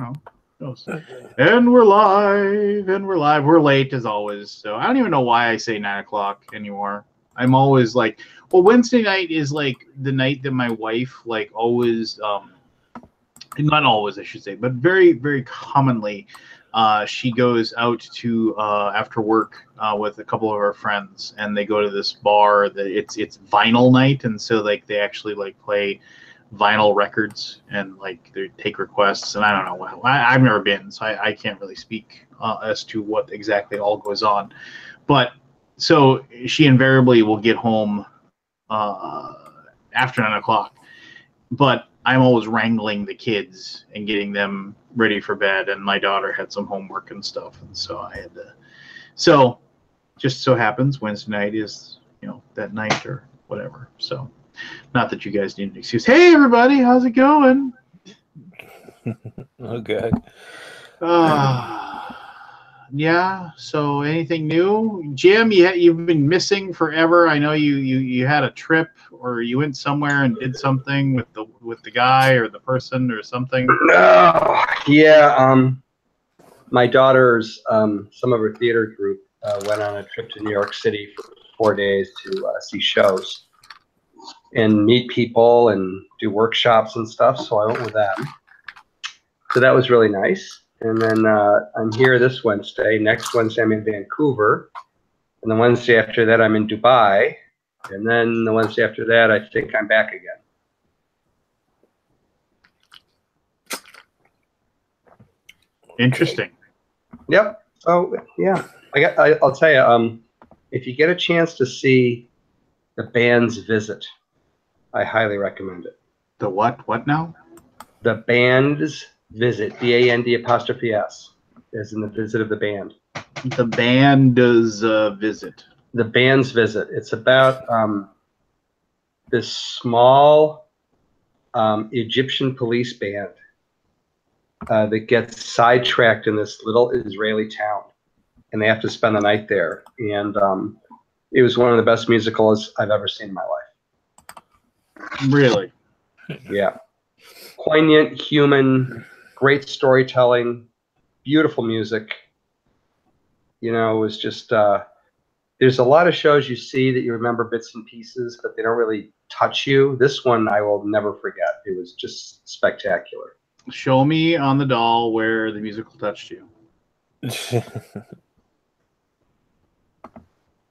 know. And we're live, and we're live. We're late as always, so I don't even know why I say 9 o'clock anymore. I'm always like, well, Wednesday night is like the night that my wife like always, not always I should say, but very, very commonly, she goes out to after work with a couple of her friends, and they go to this bar that it's vinyl night, and so like they actually like play vinyl records and like they take requests, and I don't know. I've never been, so I can't really speak as to what exactly all goes on. But so she invariably will get home after 9 o'clock. But I'm always wrangling the kids and getting them ready for bed, and my daughter had some homework and stuff, and so I had to. So just so happens Wednesday night is that night or whatever. So. Not that you guys need an excuse. Hey, everybody, how's it going? Okay. Yeah. So, anything new, Jim? You've been missing forever. I know you had a trip, or you went somewhere and did something with the guy or the person or something. Yeah. My daughter's some of her theater group went on a trip to New York City for 4 days to see shows and meet people and do workshops and stuff. So I went with them. So that was really nice. And then I'm here this Wednesday. Next Wednesday, I'm in Vancouver. And the Wednesday after that, I'm in Dubai. And then the Wednesday after that, I think I'm back again. Interesting. Yep. So, yeah. I'll tell you, if you get a chance to see the band's visit, I highly recommend it. The what? What now? The band's visit. BAND''S. As in the visit of the band. The band's visit. The band's visit. It's about this small Egyptian police band that gets sidetracked in this little Israeli town, and they have to spend the night there. And it was one of the best musicals I've ever seen in my life. Really? Yeah. Poignant, human, great storytelling, beautiful music. It was just, there's a lot of shows you see that you remember bits and pieces, but they don't really touch you. This one I will never forget. It was just spectacular. Show me on the doll where the musical touched you.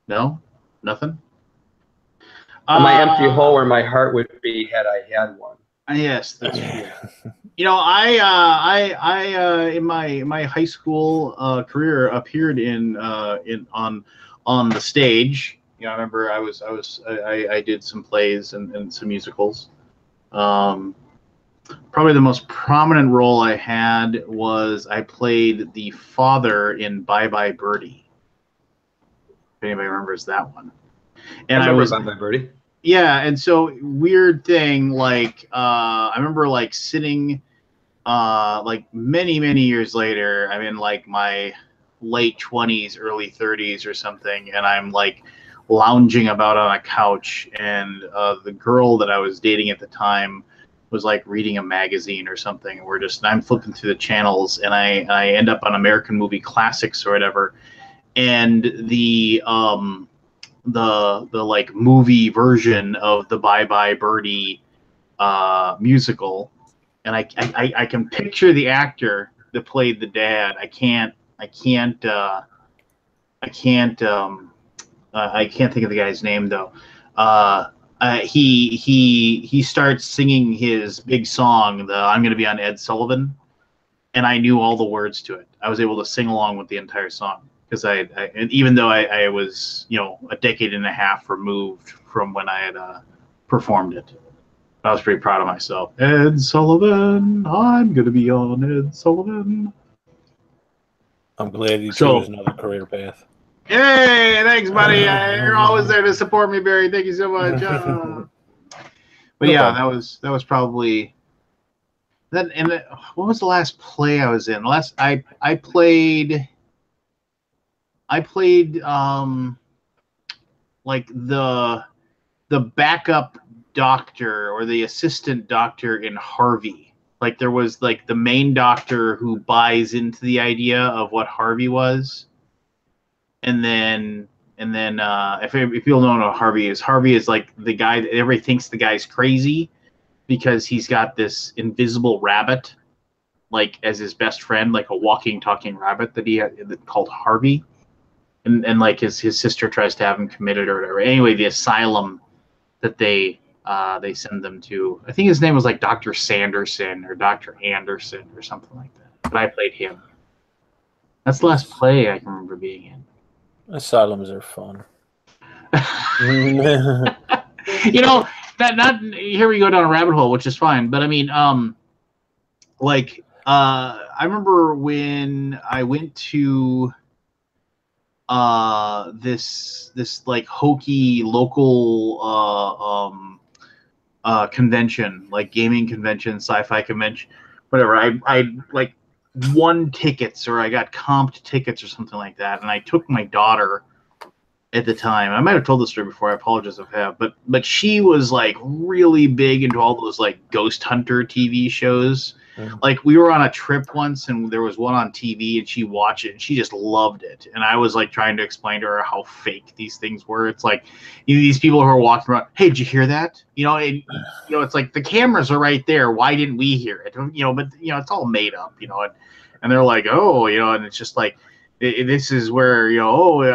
No? Nothing? My empty hole where my heart would be had I had one. Yes, that's true. I in my high school career appeared on the stage. I remember I did some plays and some musicals. Probably the most prominent role I had was I played the father in Bye Bye Birdie. If anybody remembers that one. And I was Bye Bye Birdie. Yeah, and so weird thing, like I remember like sitting like many years later, I'm in like my late 20s, early 30s or something, and I'm like lounging about on a couch, and the girl that I was dating at the time was like reading a magazine or something, and I'm flipping through the channels, and I end up on American Movie Classics or whatever, and the like movie version of the Bye Bye Birdie musical, and I can picture the actor that played the dad. I can't think of the guy's name though. He starts singing his big song, the "I'm Gonna Be on Ed Sullivan," and I knew all the words to it. I was able to sing along with the entire song. Because and even though I was, a decade and a half removed from when I had performed it, I was pretty proud of myself. Ed Sullivan, I'm gonna be on Ed Sullivan. I'm glad you chose another career path. Hey, thanks, buddy. You're always there to support me, Barry. Thank you so much. But yeah, that was probably that. And what was the last play I was in? I played like the backup doctor or the assistant doctor in Harvey. Like there was like the main doctor who buys into the idea of what Harvey was, and then if you'll know what Harvey is like the guy that everybody thinks the guy's crazy because he's got this invisible rabbit like as his best friend, like a walking, talking rabbit that he had called Harvey, and like his sister tries to have him committed or whatever. Anyway, the asylum that they send them to, I think his name was like Dr. Sanderson or Dr. Anderson or something like that. But I played him. That's the last play I can remember being in. Asylums are fun. You know, that not here we go down a rabbit hole, which is fine. But I mean, I remember when I went to this like hokey local convention, like gaming convention, sci-fi convention, whatever. I like won tickets or I got comped tickets or something like that, and I took my daughter at the time. I might have told this story before. I apologize if I have, but she was like really big into all those like ghost hunter TV shows. Mm-hmm. Like we were on a trip once and there was one on TV and she watched it and she just loved it. And I was like trying to explain to her how fake these things were. It's like these people who are walking around, hey, did you hear that? It's like the cameras are right there. Why didn't we hear it? But it's all made up, and they're like, oh, and it's just like, this is where,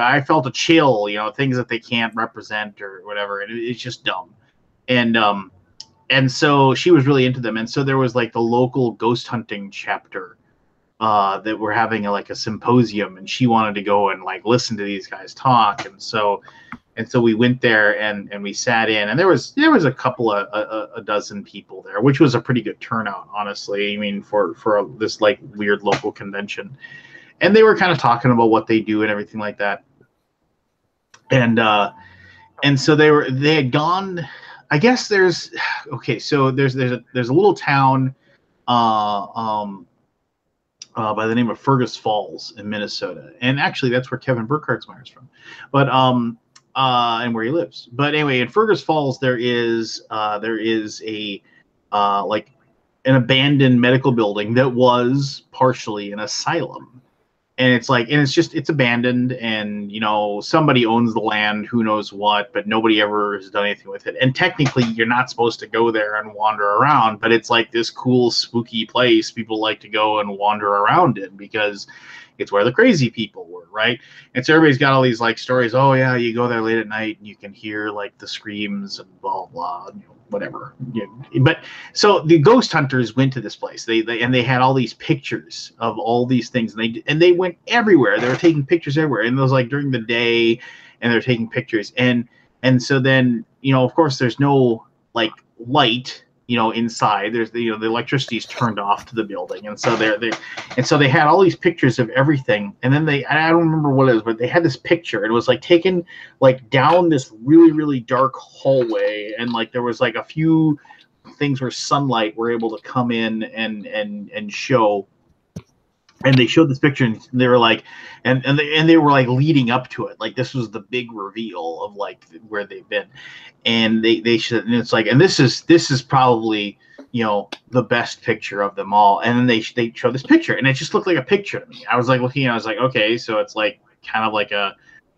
I felt a chill, things that they can't represent or whatever. And it's just dumb. And so she was really into them. And so there was like the local ghost hunting chapter that were having a symposium, and she wanted to go and like listen to these guys talk. And so we went there and we sat in, and there was a couple of a dozen people there, which was a pretty good turnout, honestly. I mean, for this like weird local convention. And they were kind of talking about what they do and everything like that. And so they had gone. I guess so there's a little town by the name of Fergus Falls in Minnesota, and actually that's where Kevin Burkhartsmeyer's from, but and where he lives. But anyway, in Fergus Falls there is a like an abandoned medical building that was partially an asylum. And it's abandoned, and somebody owns the land, who knows what, but nobody ever has done anything with it. And technically you're not supposed to go there and wander around, but it's like this cool spooky place people like to go and wander around in because it's where the crazy people were, right? And so everybody's got all these like stories. Oh yeah, you go there late at night and you can hear like the screams and blah blah, whatever. But so the ghost hunters went to this place. They had all these pictures of all these things, and they went everywhere. They were taking pictures everywhere, and it was like during the day, and they're taking pictures. And so then of course there's no like light. Inside there's the electricity's turned off to the building, and so they had all these pictures of everything, and then I don't remember what it was, but they had this picture, and it was like taken like down this really really dark hallway, and like there was like a few things where sunlight were able to come in and show. And they showed this picture, and they were like, and they were like leading up to it, like this was the big reveal of like where they've been, and they should, and it's like, and this is probably the best picture of them all, and then they show this picture, and it just looked like a picture to me. I was like looking, I was like, okay, so it's like kind of like a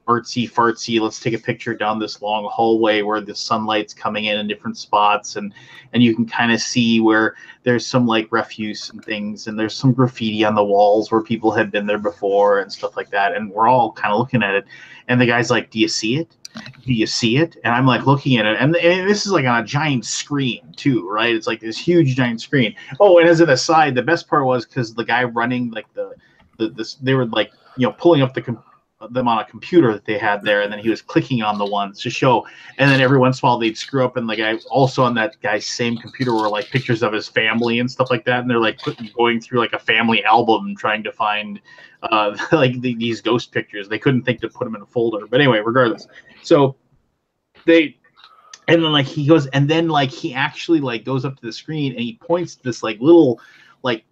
artsy fartsy, let's take a picture down this long hallway where the sunlight's coming in different spots, and you can kind of see where there's some like refuse and things, and there's some graffiti on the walls where people had been there before and stuff like that, and we're all kind of looking at it, and the guy's like, do you see it? Do you see it? And I'm like looking at it, and this is like on a giant screen too, right? It's like this huge giant screen. Oh, and as an aside, the best part was because the guy running like they were like pulling up them on a computer that they had there, and then he was clicking on the ones to show, and then every once in a while they'd screw up, and the guy also on that guy's same computer were like pictures of his family and stuff like that, and they're like going through like a family album trying to find like these ghost pictures. They couldn't think to put them in a folder, but anyway, regardless, so and then like he goes, and then like he actually like goes up to the screen and he points to this like little like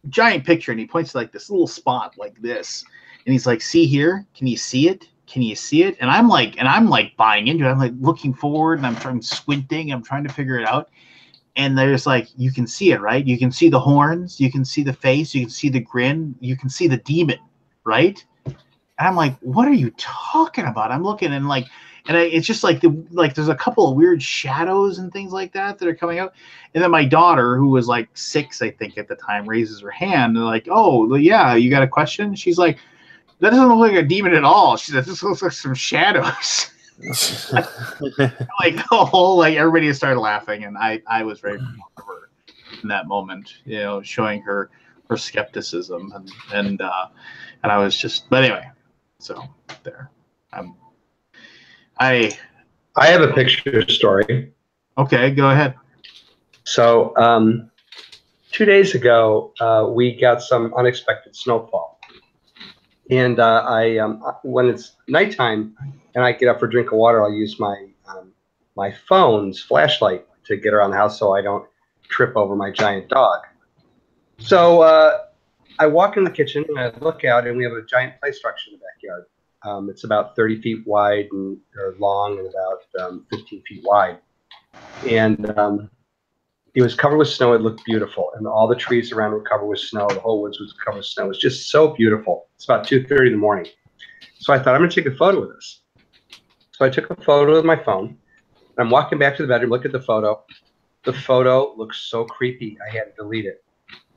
giant picture, and he points to like this little spot like this. And he's like, see here, can you see it? Can you see it? And I'm like buying into it. I'm like looking forward, and I'm squinting. I'm trying to figure it out. and there's like, you can see it, right? You can see the horns, you can see the face, you can see the grin, you can see the demon, right? And I'm like, what are you talking about? I'm looking and like, it's just like there's a couple of weird shadows and things like that are coming out. And then my daughter, who was like 6, I think at the time, raises her hand and like, oh yeah, you got a question? She's like, that doesn't look like a demon at all. She said, this looks like some shadows. Like the whole, like everybody started laughing, and I was very proud of her in that moment, you know, showing her skepticism, and I was just, but anyway, so there, I have a picture story. Okay, go ahead. So 2 days ago, we got some unexpected snowfall, and when it's nighttime and I get up for a drink of water, I'll use my phone's flashlight to get around the house so I don't trip over my giant dog. So I walk in the kitchen and I look out, and we have a giant play structure in the backyard. It's about 30 feet wide or long and about 15 feet wide. And it was covered with snow. It looked beautiful. And all the trees around were covered with snow. The whole woods was covered with snow. It was just so beautiful. It's about 2:30 in the morning. So I thought, I'm going to take a photo of this. So I took a photo with my phone. I'm walking back to the bedroom, look at the photo. The photo looks so creepy, I had to delete it.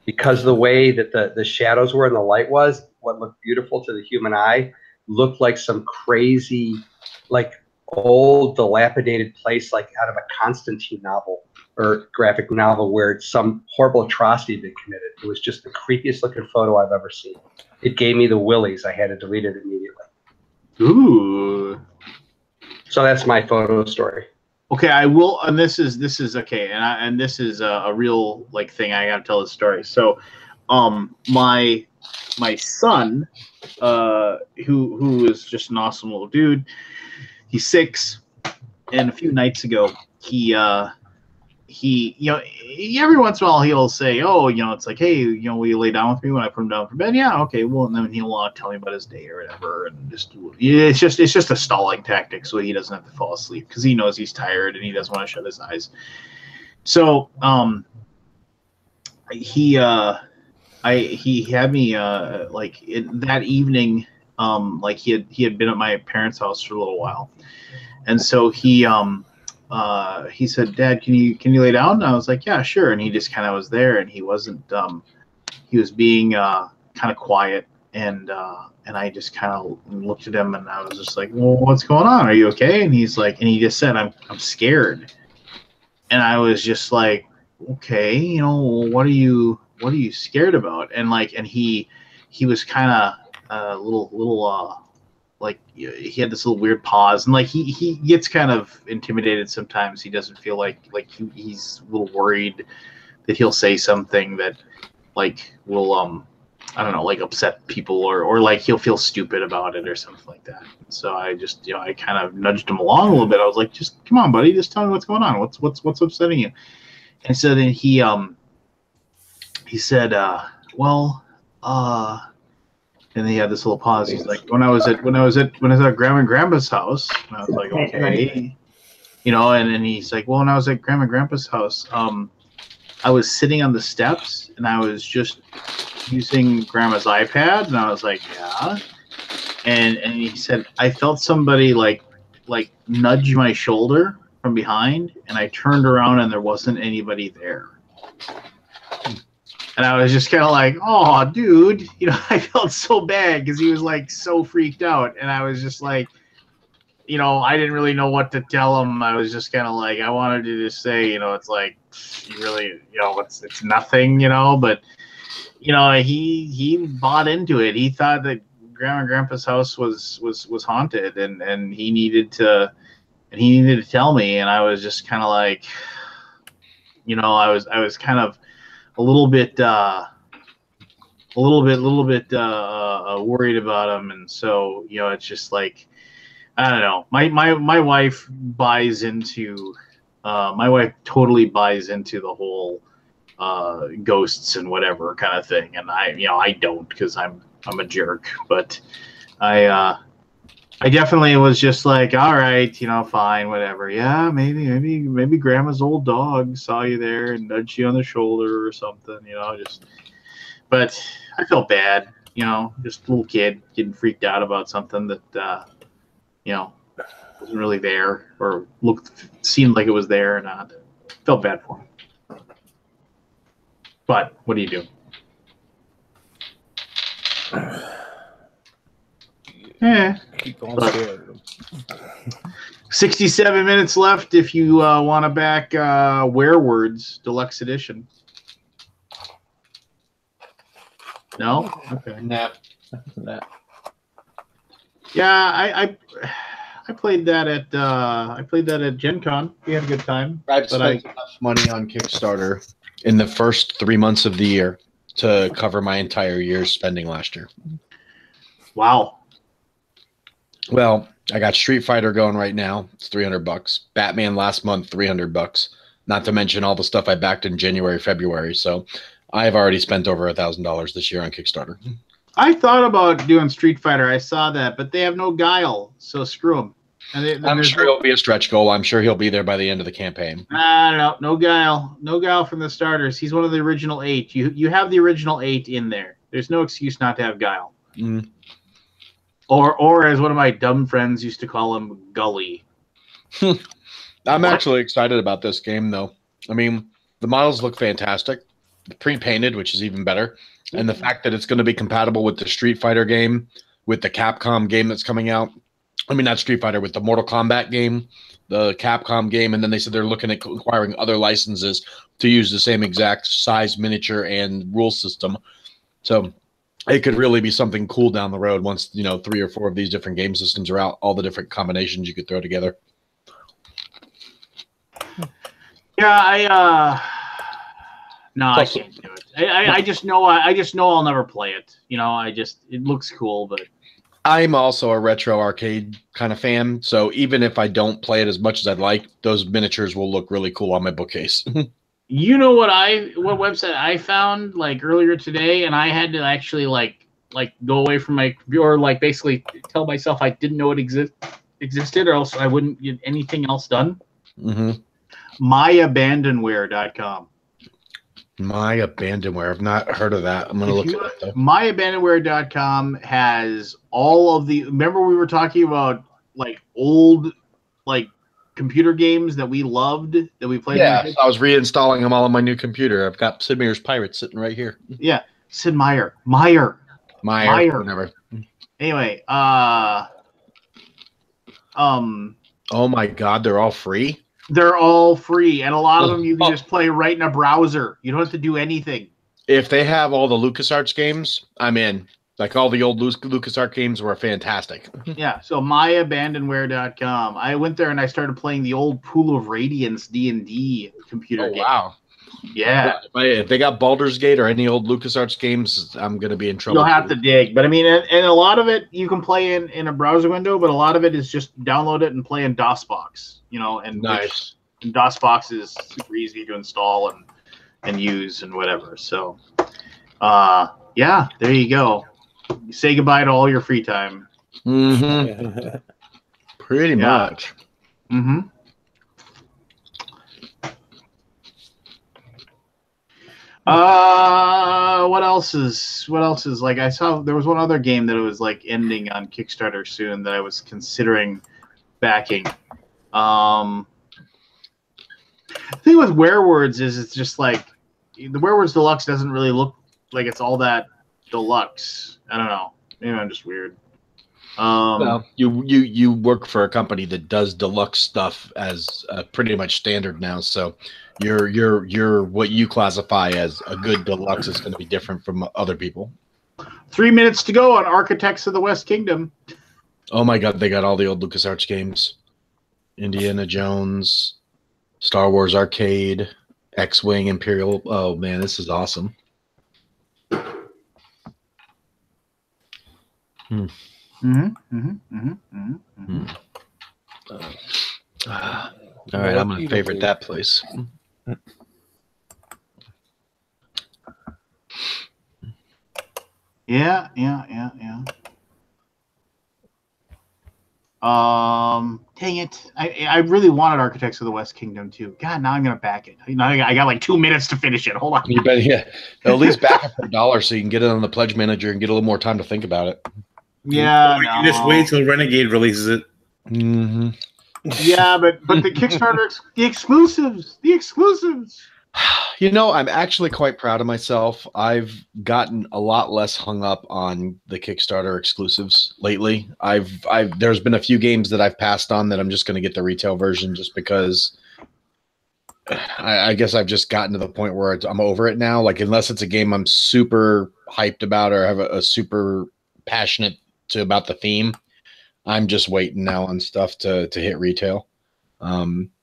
Because the way that the shadows were and the light was, what looked beautiful to the human eye looked like some crazy, like old, dilapidated place, like out of a Constantine novel or graphic novel where it's some horrible atrocity been committed. It was just the creepiest looking photo I've ever seen. It gave me the willies. I had to delete it immediately. Ooh. So that's my photo story. Okay, I will, and this is okay, and this is a real like thing. I gotta tell this story. So, my son, who is just an awesome little dude, he's 6, and a few nights ago, he you know, every once in a while he'll say, oh, you know, it's like, hey, you know, will you lay down with me when I put him down for bed? Yeah, okay. Well, and then he'll tell me about his day or whatever, and it's just a stalling tactic so he doesn't have to fall asleep because he knows he's tired and he doesn't want to shut his eyes. So he had me like that evening, like he had been at my parents' house for a little while, and so he said, Dad, can you lay down? And I was like, yeah, sure. And he just kind of was there, and he wasn't, he was being kind of quiet, and I just kind of looked at him, and I was just like, well, what's going on? Are you okay? And he's like, and he just said, I'm scared. And I was just like, okay, you know, what are you scared about? And like, and he was kind of a little like he had this little weird pause, and like he gets kind of intimidated sometimes. He doesn't feel like he's a little worried that he'll say something that like will I don't know, like upset people, or like he'll feel stupid about it or something like that. So I just, you know, I kind of nudged him along a little bit. I was like, just come on, buddy, just tell me what's going on. What's upsetting you? And so then he said, well, and he had this little pause. He's like, when I was at Grandma and Grandpa's house, and I was like, okay, you know, and then he's like, well, when I was at Grandma and Grandpa's house, I was sitting on the steps and I was just using Grandma's iPad, and I was like, yeah, and he said, I felt somebody like nudge my shoulder from behind, and I turned around and there wasn't anybody there. And I was just kind of like, oh, dude, you know, I felt so bad because he was like so freaked out. And I was just like, you know, I didn't really know what to tell him. I was just kind of like, I wanted to just say, you know, it's like, you really, you know, it's nothing, you know, but, you know, he bought into it. He thought that Grandma and Grandpa's house was haunted, and he needed to tell me. And I was just kind of like, you know, I was kind of a little bit worried about him, and so, you know, it's just like, I don't know. My wife buys into, my wife totally buys into the whole ghosts and whatever kind of thing, and I don't, because I'm a jerk, but I I definitely was just like, all right, fine, whatever. Yeah, maybe grandma's old dog saw you there and nudged you on the shoulder or something, just. But I felt bad, just a little kid getting freaked out about something that, wasn't really there or seemed like it was there or not. Felt bad for him. But what do you do? Yeah. Keep going forward. 67 minutes left if you want to back Werewords Deluxe Edition. No? Okay. Nah. Yeah, I played that at Gen Con. We had a good time. I've spent enough money on Kickstarter in the first 3 months of the year to cover my entire year's spending last year. Wow. Well, I got Street Fighter going right now. It's $300. Batman last month, $300. Not to mention all the stuff I backed in January, February. So I've already spent over $1,000 this year on Kickstarter. I thought about doing Street Fighter. I saw that, but they have no guile, so screw them. I'm sure he'll be a stretch goal. I'm sure he'll be there by the end of the campaign. No guile from the starters. He's one of the original 8. You have the original 8 in there. There's no excuse not to have guile. Mm. Or as one of my dumb friends used to call him, Gully. I'm actually excited about this game, though. I mean, the models look fantastic. Pre-painted, which is even better. And the fact that it's going to be compatible with the Street Fighter game, with the Capcom game that's coming out. I mean, not Street Fighter, with the Mortal Kombat game, the Capcom game, and then they said they're looking at acquiring other licenses to use the same exact size, miniature, and rule system. So it could really be something cool down the road once, 3 or 4 of these different game systems are out, all the different combinations you could throw together. Yeah, I can't do it. I just know I'll never play it. It looks cool, but I'm also a retro arcade kind of fan, so even if I don't play it as much as I'd like, those miniatures will look really cool on my bookcase. You know what website I found earlier today, and I had to actually go away from my computer, or basically tell myself I didn't know it existed, or else I wouldn't get anything else done. Mm-hmm. myabandonware.com. My Abandonware. I've not heard of that. I'm going to look at it, though. myabandonware.com has all of the... Remember we were talking about, old, computer games that we loved, that we played? Yeah, I was reinstalling them all on my new computer. I've got Sid Meier's Pirates sitting right here. Yeah, Sid Meier. Meyer. Whatever. Anyway, oh my God, they're all free? They're all free, and a lot of them you can just play right in a browser. You don't have to do anything. If they have all the LucasArts games, I'm in. All the old LucasArts games were fantastic. Yeah, so myabandonware.com. I went there and I started playing the old Pool of Radiance D&D computer game. Wow. Yeah. If they got Baldur's Gate or any old LucasArts games, I'm going to be in trouble. You'll have to dig. But I mean, and a lot of it you can play in a browser window, but a lot of it is just download it and play in DOSBox. And nice. DOSBox is super easy to install and use and whatever. So, yeah, there you go. You say goodbye to all your free time. Mm-hmm. Pretty much. Mm-hmm. What else is I saw there was one other game that it was ending on Kickstarter soon that I was considering backing. The thing with Werewords is it's just the Werewords Deluxe doesn't really look like it's all that deluxe. I don't know. Maybe I'm just weird. Well, you work for a company that does deluxe stuff as pretty much standard now, so you're what you classify as a good deluxe is going to be different from other people. 3 minutes to go on Architects of the West Kingdom. Oh my God, they got all the old LucasArts games. Indiana Jones, Star Wars Arcade, X-Wing, Imperial. Oh man, this is awesome. All right, I'm going to favorite that place. Yeah. Dang it! I really wanted Architects of the West Kingdom too. God, now I'm gonna back it. You know, I got like 2 minutes to finish it. Hold on. You bet, yeah. At least back it for $1 so you can get it on the pledge manager and get a little more time to think about it. Yeah, You can just wait till Renegade releases it. Mm-hmm. Yeah, but the Kickstarter, the exclusives. You know, I'm actually quite proud of myself. I've gotten a lot less hung up on the Kickstarter exclusives lately. There's been a few games that I've passed on that I'm just going to get the retail version just because I guess I've just gotten to the point where I'm over it now. Like, unless it's a game I'm super hyped about or have a super passionate about the theme, I'm just waiting now on stuff to hit retail.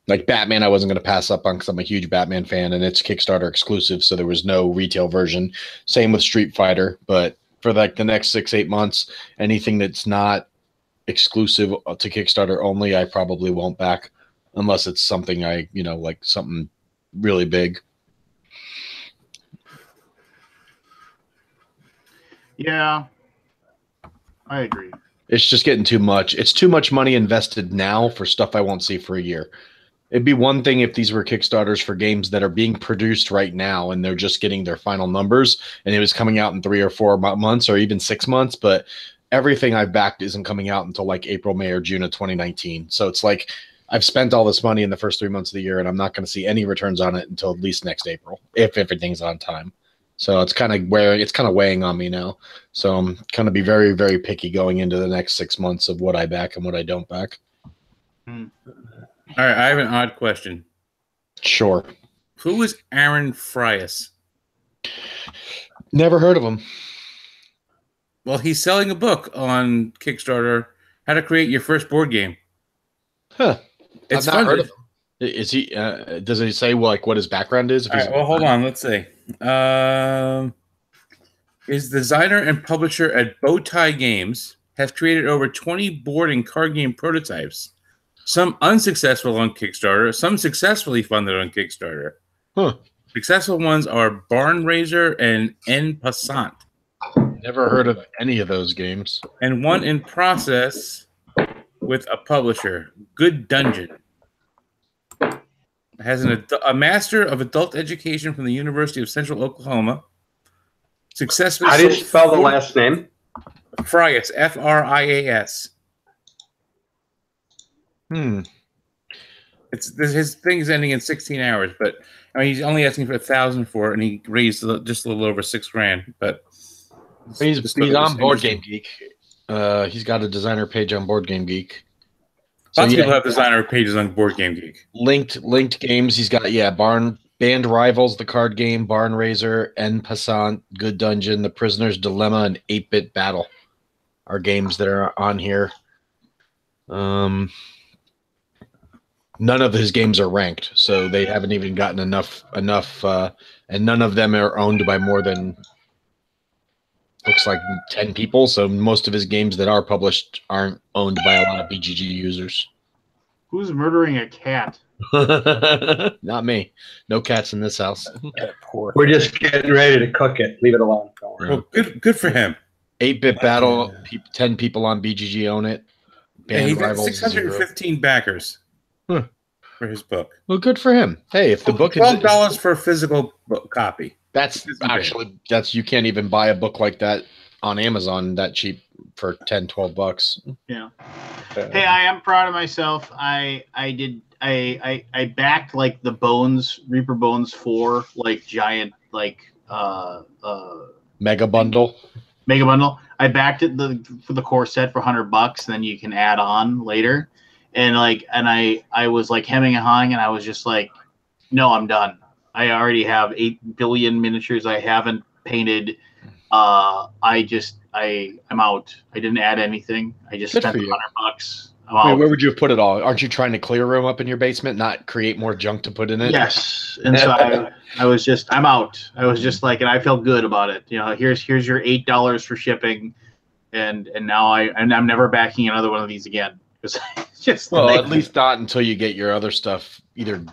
Like Batman, I wasn't going to pass up on because I'm a huge Batman fan and it's Kickstarter exclusive, so there was no retail version. Same with Street Fighter, but for like the next 6-8 months, anything that's not exclusive to Kickstarter only, I probably won't back unless it's something like something really big. Yeah, I agree. It's just getting too much. It's too much money invested now for stuff I won't see for a year. It'd be one thing if these were Kickstarters for games that are being produced right now and they're just getting their final numbers and it was coming out in 3 or 4 months or even 6 months, but everything I've backed isn't coming out until like April, May, or June of 2019. So it's like I've spent all this money in the first 3 months of the year and I'm not going to see any returns on it until at least next April, if everything's on time. So it's kind of weighing on me now. So I'm kind of be very, very picky going into the next 6 months of what I back and what I don't back. All right, I have an odd question. Sure. Who is Aaron Frias? Never heard of him. Well, he's selling a book on Kickstarter, How to Create Your First Board Game. Huh. It's I've not heard funded. of him. Is he? Does he say what his background is? All right, well, hold on. Let's see. Is designer and publisher at Bowtie Games, has created over 20 board and card game prototypes. Some unsuccessful on Kickstarter, some successfully funded on Kickstarter. Huh. Successful ones are Barn Raiser and En Passant. Never heard of any of those games. And one in process with a publisher, Good Dungeon. Has a Master of Adult Education from the University of Central Oklahoma. Successfully. How do you spell the last name? Frias, Frias. His thing is ending in 16 hours, but I mean he's only asking for $1,000 for it, and he raised just a little over $6,000. But he's on Board Game Geek. He's got a designer page on Board Game Geek. So Lots of people have designer pages on Board Game Geek. Linked games. He's got Band Rivals, the card game, Barn Raiser, En Passant, Good Dungeon, The Prisoner's Dilemma, and 8-Bit Battle are games that are on here. None of his games are ranked, so they haven't even gotten enough, and none of them are owned by more than looks like 10 people. So most of his games that are published aren't owned by a lot of BGG users. Who's murdering a cat? Not me. No cats in this house. We're just getting ready to cook it. Leave it alone. Don't worry. Well, good for him. 8-Bit Battle, 10 people on BGG own it. And he got Rivals, 615 backers for his book. Well, good for him. Hey, if the book is $12 for a physical book copy. that's you can't even buy a book like that on Amazon that cheap for $10-12. Yeah. Hey, I am proud of myself. I backed like the Reaper Bones 4 like giant like Mega bundle. I backed it for the core set for $100, and then you can add on later. And I was like hemming and hawing, and I was just like, no, I'm done. I already have 8 billion miniatures I haven't painted. I'm out. I didn't add anything. I just spent $100. Wait, where would you have put it all? Aren't you trying to clear room up in your basement, not create more junk to put in it? Yes. And so I was just, I'm out. I was just like, and I felt good about it. You know, here's your $8 for shipping, and now I'm never backing another one of these again. It's just at least not until you get your other stuff either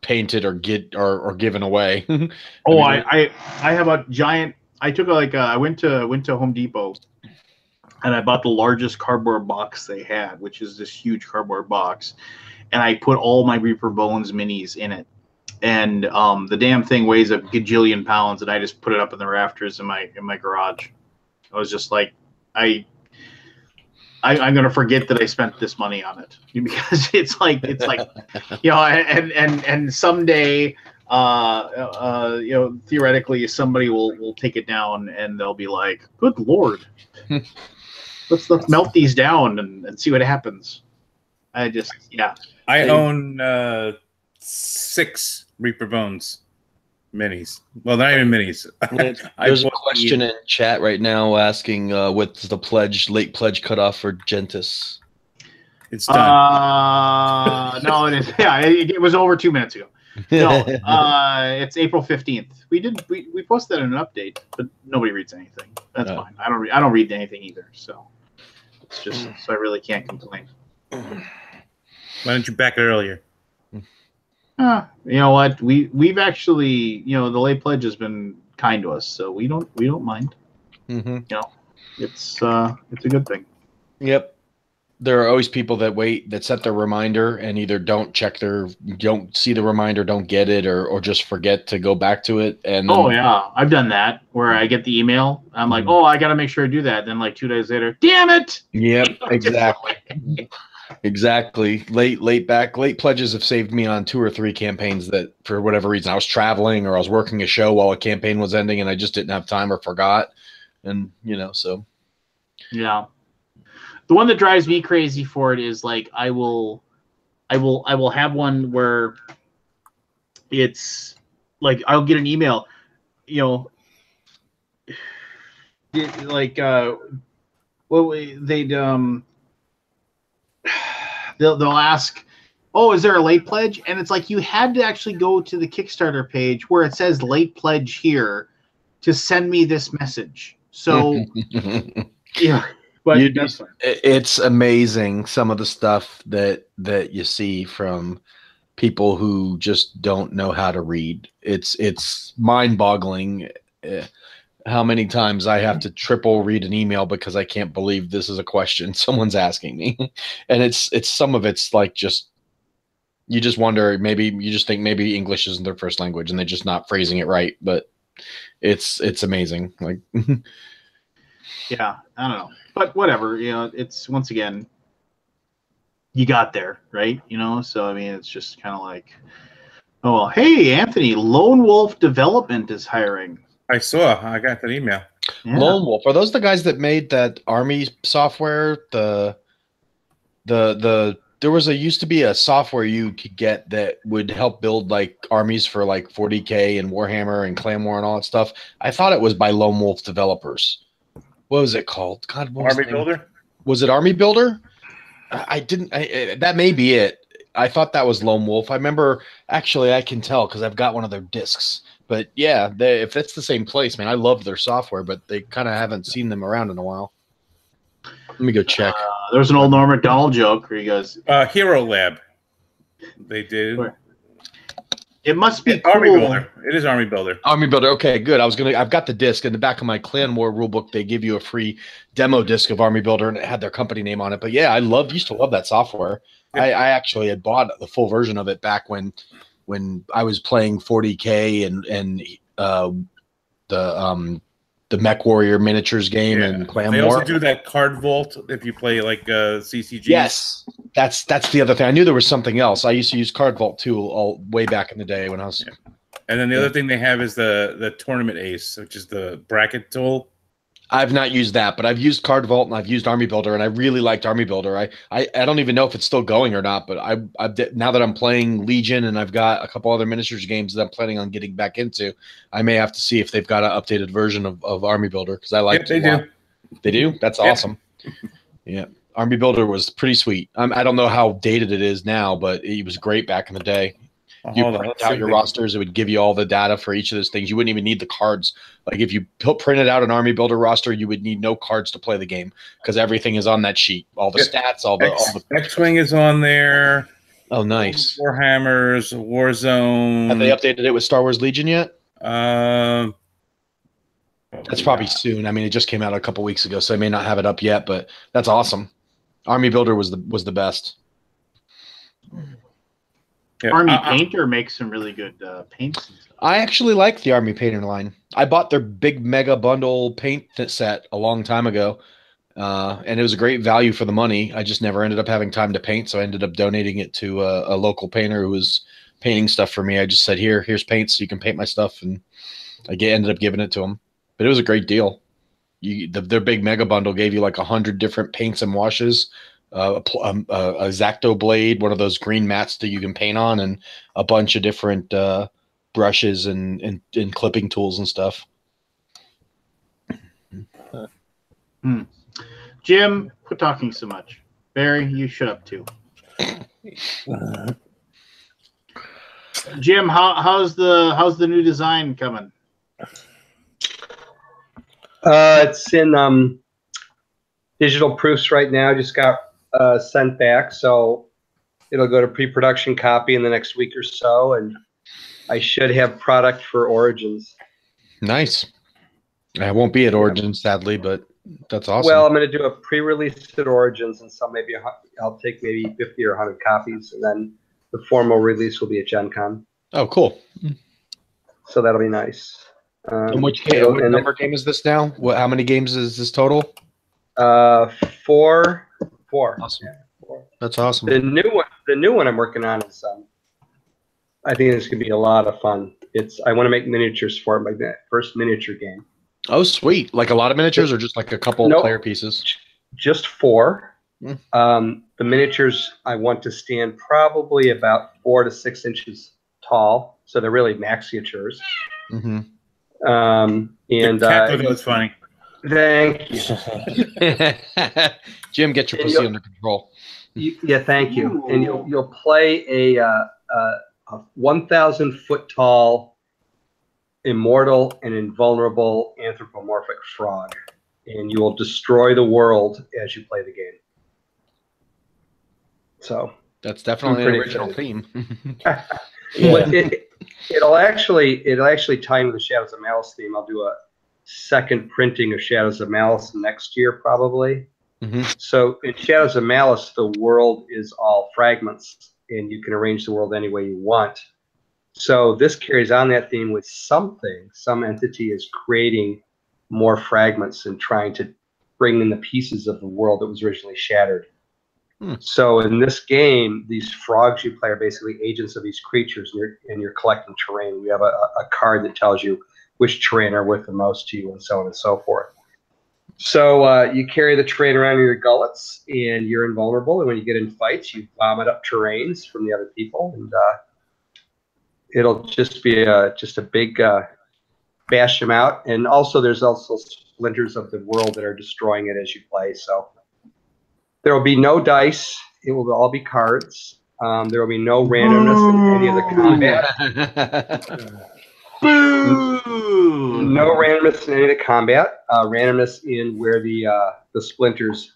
painted or given away. I have a giant. I took I went to Home Depot, and I bought the largest cardboard box they had, which is this huge cardboard box, and I put all my Reaper Bones minis in it. And the damn thing weighs a gajillion pounds, and I just put it up in the rafters in my garage. I was just like, I'm gonna forget that I spent this money on it, because it's like and someday theoretically somebody will take it down and they'll be like, good Lord, let's melt these down and see what happens. I own 6 Reaper Bones minis. Well, not even minis. There's a question in chat right now asking what's the late pledge cutoff for Gentis? It's done. No, it is. Yeah, it was over 2 minutes ago. No, it's April 15th. We posted that in an update, but nobody reads anything. That's fine. I don't read anything either. So it's just so I really can't complain. Why didn't you back it earlier? You know what? We've actually, the late pledge has been kind to us, so we don't mind. Mm-hmm. It's a good thing. Yep. There are always people that set their reminder and either don't see the reminder, don't get it, or just forget to go back to it. And then, yeah, I've done that where I get the email. I'm like, I got to make sure I do that. Then like 2 days later, damn it! Yep, exactly. Exactly. Late pledges have saved me on 2 or 3 campaigns that for whatever reason I was traveling or I was working a show while a campaign was ending and I just didn't have time or forgot. And so. Yeah. The one that drives me crazy for it is like I will have one where it's like I'll get an email, like they'll ask, is there a late pledge? And it's like you had to actually go to the Kickstarter page where it says late pledge here to send me this message. So yeah. But it's amazing some of the stuff that you see from people who just don't know how to read. It's mind-boggling how many times I have to triple read an email because I can't believe this is a question someone's asking me. And it's some of it's like just you just wonder, you just think maybe English isn't their first language and they're just not phrasing it right, but it's amazing. Like yeah, I don't know. But whatever, it's once again, you got there, right? So I mean, it's just kind of like, hey, Anthony, Lone Wolf Development is hiring. I got that email. Yeah. Lone Wolf, are those the guys that made that army software? There used to be a software you could get that would help build like armies for like 40K and Warhammer and Clan War and all that stuff. I thought it was by Lone Wolf developers. What was it called? God, what was Army Builder? Was it Army Builder? That may be it. I thought that was Lone Wolf. I remember, actually, I can tell because I've got one of their discs. But yeah, if that's the same place, man, I love their software, but they kind of haven't seen them around in a while. Let me go check. There's an old Norm Macdonald joke where he goes, Hero Lab. They did. Where? It must be Army cool. Builder. It is Army Builder. Army Builder. Okay, good. I've got the disc in the back of my Clan War rulebook. They give you a free demo disc of Army Builder, and it had their company name on it. But yeah, used to love that software. Yeah. I actually had bought the full version of it back when I was playing 40K and the Mech Warrior miniatures game and Clan War. They also do that card vault if you play like CCG. Yes, that's the other thing. I knew there was something else. I used to use Card Vault too, all way back in the day when I was. Yeah. And then the other thing they have is the Tournament Ace, which is the bracket tool. I've not used that, but I've used Card Vault and I've used Army Builder, and I really liked Army Builder. I don't even know if it's still going or not, but now that I'm playing Legion and I've got a couple other miniatures games that I'm planning on getting back into, I may have to see if they've got an updated version of Army Builder because I like it. They do. They do? That's awesome. Yeah. Army Builder was pretty sweet. I don't know how dated it is now, but it was great back in the day. You print out your rosters, it would give you all the data for each of those things. You wouldn't even need the cards. Like if you printed out an Army Builder roster, you would need no cards to play the game because everything is on that sheet. All the stats, all the X-Wing is on there. Oh, nice. Warhammers, Warzone. Have they updated it with Star Wars Legion yet? I That's probably soon. I mean, it just came out a couple weeks ago, so I may not have it up yet, but that's awesome. Army Builder was the best. Yeah. Army Painter makes some really good paints and stuff. I actually like the Army Painter line. I bought their big mega bundle paint set a long time ago, and it was a great value for the money. I just never ended up having time to paint, so I ended up donating it to a local painter who was painting stuff for me. I just said, here's paint so you can paint my stuff, and I ended up giving it to him. But it was a great deal. Their big mega bundle gave you like 100 different paints and washes, a X-Acto blade, one of those green mats that you can paint on, and a bunch of different brushes and clipping tools and stuff. Jim, quit talking so much. Barry, you shut up too. Jim, how's the new design coming? It's in digital proofs right now. Just got sent back, so it'll go to pre-production copy in the next week or so, and I should have product for Origins. Nice. I won't be at Origins, sadly, but that's awesome. Well, I'm going to do a pre-release at Origins, and some I'll take maybe 50 or 100 copies, and then the formal release will be at Gen Con. Oh, cool. So that'll be nice. And what number game is this now? How many games is this total? 4. Awesome. Yeah, 4. That's awesome. The new one I'm working on is I think it's gonna be a lot of fun. I want to make miniatures for it, like that first miniature game. Oh, sweet! Like a lot of miniatures, or just like a couple player pieces? Just 4. The miniatures I want to stand probably about 4 to 6 inches tall, so they're really maxiatures. Mm-hmm. And that's funny. Thank you, Jim. Get your pussy under control. Yeah, thank you. Ooh. And you'll play a 1,000 foot tall, immortal and invulnerable anthropomorphic frog, and you will destroy the world as you play the game. So that's definitely an original theme. Yeah. It'll actually tie into the Shadows of Malice theme. I'll do a second printing of Shadows of Malice next year, probably. Mm-hmm. So in Shadows of Malice, the world is all fragments, and you can arrange the world any way you want. So this carries on that theme with some entity is creating more fragments and trying to bring in the pieces of the world that was originally shattered. So in this game, these frogs you play are basically agents of these creatures, and you're collecting terrain. You have a card that tells you which terrain are worth the most to you, and so on and so forth. So you carry the terrain around in your gullets, and you're invulnerable. And when you get in fights, you vomit up terrains from the other people, and it'll just be just a big bash them out. And also, there's also splinters of the world that are destroying it as you play. So there will be no dice. It will all be cards. There will be no randomness in any of the combat. Boo! No randomness in any of the combat. Randomness in where the splinters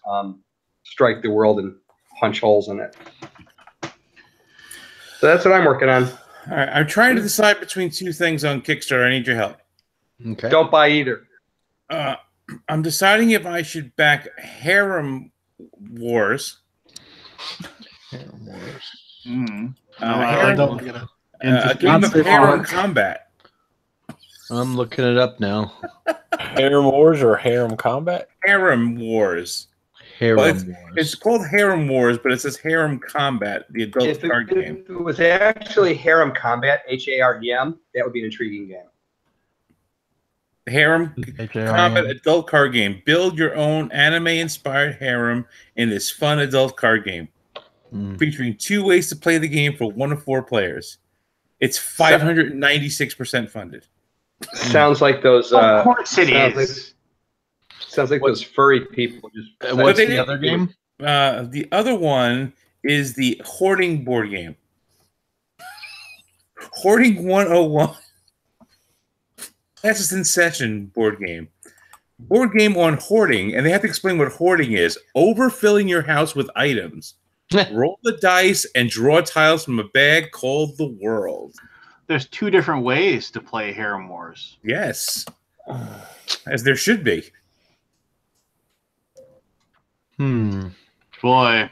strike the world and punch holes in it. So that's what I'm working on. All right, I'm trying to decide between 2 things on Kickstarter. I need your help. Okay. Don't buy either. I'm deciding if I should back Harem Wars. Harem Wars. A game of Harem Combat. I'm looking it up now. Harem Wars or Harem Combat? Harem Wars. Wars. It's called Harem Wars, but it says Harem Combat, the adult card game. If it was actually Harem Combat, HAREM, that would be an intriguing game. Harem Combat adult card game. Build your own anime-inspired harem in this fun adult card game, featuring 2 ways to play the game for 1 of 4 players. It's 596% funded. Sounds like those. Of course it is. Sounds like those furry people. What's the other game? The other one is the Hoarding board game. Hoarding 101. That's a Succession board game. Board game on hoarding, and they have to explain what hoarding is. Overfilling your house with items. Roll the dice and draw tiles from a bag called the world. There's 2 different ways to play Harem Wars. Yes. As there should be. Boy.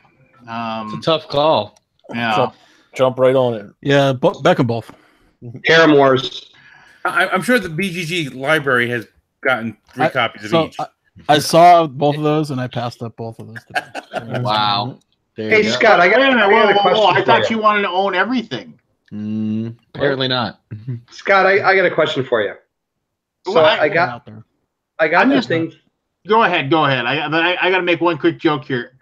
It's a tough call. Yeah. Jump right on it. Yeah, back them both. Harem Wars. I'm sure the BGG library has gotten 3 copies of each. I saw both of those, and I passed up both of those today. Wow. Hey, Scott, I got a question. I thought you wanted to own everything. Apparently not. Scott, I got a question for you. So I got this thing. Go ahead. I got to make one quick joke here.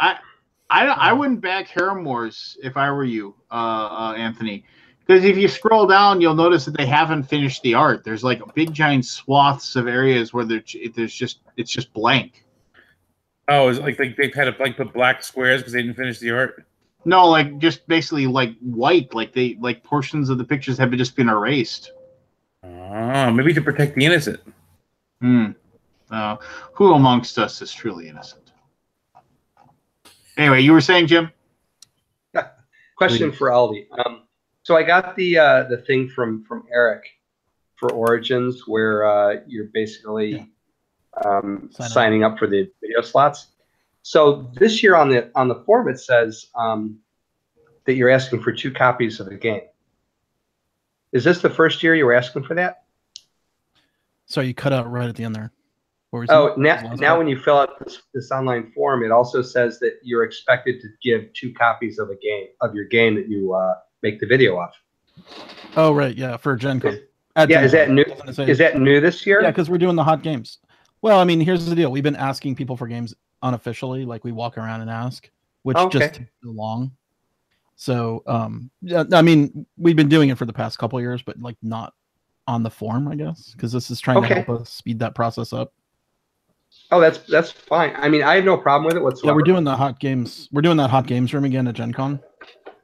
I wouldn't back Harem Wars if I were you, Anthony, because if you scroll down, you'll notice that they haven't finished the art. There's like big giant swaths of areas where it's just blank. Oh, is it like they've had to put black squares because they didn't finish the art? No, like just basically like white, like portions of the pictures have just been erased. Oh, maybe to protect the innocent. Who amongst us is truly innocent? Anyway, you were saying, Jim? Question for Aldi. So I got the thing from Eric for Origins, where you're basically signing up for the video slots. So this year on the form it says that you're asking for 2 copies of the game. Is this the first year you were asking for that? So you cut out right at the end there. Now when you fill out this online form, it also says that you're expected to give 2 copies of your game that you make the video of. Oh right, yeah, for Gen Con. Is that new? Is that new this year? Yeah, because we're doing the hot games. Well, I mean, here's the deal: we've been asking people for games unofficially, like we walk around and ask, which just takes too long. So, I mean, we've been doing it for the past couple of years, but like not on the form, I guess, because this is trying to help us speed that process up. Oh, that's fine. I mean, I have no problem with it whatsoever. Yeah, we're doing the hot games. We're doing that hot games room again at Gen Con.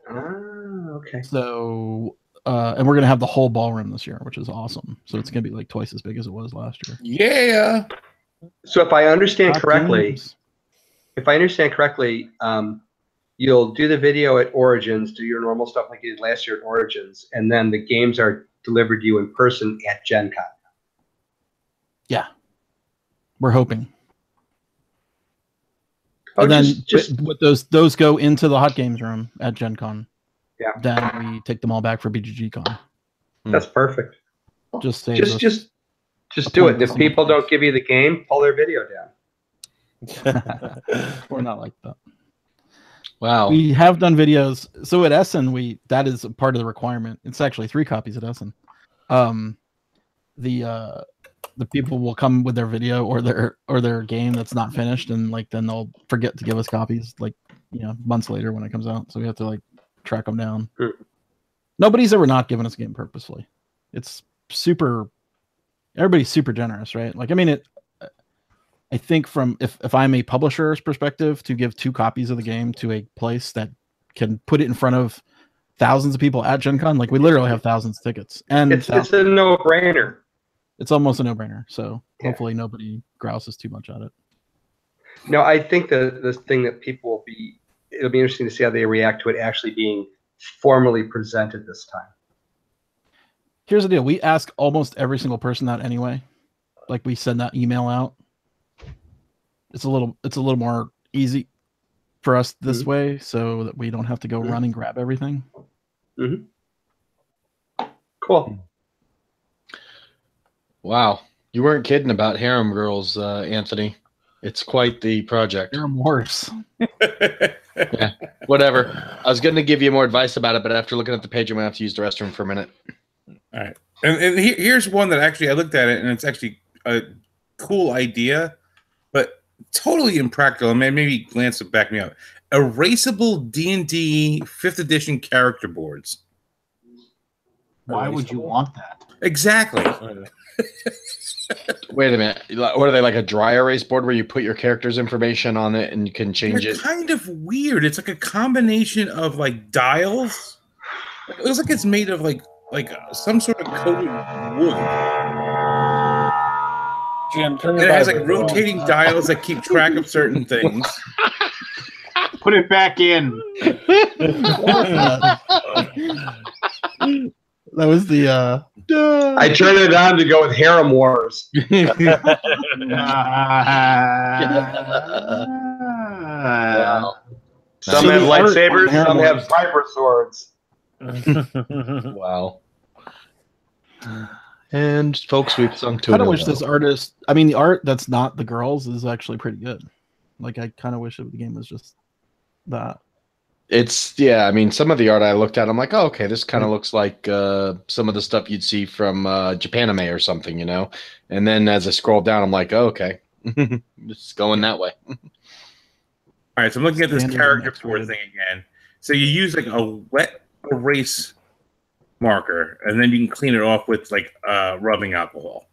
Okay. So, and we're gonna have the whole ballroom this year, which is awesome. So it's gonna be like twice as big as it was last year. Yeah. So if I understand correctly, you'll do the video at Origins, do your normal stuff like you did last year at Origins, and then the games are delivered to you in person at Gen Con. Yeah. We're hoping. Oh, and then with those go into the hot games room at Gen Con. Yeah. Then we take them all back for BGG Con. That's perfect. Just do it. If people don't give you the game, pull their video down. We're not like that. Wow. We have done videos. So at Essen, that is a part of the requirement. It's actually 3 copies at Essen. The people will come with their video or their game that's not finished, and like then they'll forget to give us copies like months later when it comes out. So we have to like track them down. Nobody's ever not given us a game purposefully. It's everybody's super generous, right? Like, I mean, I think from if I'm a publisher's perspective, to give 2 copies of the game to a place that can put it in front of thousands of people at Gen Con, like we literally have thousands of tickets, and it's a no-brainer. It's almost a no-brainer. So hopefully nobody grouses too much at it. No, I think the thing that it'll be interesting to see how they react to it actually being formally presented this time. Here's the deal. We ask almost every single person that anyway. Like we send that email out. It's a little more easy for us this way, so that we don't have to go run and grab everything. Cool. Wow. You weren't kidding about Harem Girls, Anthony. It's quite the project. Harem Wars. Yeah, whatever. I was going to give you more advice about it, but after looking at the page, I'm going to have to use the restroom for a minute. All right. And here's one that actually I looked at it, and it's actually a cool idea, but totally impractical. And maybe Lance will back me up. Erasable D&D 5th edition character boards. Why would you want that? Exactly. Wait a minute. What are they, like a dry erase board where you put your character's information on it and you can change it? Kind of weird. It's like a combination of like dials. It looks like it's made of like some sort of coated wood. Jim, turn it has like rotating dials that keep track of certain things. Put it back in. That was the I turned it on to go with Harem Wars. Wow. Some So have the art lightsabers, on Harem some have Wars- viper swords. Wow. And folks, we've sunk to I kind of an wish this artist. I mean, the art that's not the girls is actually pretty good. Like, I kind of wish the game was just that. It's yeah. I mean, some of the art I looked at, I'm like, oh, okay, this kind of looks like some of the stuff you'd see from Japanime or something, you know. And then as I scroll down, I'm like, oh, okay, it's going that way. All right, so I'm looking at this Standard character and board X-rated. thing again. So you use like a wet erase marker, and then you can clean it off with like rubbing alcohol.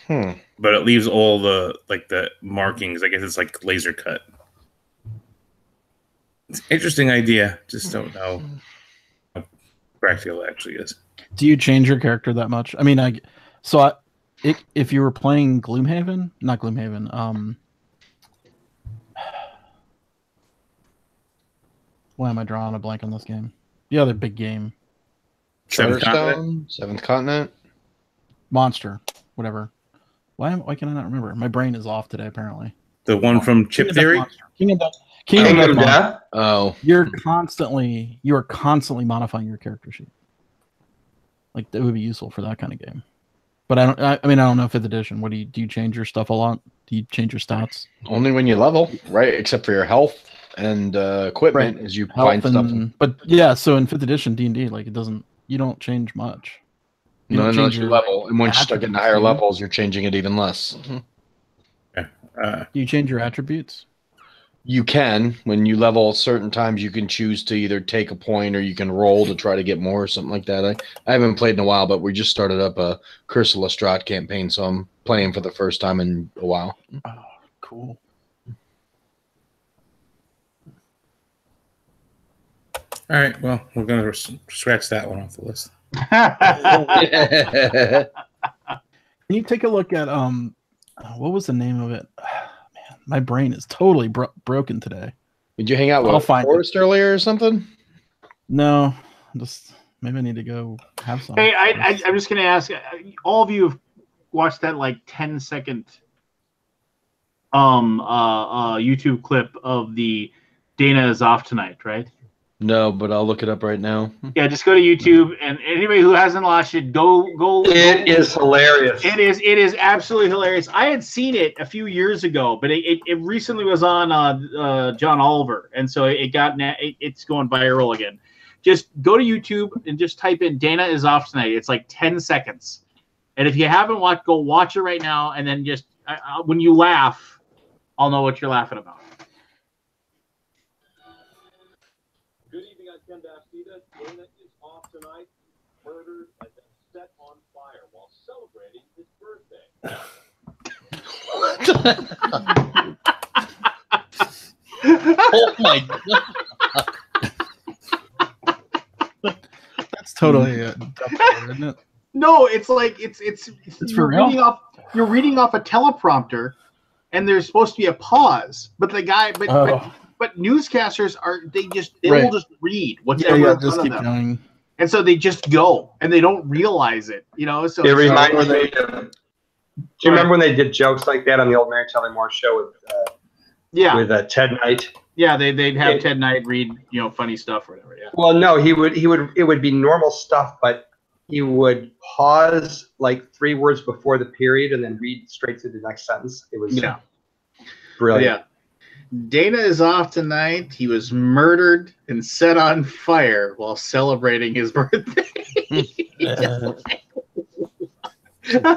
But it leaves all the the markings. I guess it's like laser cut. It's an interesting idea. Just don't know how practical it actually is. Do you change your character that much? I mean, if you were playing Gloomhaven, not Gloomhaven, why am I drawing a blank on this game? The other big game, Seventh Continent? Charterstone, Seventh Continent. Monster, whatever. Why can I not remember? My brain is off today, apparently. The one from Chip Theory? Kingdom Death Kingdom Monster. Death? Oh, You are constantly modifying your character sheet. Like, that would be useful for that kind of game. But I don't know 5th edition. What do you change your stuff a lot? Do you change your stats? only when you level, right? Except for your health and equipment, Right. as you Health find stuff. but yeah, so in 5th edition D&D, like, you don't change much. You No, don't unless change you your level, and once you start getting to higher attributes, do you? levels, you're changing it even less. Do you change your attributes? You can, when you level certain times, you can choose to either take a point or you can roll to try to get more or something like that. I haven't played in a while, but we just started up a Curse of Lestrade campaign, so I'm playing for the first time in a while. Oh, cool. All right, well, we're going to scratch that one off the list. Can you take a look at what was the name of it? Man, my brain is totally broken today. Did you hang out I'll with find Forrest earlier or something? No, just maybe I need to go have some. Hey, I'm just gonna ask. All of you have watched that like 10-second YouTube clip of the Dana is off tonight, right? No, but I'll look it up right now. Yeah, just go to YouTube, and anybody who hasn't watched it, go. It is hilarious. It is absolutely hilarious. I had seen it a few years ago, but it recently was on John Oliver, and so it's going viral again. Just go to YouTube and just type in Dana is off tonight. It's like 10 seconds, and if you haven't watched, go watch it right now, and then just when you laugh, I'll know what you're laughing about. Good evening, I'm Ken Bastida. Dana is off tonight, murdered and then set on fire while celebrating his birthday. Oh my god! That's totally isn't it? No, it's like it's for real? You're reading off a teleprompter, and there's supposed to be a pause, but the guy, but newscasters they will just read whatever in just front keep of them. going. And so they just go, and they don't realize it, you know. So It reminds me of. Do you remember when they did jokes like that on the old Mary Tyler Moore show with Ted Knight? Yeah, they'd have Ted Knight read, funny stuff or whatever. Yeah. Well, no, it would be normal stuff, but he would pause like 3 words before the period and then read straight to the next sentence. It was brilliant. Yeah. Dana is off tonight. He was murdered and set on fire while celebrating his birthday.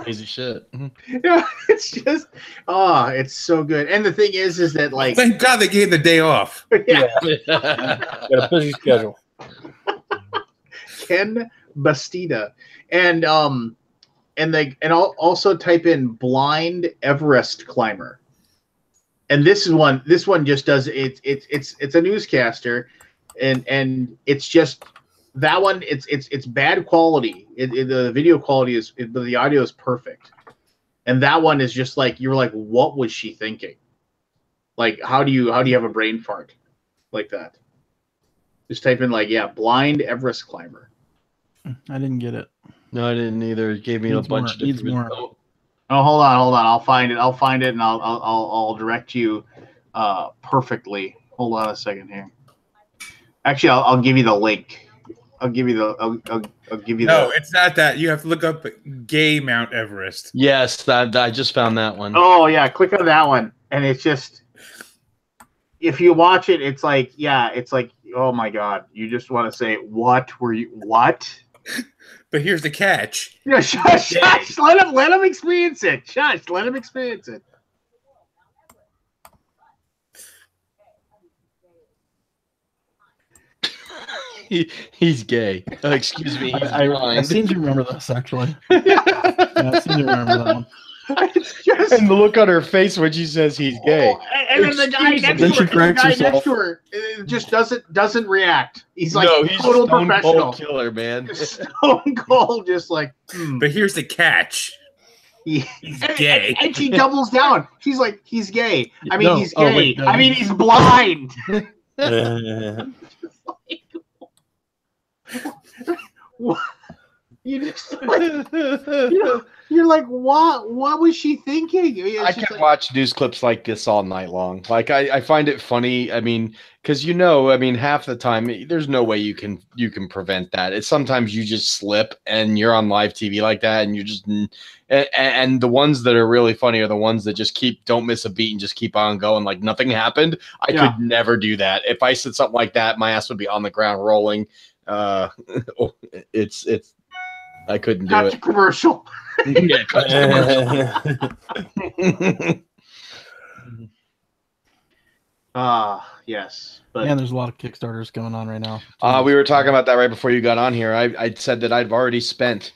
Crazy shit. Yeah, it's just, it's so good. And the thing is that like, Thank God they gave the day off. yeah, Got a busy schedule. Ken Bastida, and also type in blind Everest climber. And this one just does it's a newscaster, and it's just that one it's bad quality. The video quality but the audio is perfect, and that one is just like you're like, what was she thinking? Like, how do you have a brain fart like that? Just type in blind Everest climber. I didn't get it. No, I didn't either. It gave me a Needs bunch more- of needs different. more. Oh, hold on. I'll find it, and I'll direct you perfectly. Hold on a second here. Actually, I'll give you the link. I'll give you the. I'll give you No, the. it's not that. You have to look up gay Mount Everest. Yes, that I just found that one. Oh yeah, click on that one, and it's just. If you watch it, it's like oh my god, you just want to say what were you what? But here's the catch. Yeah, shush. Let him experience it. Shush, let him experience it. He's gay. Excuse me. He's I blind. seem to remember this actually. Yeah, I seem to remember that one. It's just, And the look on her face when she says he's gay. and then the guy Excuse next me. Then she to her, corrects herself. just doesn't react. He's like No, he's total stone professional. cold killer, man. Stone cold, just like. But here's the catch. He's gay. and she doubles down. She's like, he's gay. I mean, No. he's Oh, gay. wait, no, I mean, he's blind. What? You just you're like, what? What was she thinking? It's I just can like- watch news clips like this all night long. Like I find it funny. I mean, because I mean, half the time there's no way you can prevent that. It's sometimes you just slip and you're on live TV like that, and you just and the ones that are really funny are the ones that just don't miss a beat and just keep on going like nothing happened. I Yeah. could never do that. If I said something like that, my ass would be on the ground rolling. It's I couldn't do Cut to it. commercial. Yeah, cut to commercial. Yes, but Man, there's a lot of Kickstarters going on right now. We were talking about that right before you got on here. I said that I've already spent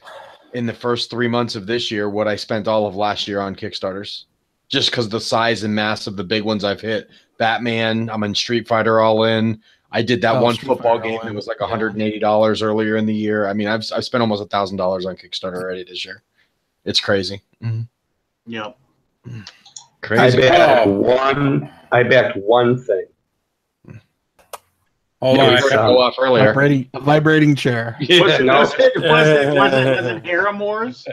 in the first 3 months of this year what I spent all of last year on Kickstarters, just because the size and mass of the big ones I've hit. Batman, I'm in Street Fighter all in. I did that one Street football Fighter game all in. that was like $180 earlier in the year. I mean, I've spent almost $1,000 on Kickstarter already this year. It's crazy. yep. Crazy. I backed one thing. Hold Yeah, on. we heard it go off earlier. A vibrating chair. Was it Paramours?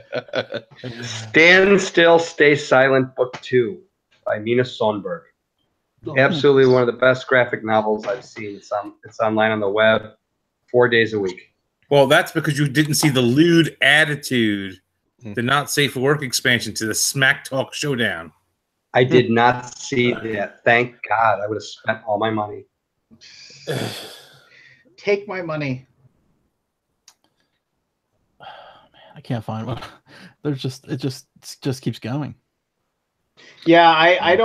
Stand Still, Stay Silent, Book 2 by Nina Sonberg. Absolutely one of the best graphic novels I've seen. It's online on the web 4 days a week. Well, that's because you didn't see the lewd attitude, the not safe for work expansion to the Smack Talk Showdown. I did not see that. Thank God. I would have spent all my money. Take my money. I can't find one. There's just it just keeps going. Yeah, I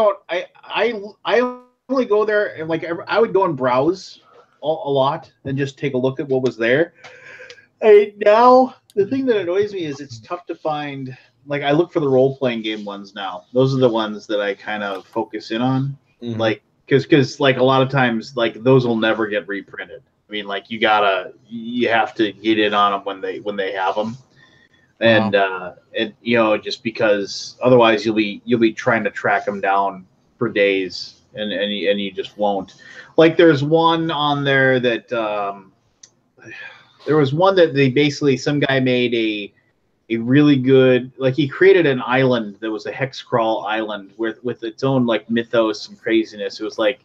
only go there and like I would go and browse a lot and just take a look at what was there. Now the thing that annoys me is it's tough to find. Like I look for the role playing game ones now. Those are the ones that I kind of focus in on. Mhm. Like because like a lot of times like those will never get reprinted. I mean like you have to get in on them when they have them. And and just because otherwise you'll be trying to track them down for days and you just won't. Like there's one on there that there was one that they basically some guy made a really good, like he created an island that was a hex crawl island with its own like mythos and craziness. It was like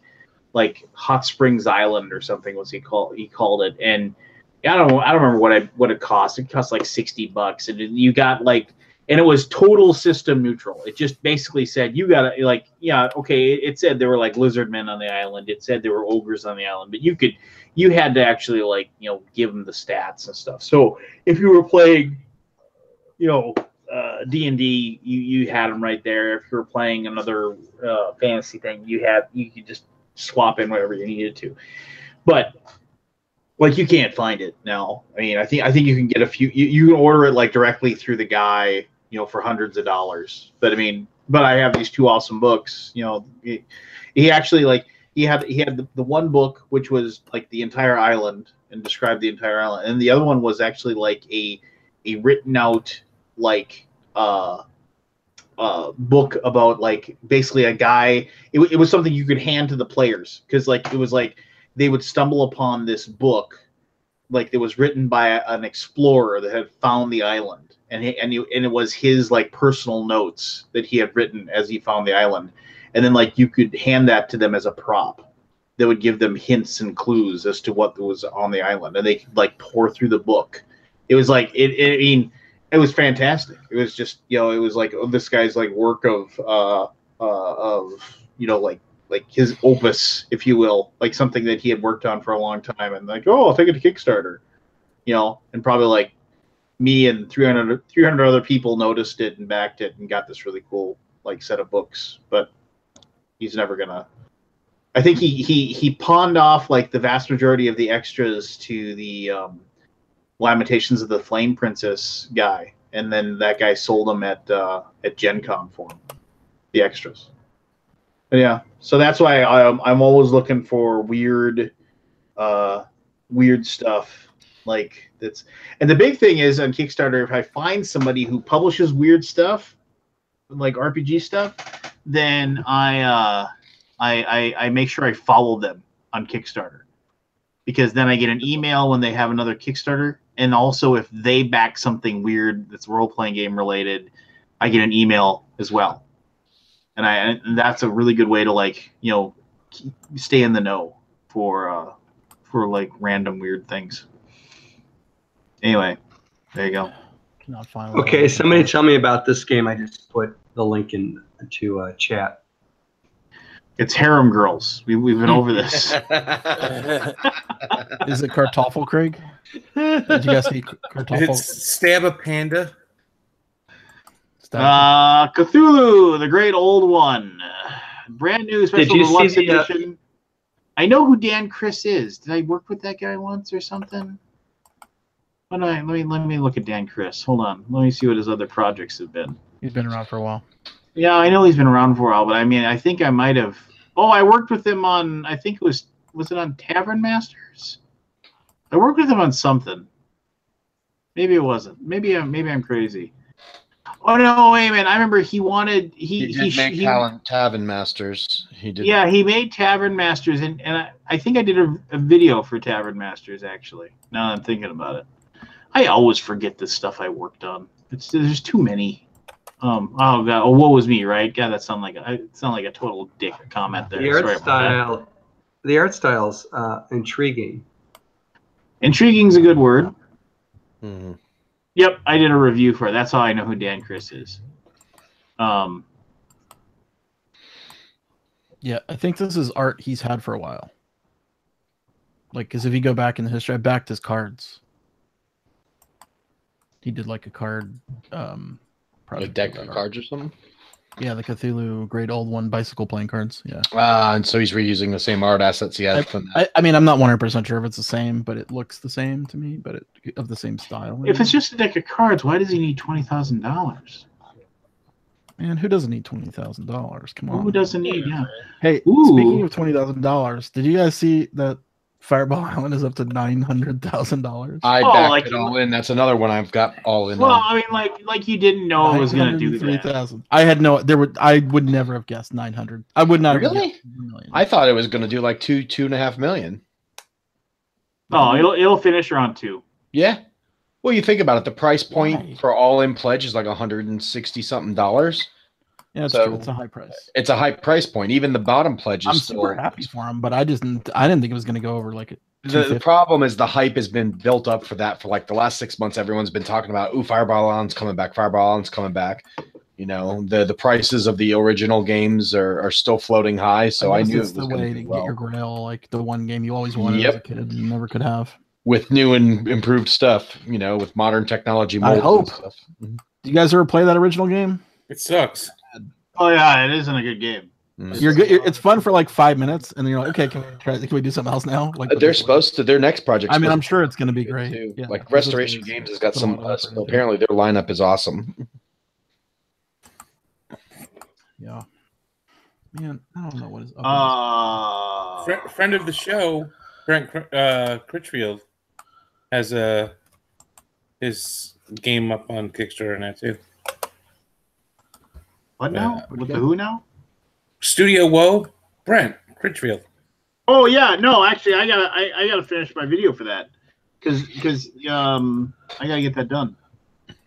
Hot Springs Island or something he called it. And I don't remember what it cost. It cost like $60, and you got like, and it was total system neutral. It just basically said you gotta like, yeah, okay. It said there were like lizard men on the island. It said there were ogres on the island, but you had to actually like give them the stats and stuff. So if you were playing, D&D, you had them right there. If you were playing another fantasy thing, you could just swap in whatever you needed to, but. Like you can't find it now. I mean, I think you can get a few. You can order it like directly through the guy, for hundreds of dollars. But I mean, I have these two awesome books. He actually like he had the one book which was like the entire island and described the entire island, and the other one was actually like a written out like book about like basically a guy. It was something you could hand to the players because like it was like. They would stumble upon this book, like it was written by an explorer that had found the island, and it was his like personal notes that he had written as he found the island, and then like you could hand that to them as a prop that would give them hints and clues as to what was on the island, and they could like pour through the book. It was like I mean, it was fantastic. It was just it was like this guy's like work of like his opus, if you will, like something that he had worked on for a long time, and like I'll take it to Kickstarter, and probably like me and 300 other people noticed it and backed it and got this really cool like set of books, but he's never gonna. I think he pawned off like the vast majority of the extras to the Lamentations of the Flame Princess guy, and then that guy sold them at Gen Con for him, the extras. But yeah, so that's why I'm always looking for weird stuff like that's. And the big thing is on Kickstarter, if I find somebody who publishes weird stuff, like RPG stuff, then I make sure I follow them on Kickstarter, because then I get an email when they have another Kickstarter, and also if they back something weird that's role-playing game related, I get an email as well, and that's a really good way to like stay in the know for like random weird things. Anyway, there you go. Cannot find Okay, somebody tell me about this game. I just put the link into chat. It's Harem Girls. We've been over this. Is it Kartoffel, Craig? Did you guys see Kartoffel? It's Stab a Panda. Cthulhu, the Great Old One. Brand new special deluxe edition. I know who Dan Chris is. Did I work with that guy once or something? Let me look at Dan Chris. Hold on. Let me see what his other projects have been. He's been around for a while. Yeah, I know he's been around for a while, but I mean, I think I might have. Oh, I worked with him on. I think was it on Tavern Masters? I worked with him on something. Maybe it wasn't. Maybe I'm crazy. Oh no! Wait a minute. I remember he wanted He made Tavern Masters. He did. Yeah, he made Tavern Masters, and I think I did a video for Tavern Masters actually. Now that I'm thinking about it, I always forget the stuff I worked on. There's too many. Oh god! Oh, woe was me, right? God, that sound like a total dick comment there. The art style's intriguing. Intriguing's a good word. Mm-hmm. Yep, I did a review for it. That's how I know who Dan Chris is. Yeah, I think this is art he's had for a while. Like, because if you go back in the history, I backed his cards. He did like a card. A deck of cards or something? Yeah, the Cthulhu Great Old One bicycle playing cards. Yeah. And so he's reusing the same art assets he had from that. I mean, I'm not 100% sure if it's the same, but it looks the same to me, but of the same style. If it's just a deck of cards, why does he need $20,000? Man, who doesn't need $20,000? Come on. Who doesn't need? Yeah. Hey, speaking of $20,000, did you guys see that Fireball Island is up to $900,000? I backed it all in. That's another one I've got all in. Well, I mean, like you didn't know it was going to do that. 3,000. I had I would never have guessed 900. I would not. Really? Have guessed $1 million. I thought it was going to do like 2.5 million. Oh, it'll finish around 2. Yeah. Well, you think about it. The price point for all in pledge is like $160 something. Yeah, it's true. It's a high price. It's a high price point. Even the bottom pledge is I'm still super happy for him, but I didn't think it was going to go over like the problem is the hype has been built up for that for like the last 6 months. Everyone's been talking about, Fireball Island's coming back. Fireball Island's coming back. The prices of the original games are still floating high. So I knew it was the way to get your Grail, like the one game you always wanted as a kid and never could have. With new and improved stuff, with modern technology. I hope. Stuff. Do you guys ever play that original game? It sucks. Oh yeah, it isn't a good game. You're good. It's fun for like 5 minutes, and then you're like, okay, can we do something else now? Like they're supposed to. Their next project. I mean, I'm sure it's going to be great. Too. Yeah, like Restoration Games has got some. Apparently, their lineup is awesome. Yeah. Man, I don't know what is. Friend of the show, Brent Critchfield, has his game up on Kickstarter now too. What now? With the who now? Studio Woe, Brent Critchfield. Oh yeah, no, actually, I gotta finish my video for that because I gotta get that done.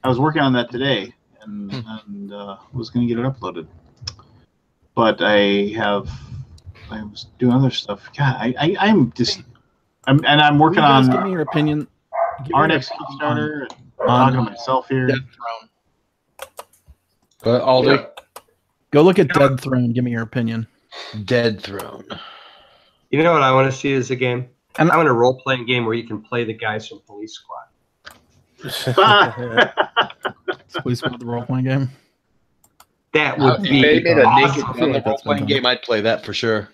I was working on that today, and was gonna get it uploaded, but I was doing other stuff. God, I'm working Will you guys on give me your opinion. Give me our your next opinion Kickstarter. And on talking to myself here. Dead Throne. But Aldi, Go look at Dead Throne. Give me your opinion. Dead Throne. You know what I want to see is a game? And- I want a role-playing game where you can play the guys from Police Squad. Please put the role playing game. That would If be they made a awesome. Naked I feel Gun like that's role-playing been done. game, I'd play that for sure.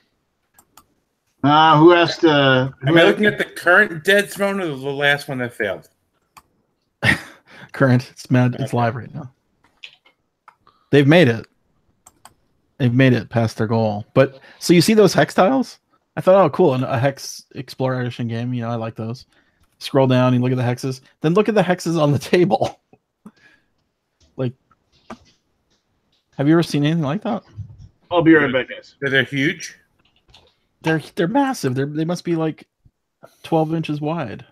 Who has to? Am I looking at the current Dead Throne or the last one that failed? Current. It's mad. It's live right now. They've made it. They've made it past their goal. But so you see those hex tiles? I thought, oh, cool, a hex exploration game. I like those. Scroll down, you look at the hexes. Then look at the hexes on the table. Like, have you ever seen anything like that? I'll be right back, guys. They're huge. They're massive. They must be like 12 inches wide.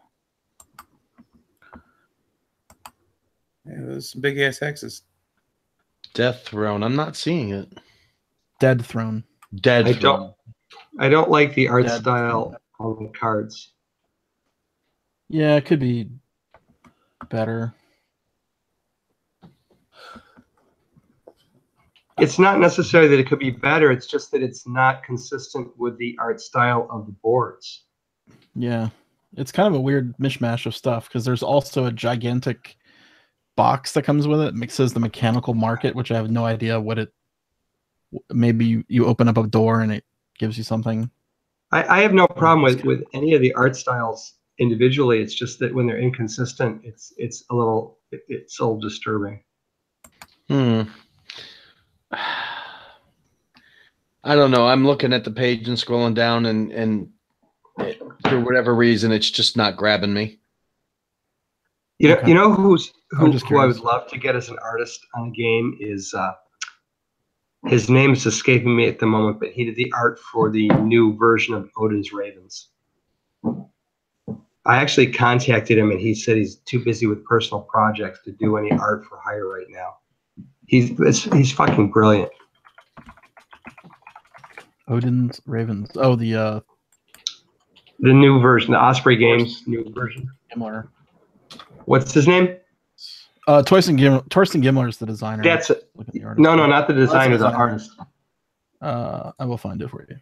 Yeah, those some big ass hexes. Death Throne. I'm not seeing it. Dead Throne. Dead I Throne. don't like the art Dead style on the cards. Yeah, it could be better. It's not necessarily that it could be better. It's just that it's not consistent with the art style of the boards. Yeah. It's kind of a weird mishmash of stuff because there's also a gigantic box that comes with it. It says the mechanical market, which I have no idea what it. Maybe you open up a door and it gives you something. I have no problem with any of the art styles individually. It's just that when they're inconsistent, it's a little disturbing. I don't know. I'm looking at the page and scrolling down, and for whatever reason, it's just not grabbing me. You know who I curious. would love to get as an artist on a game is his name is escaping me at the moment, but he did the art for the new version of Odin's Ravens. I actually contacted him, and he said he's too busy with personal projects to do any art for hire right now. He's fucking brilliant. Odin's Ravens. Oh, the new version, the Osprey Games new version. Gimler. What's his name? Torsten Gimler is the designer. That's it. Look at the artist. No, not the designer, the designer. artist. I will find it for you.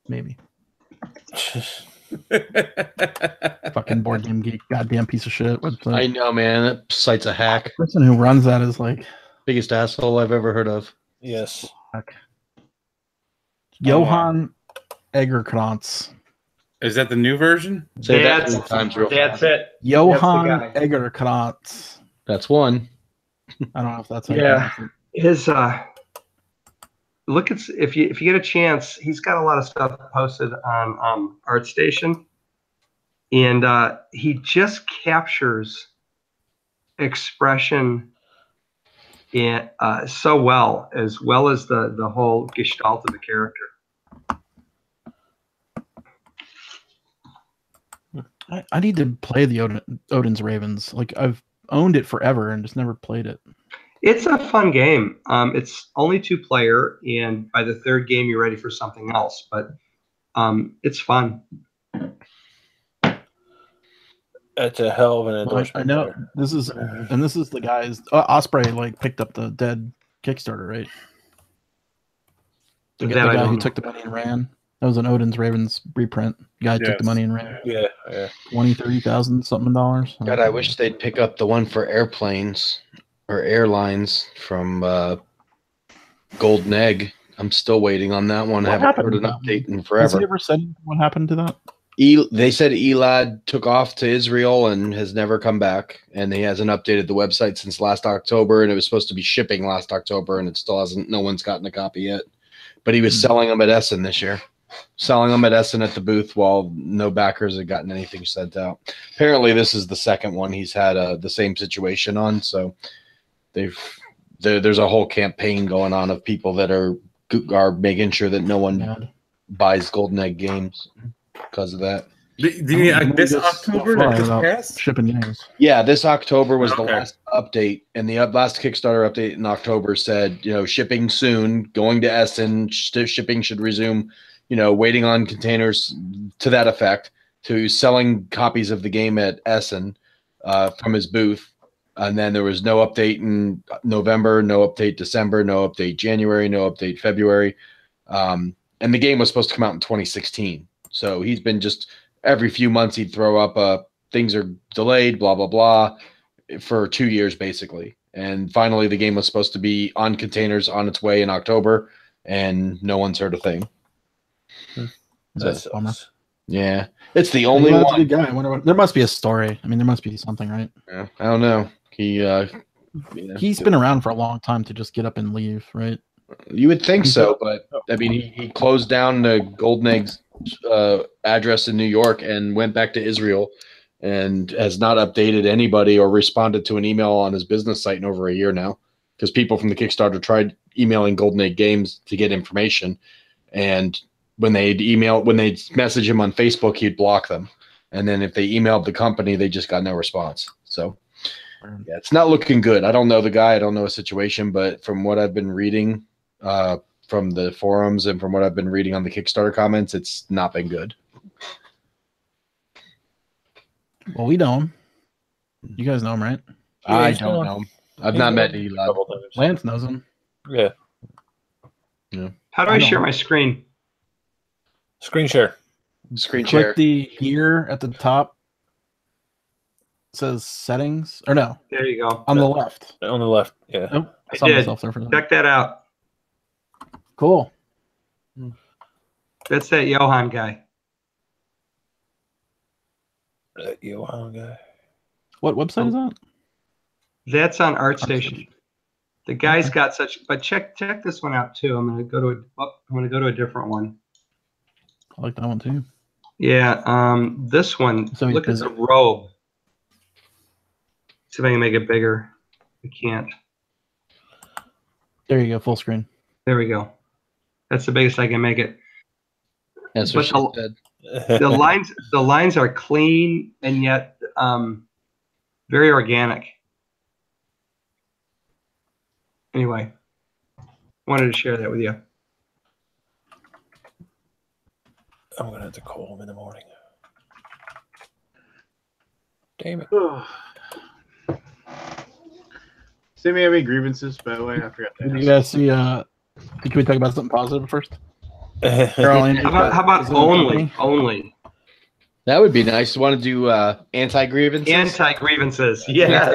Maybe. Fucking board game geek, goddamn piece of shit. I know, man. That site's a hack. The person who runs that is like Biggest asshole I've ever heard of. Yes. Johann Egerkrantz. Is that the new version? Say that 3 times real That's fast. it. Johann That's the Egerkrantz. That's one. I don't know if that's how you Yeah. pronounce His look at if you get a chance, he's got a lot of stuff posted on ArtStation, and he just captures expression so well as the whole gestalt of the character. I need to play the Odin's Ravens. Like I've owned it forever and just never played it. It's a fun game. It's only 2-player, and by the 3rd game, you're ready for something else. But it's fun. That's a hell of an Well, endorsement. I know this is the guys. Osprey like picked up the Dead Kickstarter, right? The That I guy don't who know. took the money and ran. That was an Odin's Ravens reprint. Guy took the Yes. money and ran. Yeah, yeah. 20, 30,000 something dollars. God, I wish they'd pick up the one for airplanes or airlines from Golden Egg. I'm still waiting on that one. I What haven't heard an happened? update in Has forever. he ever said what happened to that? They said Elad took off to Israel and has never come back, and he hasn't updated the website since last October, and it was supposed to be shipping last October, and it still hasn't. No one's gotten a copy yet. But he was selling them at Essen this year, selling them at Essen at the booth while no backers had gotten anything sent out. Apparently, this is the second one he's had the same situation on. So there's a whole campaign going on of people that are making sure that no one buys Golden Egg games. because of that. This Just October far that just about passed? shipping games. Yeah, this October was the Okay. last update, and the last Kickstarter update in October said, shipping soon, going to Essen, shipping should resume, waiting on containers to that effect, to selling copies of the game at Essen from his booth. And then there was no update in November, no update December, no update January, no update February. And the game was supposed to come out in 2016. So he's been just every few months he'd throw up things are delayed, blah, blah, blah, for 2 years, basically. And finally, the game was supposed to be on containers on its way in October, and no one's heard a thing. That So, sucks. yeah, it's the He's only a one. good guy. I wonder there must be a story. I mean, there must be something, right? Yeah, I don't know. He's been around for a long time to just get up and leave, right? You would think so, but I mean, he closed down the Golden Eggs address in New York and went back to Israel, and has not updated anybody or responded to an email on his business site in over a year now. Because people from the Kickstarter tried emailing Golden Egg Games to get information, and when they'd message him on Facebook, he'd block them, and then if they emailed the company, they just got no response. So. Yeah, it's not looking good. I don't know the guy. I don't know his situation, but from what I've been reading from the forums and from what I've been reading on the Kickstarter comments, it's not been good. Well, we know him. You guys know him, right? Yeah, I he's don't known- know him. I've he's not met known a Eli. couple times. Lance knows him. Yeah. How do I I know. share my screen? Screen share. Screen share. Click the gear at the top. It says settings, or no, There you go. on the left. On the left. Yeah. Nope, I I saw did. myself there for a second. Check that out. Cool. That's that Johan guy. Johan guy. What website is that? That's on ArtStation. The guy's got such. But check this one out too. I'm gonna go to a different one. I like that one too. Yeah. This one. So he's Look at busy. the robe. See if I can make it bigger. I can't. There you go, full screen. There we go. That's the biggest I can make it. That's what she But said. The lines are clean and yet very organic. Anyway, wanted to share that with you. I'm gonna have to call him in the morning. Damn it. Does anybody have any grievances, by the way? I forgot to Did you ask. guys see? Can we talk about something positive first? Caroline, How about only That would be nice. You want to do anti-grievances? anti-grievances? Yeah.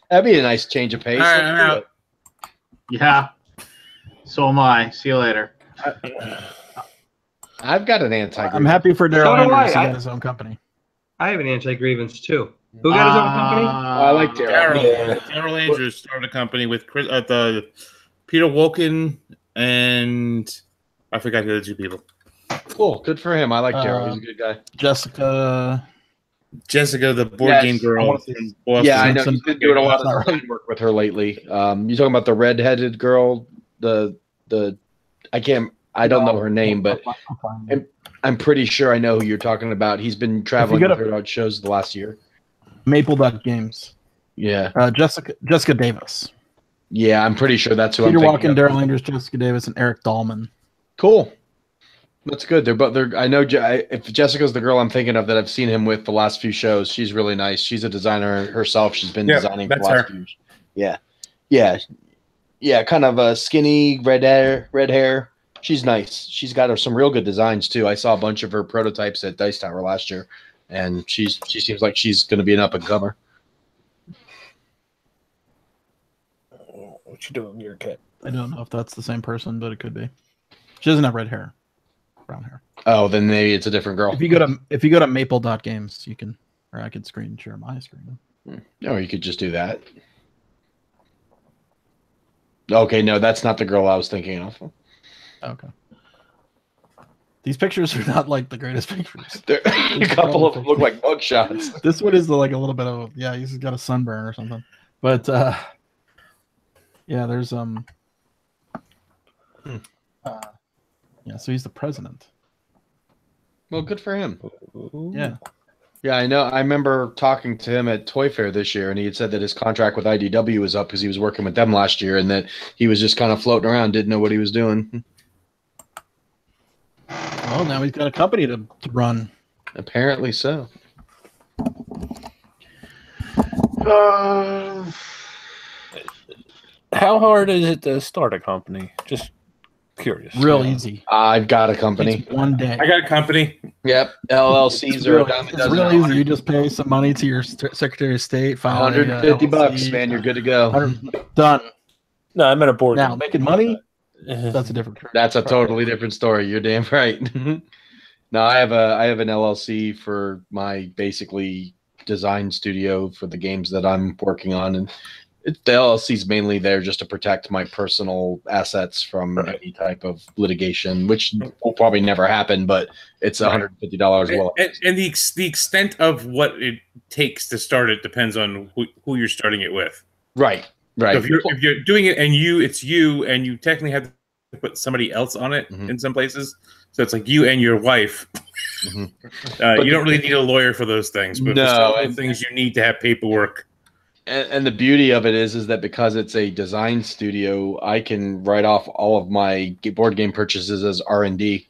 That'd be a nice change of pace. All right, I'm out. Yeah. So am I. See you later. I've got an anti-grievance. I'm happy for Daryl So do Andrews. He I. got his own company. I have an anti-grievance too. Who got his own company? I like Daryl. Daryl Andrews started a company with Chris, the Peter Wolken and I forgot the other two people. Cool. Good for him. I like Daryl. He's a good guy. Jessica. Jessica, the board Yes, game I girl. wanna see- From Boston. Yeah, I know. Simpson. He's been doing a lot of That's not design work with her lately. You talking about the red-headed girl? The I don't know her name, but I'm pretty sure I know who you're talking about. He's been traveling go with to- her on shows the last year. Maple Duck Games. Yeah. Jessica Davis. Yeah, I'm pretty sure that's who Peter I'm thinking Walken, of. Daryl Andrews, Jessica Davis, and Eric Dahlman. Cool. That's good. I know if Jessica's the girl I'm thinking of that I've seen him with the last few shows. She's really nice. She's a designer herself. She's been Yeah, designing for the that's last her. few years. Yeah. Kind of a skinny red hair. She's nice. She's got some real good designs too. I saw a bunch of her prototypes at Dice Tower last year, and she seems like she's going to be an up and comer. What you doing, your cat? I don't know if that's the same person, but it could be. She doesn't have red hair, brown hair. Oh, then maybe it's a different girl. If you go to Maple.games, you can, or I could screen share my screen. Or you could just do that. Okay, no, that's not the girl I was thinking of. Okay. These pictures are not like the greatest pictures. A couple of them look like mug shots. This one is like a little bit of he's got a sunburn or something. But there's so he's the president. Well, good for him. Yeah. Yeah, I know. I remember talking to him at Toy Fair this year, and he had said that his contract with IDW was up because he was working with them last year, and that he was just kind of floating around, didn't know what he was doing. Well, now he's got a company to run. Apparently so. How hard is it to start a company? Just curious. Real easy. I've got a company. Takes one day. I got a company. Yep, LLCs It's are a real, dime a it's dozen. real easy. You just pay some money to your Secretary of State. File a, $150, LLC. man. You're good to go. Done. No, I'm at a board. Now making money. That's That's a different. That's a totally different story. You're damn right. No, I have an LLC for my basically design studio for the games that I'm working on, and the LLC is mainly there just to protect my personal assets from any type of litigation, which will probably never happen. But it's $150 well. And the extent of what it takes to start it depends on who you're starting it with. Right. Right. So if you're doing it and it's you and you technically have to put somebody else on it in some places. So it's like you and your wife. You don't really need a lawyer for those things, but for certain things you need to have paperwork. And the beauty of it is that because it's a design studio, I can write off all of my board game purchases as R&D.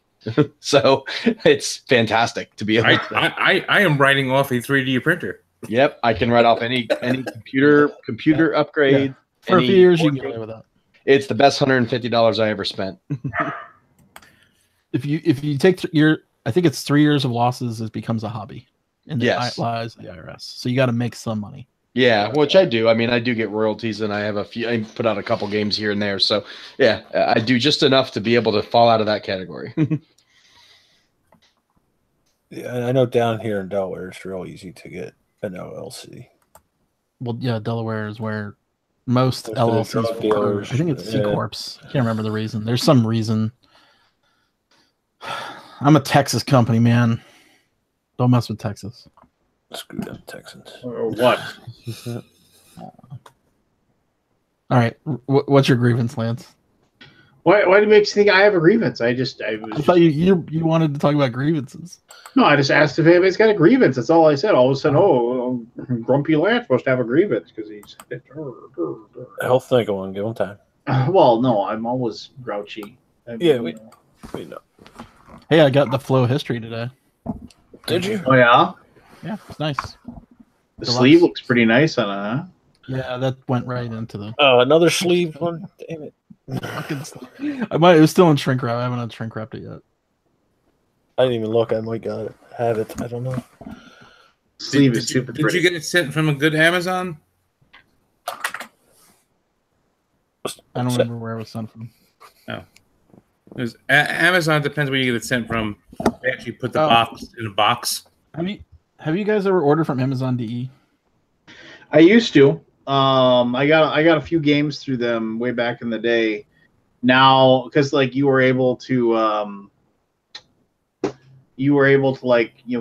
So it's fantastic to be able to. I am writing off a 3D printer. Yep, I can write off any computer upgrade. Yeah. For a few years, you can get away with that. It's the best $150 I ever spent. If you take I think it's 3 years of losses, it becomes a hobby in the eyes of the IRS. So you got to make some money. Yeah, which I do. I mean, I do get royalties, and I have I put out a couple games here and there. So yeah, I do just enough to be able to fall out of that category. Yeah, I know down here in Delaware, it's real easy to get an LLC. Well, yeah, Delaware is where most LLCs dealers. I think it's C Corps. I can't remember the reason. There's some reason. I'm a Texas company, man. Don't mess with Texas. Screw them Texans. Or what? All right. What's your grievance, Lance? Why do you make you think I have a grievance? I thought you wanted to talk about grievances. No, I just asked if anybody's got a grievance. That's all I said. All of a sudden, Grumpy Lance must have a grievance because he's. I'll think of one. Give him time. Well, no, I'm always grouchy. We know. Hey, I got the flow history today. Did you? Oh yeah. Yeah, it's nice. The sleeve looks pretty nice on it, huh? Yeah, that went right into the. Oh, another sleeve one. Damn it! It was still in shrink wrap. I haven't shrink wrapped it yet. I didn't even look. I might got it. Have it. I don't know. Sleeve is super pretty. Did you get it sent from a good Amazon? I don't remember where it was sent from. No. Amazon depends where you get it sent from. They actually put the box in a box. Have you guys ever ordered from Amazon.de? I used to. I got a few games through them way back in the day. Now, because like you were able to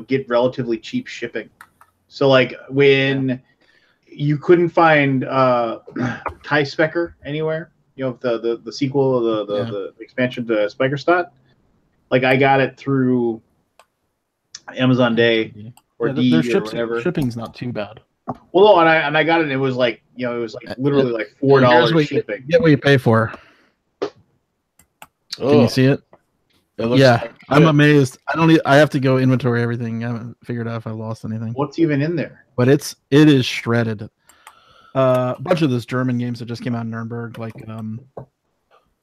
get relatively cheap shipping. So like when you couldn't find Tie Specker anywhere, the sequel, the expansion to Spikerstot, like I got it through Amazon Day or D or whatever. Shipping's not too bad. Well, no, and I got it. And it was like literally like $4 shipping. Get what you pay for. Can you see it? I'm amazed. I have to go inventory everything. I haven't figured out if I lost anything. What's even in there? But it is shredded. A bunch of those German games that just came out in Nuremberg, like the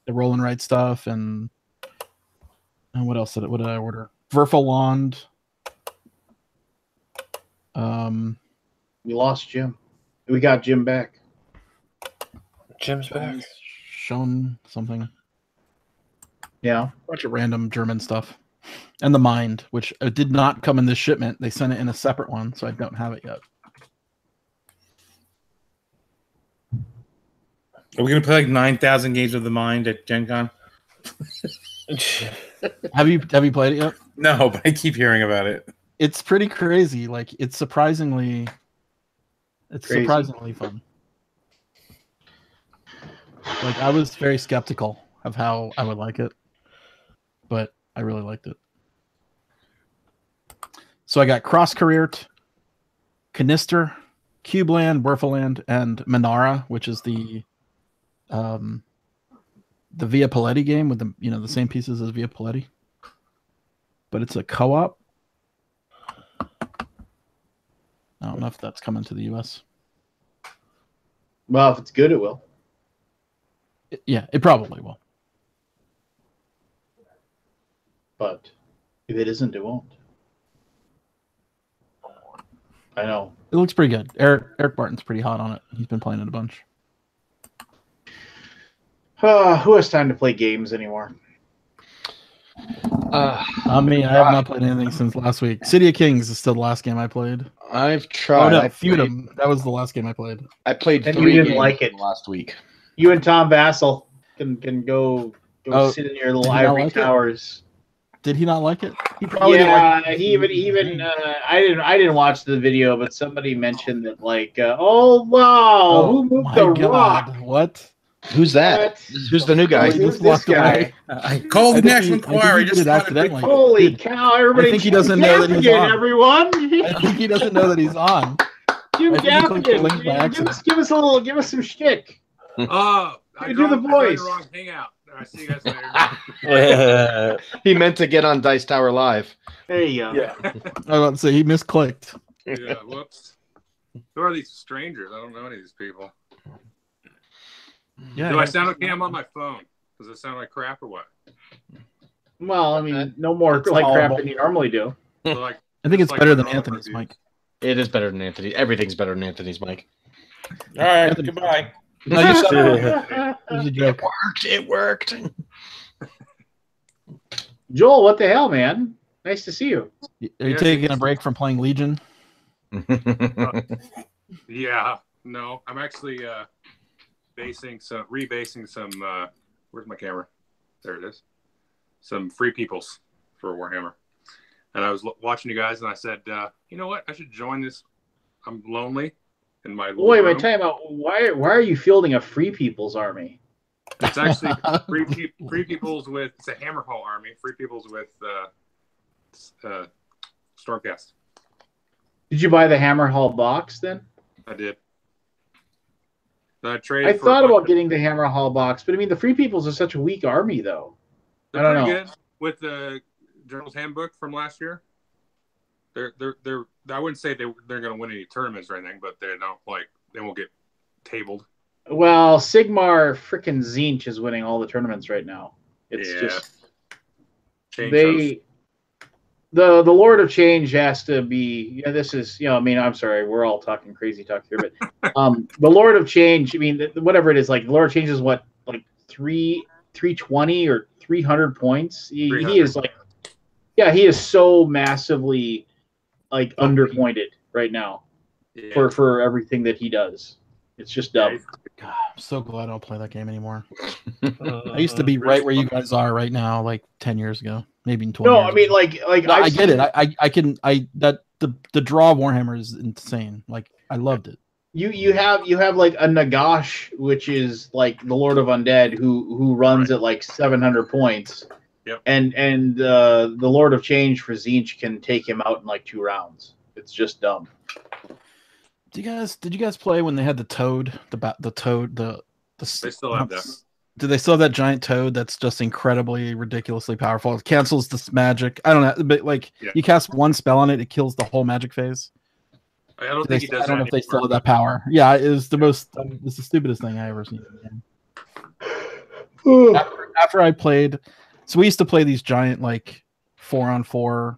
Roll and Write stuff, and what else what did I order? Verfaland. We lost Jim. We got Jim back. Jim's back. Shown something. Yeah. A bunch of random German stuff. And the Mind, which did not come in this shipment. They sent it in a separate one, so I don't have it yet. Are we going to play like 9,000 games of the Mind at Gen Con? Have you played it yet? No, but I keep hearing about it. It's pretty crazy. Like it's surprisingly fun. Like I was very skeptical of how I would like it, but I really liked it. So I got Cross Careert, Canister, Cubeland, Werfeland, and Minara, which is the Via Paletti game with the same pieces as Via Paletti, but it's a co-op. I don't know if that's coming to the U.S. Well, if it's good, it will. Yeah, it probably will. But if it isn't, it won't. I know. It looks pretty good. Eric Barton's pretty hot on it. He's been playing it a bunch. Who has time to play games anymore? I mean, I have not played anything since last week. City of Kings is still the last game I played. I've tried. Oh no, Feudum. That was the last game I played. I played And 3 you didn't games like it. last week. You and Tom Vassell can go sit in your little did he not ivory like it? towers. Did he not like it? He probably didn't like it. he even I didn't watch the video, but somebody mentioned that oh wow, who moved my the God. rock? What? Who's that? What? Who's the new guy? He Who's just walked this guy? away. I called the National I think Enquirer. he He did just it accidentally. Holy cow! Everybody, I think he doesn't know that he's on. Everyone, I think he doesn't know that he's on. Jim I think he clicked the link by Gaffigan, accident. give us some shtick. Oh, You do the voice. wrong hangout. All right, see you guys later. He meant to get on Dice Tower Live. There you go. Yeah. I was about to say he misclicked. Yeah, whoops. Who are these strangers? I don't know any of these people. Yeah. Do I sound okay? I'm on my phone. Does it sound like crap or what? Well, I mean, no more It's like crap tolerable. than you normally do. So, like, I think it's like better my than normal Anthony's, reviews. Mike. It is better than Anthony. Everything's better than Anthony's, Mike. All right. Goodbye. No, you shut up. It was a joke. It worked. Joel, what the hell, man? Nice to see you. Are you taking a break from playing Legion? Yeah, no, I'm actually rebasing some. Where's my camera? There it is. Some Free Peoples for Warhammer, and I was watching you guys, and I said, you know what? I should join this. I'm lonely in my little Wait, room. time out. Why are you fielding a Free People's Army? It's actually Free Peoples with it's a Hammerhall army. Free Peoples with Stormcast. Did you buy the Hammerhall box then? I did. I traded. I thought about getting the Hammerhall box, but I mean, the Free Peoples are such a weak army, though. They're I don't pretty know. good with the General's Handbook from last year. They're. I wouldn't say they're going to win any tournaments or anything, but they won't get tabled. Well, Sigmar frickin' Zinch is winning all the tournaments right now. It's just Change the Lord of Change has to be. Yeah, this is I mean, I'm sorry, we're all talking crazy talk here, but the Lord of Change. I mean, whatever it is, like the Lord of Change is what 320 or 300 points. He is he is so massively underpointed right now for everything that he does. It's just dumb. God, I'm so glad I don't play that game anymore. I used to be right where you guys are right now, like 10 years ago, maybe 20 No, years I mean ago. No, I get it. The draw of Warhammer is insane. Like I loved it. You have like a Nagash, which is like the Lord of Undead, who runs at like 700 points. Yep. And the Lord of Change for Zinch can take him out in like 2 rounds. It's just dumb. Did you guys play when they had the toad, the toad, They still have that. Do they still have that giant toad that's just incredibly, ridiculously powerful? It cancels this magic. I don't know, but you cast one spell on it, it kills the whole magic phase. I don't think he does. I don't know that if they still anymore. have that power. Yeah, it is the most. It's the stupidest thing I ever seen in the game. After I played, so we used to play these giant 4-on-4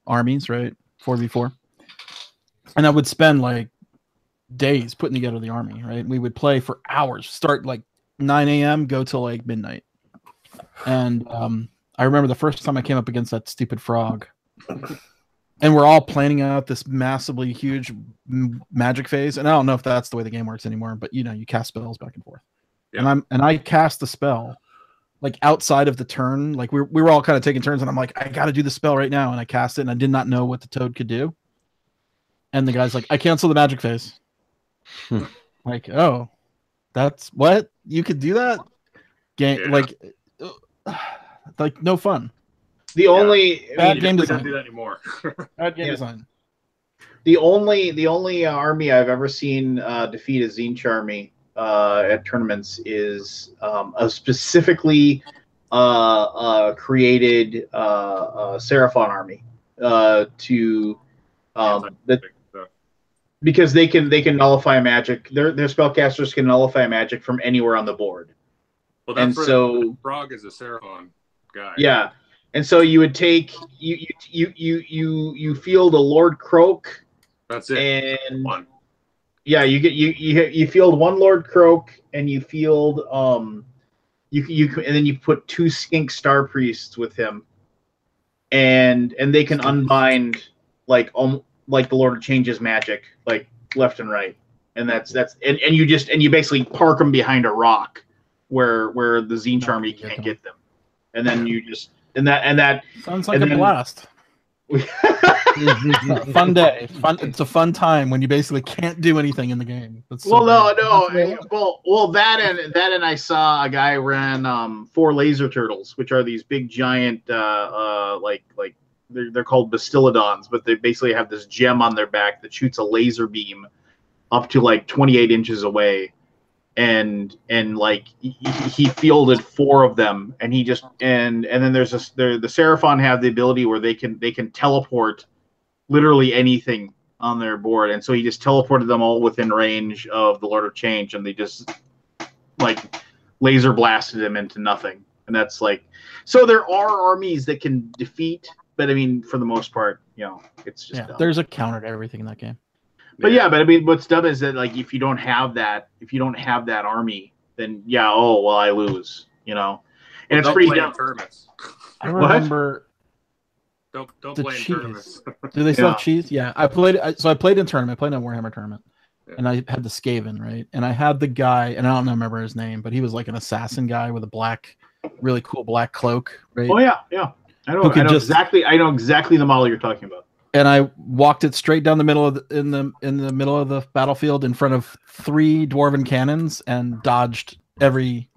armies, right? 4v4, and I would spend days putting together the army, right? We would play for hours, start 9 a.m., go till midnight. And I remember the first time I came up against that stupid frog, and we're all planning out this massively huge magic phase. And I don't know if that's the way the game works anymore, but you cast spells back and forth. Yeah. And I cast the spell outside of the turn. We were all kind of taking turns, and I'm like, I got to do the spell right now. And I cast it, and I did not know what the toad could do. And the guy's like, I cancel the magic phase. Oh, that's what you could do that game. Yeah. No fun. The only Bad game We don't design. do that anymore. Bad game Yeah. design. the only army I've ever seen defeat a Zinch army at tournaments is a specifically created Seraphon army to that So, because they can nullify magic. Their spellcasters can nullify magic from anywhere on the board. well, that's And where so Frog is a Seraphon guy. yeah, and so you would take you field a Lord Croak, That's it. and One. yeah, you field one Lord Croak, and you field and then you put 2 Skink Star Priests with him, and they can unbind like the Lord of Change's magic like left and right, and that's and you basically park them behind a rock where the Zinch army can't get them, and then you just and that Sounds like and a then- blast. Fun day. It's a fun time when you basically can't do anything in the game. That's so great. that and I saw a guy ran 4 laser turtles, which are these big giant like they're called Bastillodons, but they basically have this gem on their back that shoots a laser beam up to like 28 inches away, and like he fielded 4 of them, and he just and then the Seraphon have the ability where they can teleport literally anything on their board, and so he just teleported them all within range of the Lord of Change, and they just like laser blasted him into nothing. And that's like, so there are armies that can defeat, but I mean, for the most part, it's just dumb. There's a counter to everything in that game. But yeah, but I mean, what's dumb is that like if you don't have that army, then I lose, and it's don't pretty play in dumb. tournaments. I remember Don't the play in cheese. tournaments. Do they still Yeah. have cheese? Yeah, I played in tournament. I played in a Warhammer tournament, Yeah. and I had the Skaven, right? And I had the guy, and I don't remember his name, but he was like an assassin guy with a really cool black cloak, right? Oh yeah. I know exactly the model you're talking about. And I walked it straight down the middle of in the middle of the battlefield in front of 3 dwarven cannons and dodged every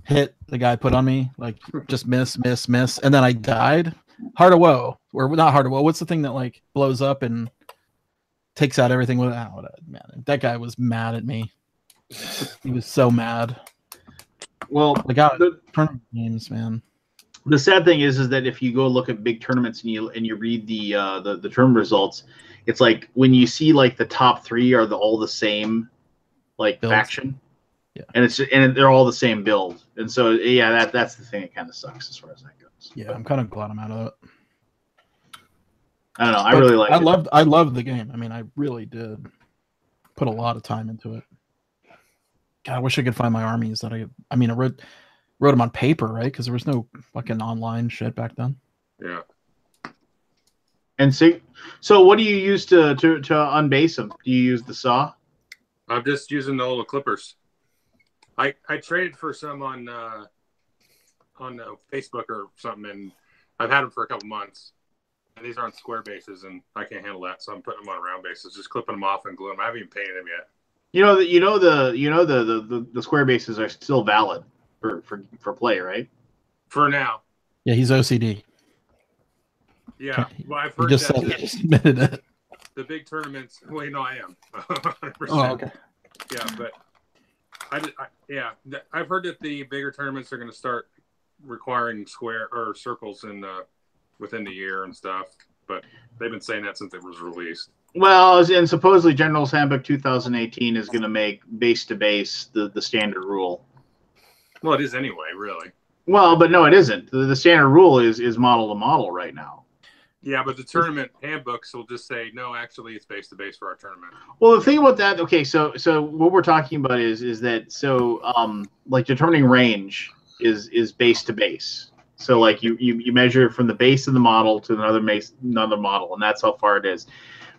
hit the guy put on me, like just miss, and then I died. Heart of Woe, or not Heart of Woe. What's the thing that like blows up and takes out everything with? Man, that guy was mad at me. He was so mad. Well, I got tournament games, man. the sad thing is that if you go look at big tournaments and you read the tournament results, it's like when you see like the top 3 are all the same like Builds. faction, Yeah. and they're all the same build, and so yeah, that's the thing that kind of sucks as far as that goes. Yeah, I'm kind of glad I'm out of it. I don't know. I really like it. I loved the game. I mean, I really did put a lot of time into it. God, I wish I could find my armies that I wrote them on paper, right? Because there was no fucking online shit back then. Yeah. And so what do you use to unbase them? Do you use the saw? I'm just using the old clippers. I traded for some on Facebook or something, and I've had them for a couple months. And these aren't square bases, and I can't handle that, so I'm putting them on round bases, just clipping them off and gluing them. I haven't even painted them yet. The square bases are still valid for play, right? For now. Yeah, he's OCD. Yeah, well, I've He heard just that said he just admitted it. the big tournaments. Well, I am. 100%. Oh, okay. Yeah, but I've heard that the bigger tournaments are going to start requiring square or circles in within the year and stuff. But they've been saying that since it was released. Well, and supposedly General's Handbook 2018 is going to make base to base the standard rule. Well, it is anyway, really. Well, but no, it isn't. The standard rule is model to model right now. Yeah, but the tournament handbooks will just say, no, actually, it's base to base for our tournament. Well, the thing about that, okay, so what we're talking about is that like determining range is base to base. So like you measure from the base of the model to another model, and that's how far it is.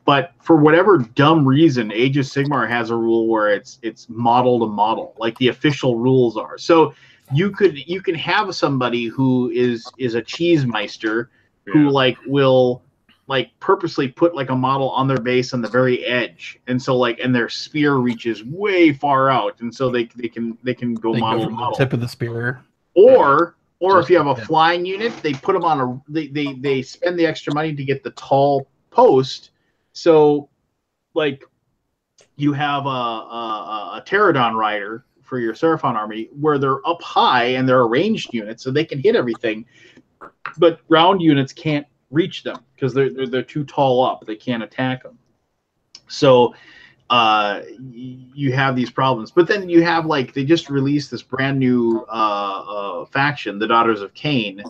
But for whatever dumb reason, Age of Sigmar has a rule where it's model to model, like the official rules are. So you can have somebody who is a cheesemeister who will purposely put like a model on their base on the very edge, and so and their spear reaches way far out, and so they can go model to model. The tip of the spear. Or Or if you have a flying unit, they put them on a. They spend the extra money to get the tall post. So, like, you have a pterodon rider for your Seraphon army where they're up high and they're a ranged unit, so they can hit everything, but ground units can't reach them because they're too tall up. They can't attack them. So you have these problems. But then you have, like, they just released this brand new faction, the Daughters of Cain,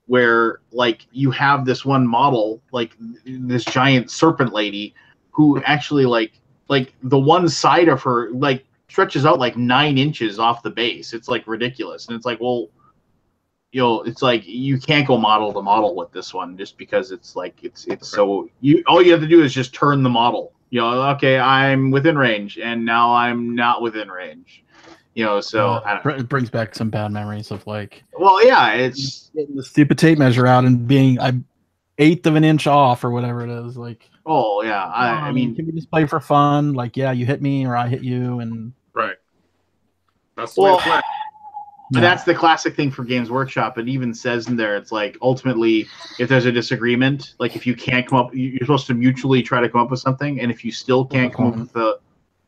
where, like, you have this one model, like this giant serpent lady, who actually like the one side of her like stretches out like 9 inches off the base. It's like ridiculous, and it's like, well, you know, it's like you can't go model to model with this one just because it's like it's so all you have to do is just turn the model. You know, okay, I'm within range, and now I'm not within range. You know, so I don't know. It brings back some bad memories of, like, Well, yeah, it's getting the stupid tape measure out and being an 1/8 of an inch off or whatever it is. Like, oh yeah, I mean, can we just play for fun? Like, yeah, you hit me or I hit you, and Right. That's the way to play. but that's the classic thing for Games Workshop. It even says in there, it's like, ultimately, if there's a disagreement, like if you can't come up, you're supposed to mutually try to come up with something, and if you still can't come up with the,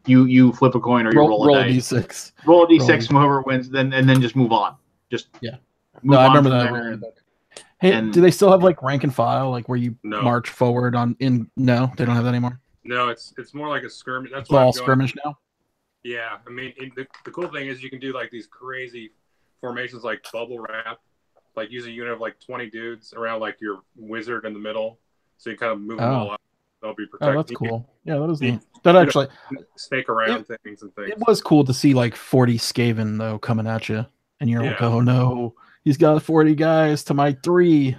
you flip a coin or you roll a dice. D6. Roll a D6, and whoever wins, then just move on. Just Yeah. move No, I on remember from that. there. Hey, And- do they still have, like, rank and file, like where you No. march forward on in? No, they don't have that anymore. No, it's more like a skirmish. That's It's why all I'm going. skirmish now. Yeah, I mean, the cool thing is you can do like these crazy formations like bubble wrap, like use a unit of like 20 dudes around like your wizard in the middle, so you kind of move them all out. They'll be protected. Oh, that's cool. Yeah, that is neat. That actually, Snake around things and things. it was cool to see like 40 Skaven though coming at you, and you're like, Yeah. oh no, he's got 40 guys to my 3.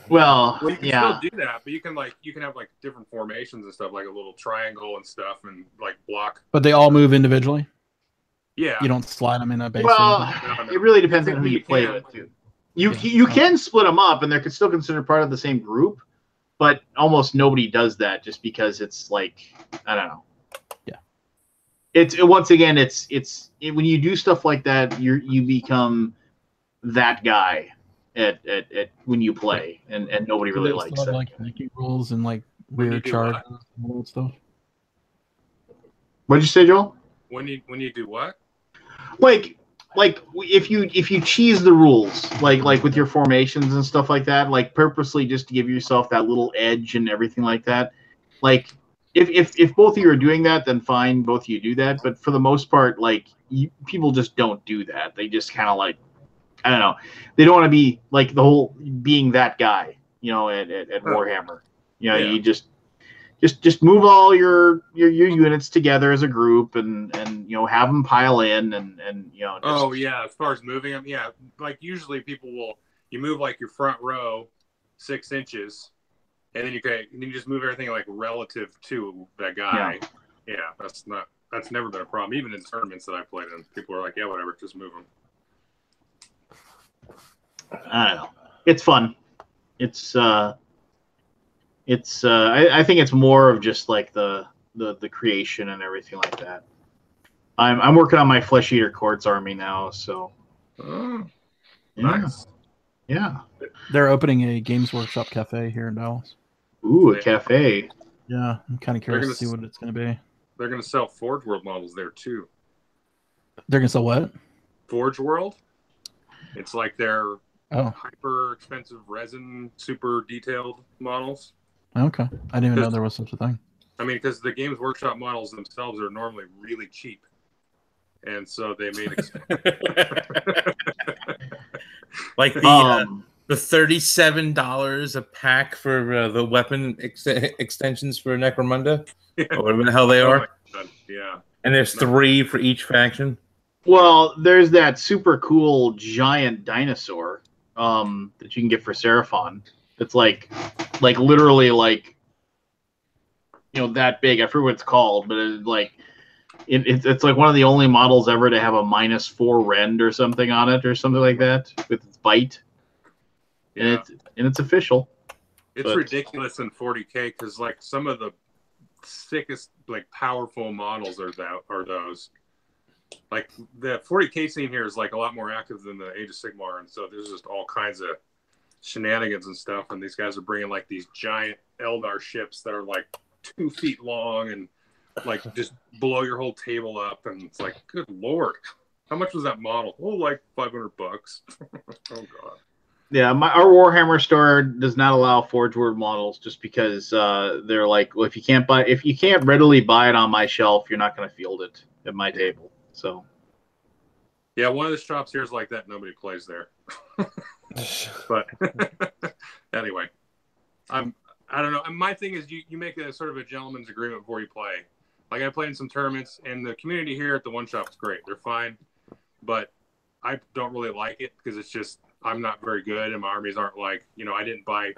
Well, Well, you can yeah. still do that, but you can have like different formations and stuff, like a little triangle and stuff, and like block. But they all move individually. Yeah. You don't slide them in a base. Well, No. it really depends on who Technically you you play can. with, too. You Yeah. can split them up, and they're still considered part of the same group, but almost nobody does that just because it's like, I don't know. Yeah. Once again, when you do stuff like that, you become that guy at when you play, and nobody really likes have, it. like thank you rules and like When you weird do charges what? and all that stuff. What'd you say, Joel? When you do what? Like if you cheese the rules, like with your formations and stuff like that, like purposely just to give yourself that little edge and everything like that. Like if both of you are doing that, then fine, both of you do that. But for the most part, like people just don't do that. They just kind of like, I don't know. They don't want to be like the whole being that guy, you know, at Warhammer. You know, Yeah. you just move all your units together as a group, and you know, have them pile in, and you know. Just, Oh yeah, as far as moving them, yeah. Like usually people you move like your front row 6 inches, and then you just move everything like relative to that guy. Yeah, that's never been a problem. Even in tournaments that I played in, people are like, yeah, whatever, just move them. I don't know. It's fun. I think it's more of just like the creation and everything like that. I'm working on my Flesh Eater Courts army now, so Oh, yeah. nice. Yeah. They're opening a Games Workshop cafe here in Dallas. Ooh, a cafe. Yeah, I'm kind of curious to see what it's going to be. They're going to sell Forge World models there too. They're going to sell what? Forge World. It's like their Oh, hyper expensive resin, super detailed models. okay. I didn't even know there was such a thing. I mean, because the Games Workshop models themselves are normally really cheap, and so they made Like the $37 a pack for the weapon extensions for Necromunda, or whatever the hell they are. God, yeah. And there's 3 for each faction. Well, there's that super cool giant dinosaur that you can get for Seraphon. It's like literally like, you know, that big. I forget what it's called, but it's like it's like one of the only models ever to have a -4 rend or something on it, or something like that, with its bite. Yeah. And it's official. It's ridiculous in 40K because like some of the sickest, like powerful models are those. like the 40K scene here is like a lot more active than the Age of Sigmar, and so there's just all kinds of shenanigans and stuff. And these guys are bringing like these giant Eldar ships that are like 2 feet long and like just blow your whole table up. And it's like, good lord, how much was that model? Oh, like $500. Oh god. Yeah, our Warhammer store does not allow Forge Word models just because they're like, well, if you can't readily buy it on my shelf, you're not going to field it at my table. So, yeah, one of the shops here is like that. Nobody plays there. But anyway, I don't know. My thing is you make a sort of a gentleman's agreement before you play. Like I played in some tournaments, and the community here at the one shop is great. They're fine, but I don't really like it because it's just I'm not very good, and my armies aren't like, I didn't buy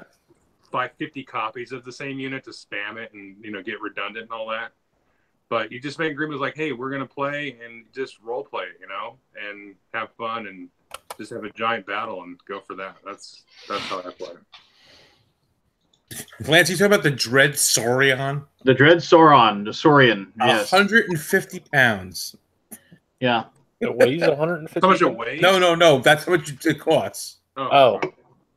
550 copies of the same unit to spam it and get redundant and all that. But you just make agreements like, hey, we're gonna play and just role play, and have fun and just have a giant battle and go for that. That's how I play. Lance, you talking about the Dread Saurian? The Dread Sauron, the Saurian, yes. 150 pounds. Yeah. It weighs 150. How much it weighs? No. That's how much it costs. Oh.